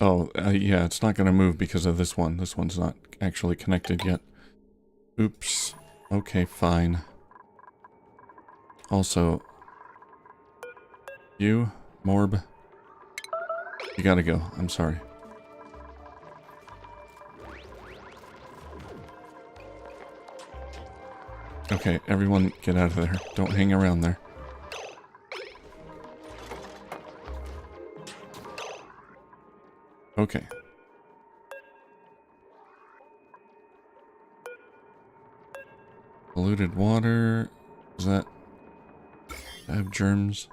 Oh, yeah, it's not going to move because of this one. This one's not actually connected yet. Oops. Okay, fine. Also, you, Morb, you gotta go. I'm sorry. Okay, everyone get out of there. Don't hang around there. Okay. Polluted water. Does that have germs?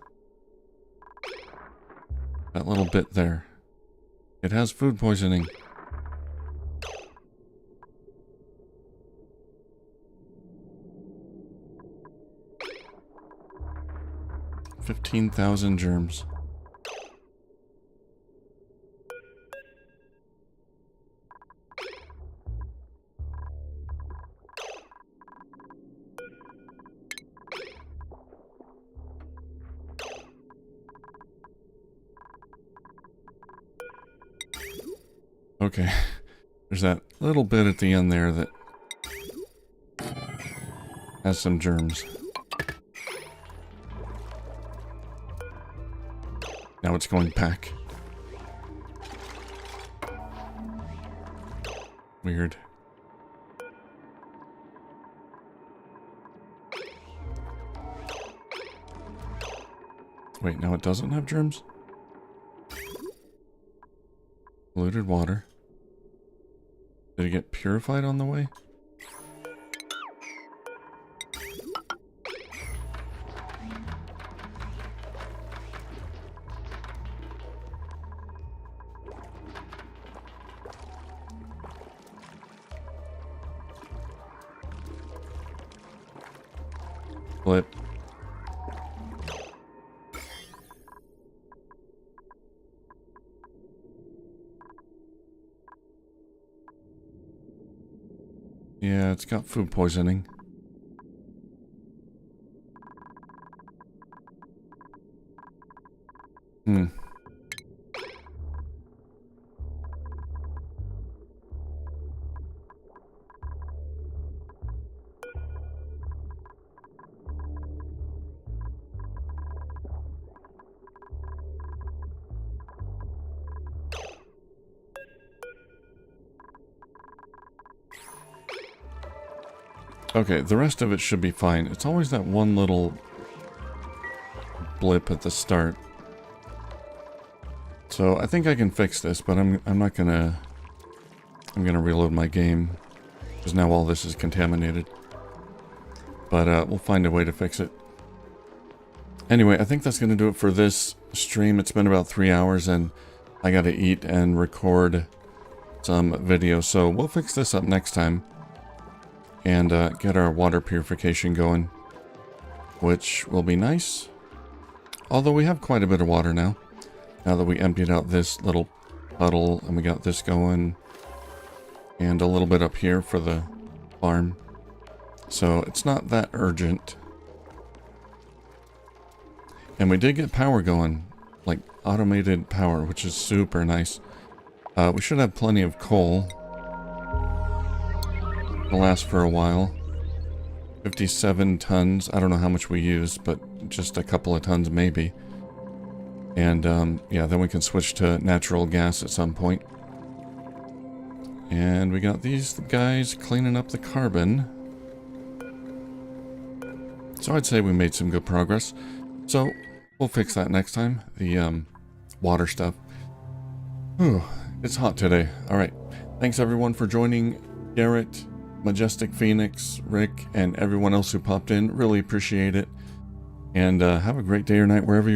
That little bit there. It has food poisoning. $15,000 germs. Okay, there's that little bit at the end there that has some germs. Now it's going back. Weird. Wait, now it doesn't have germs? Polluted water. Did it get purified on the way? Flip. Yeah, it's got food poisoning. Okay, the rest of it should be fine. It's always that one little blip at the start. So I think I can fix this, but I'm not gonna... I'm gonna reload my game, because now all this is contaminated. But we'll find a way to fix it. Anyway, I think that's gonna do it for this stream. It's been about 3 hours, and I gotta eat and record some video. So we'll fix this up next time. And get our water purification going, which will be nice. Although we have quite a bit of water now that we emptied out this little puddle, and we got this going, and a little bit up here for the farm. So it's not that urgent. And we did get power going, like automated power, which is super nice. We should have plenty of coal. It'll last for a while. 57 tons. I don't know how much we use, but just a couple of tons maybe. And yeah, then we can switch to natural gas at some point. And we got these guys cleaning up the carbon. So I'd say we made some good progress. So we'll fix that next time. The water stuff. Whew, it's hot today. Alright. Thanks everyone for joining. Garrett, Majestic Phoenix, Rick, and everyone else who popped in. Really appreciate it. And have a great day or night wherever you are.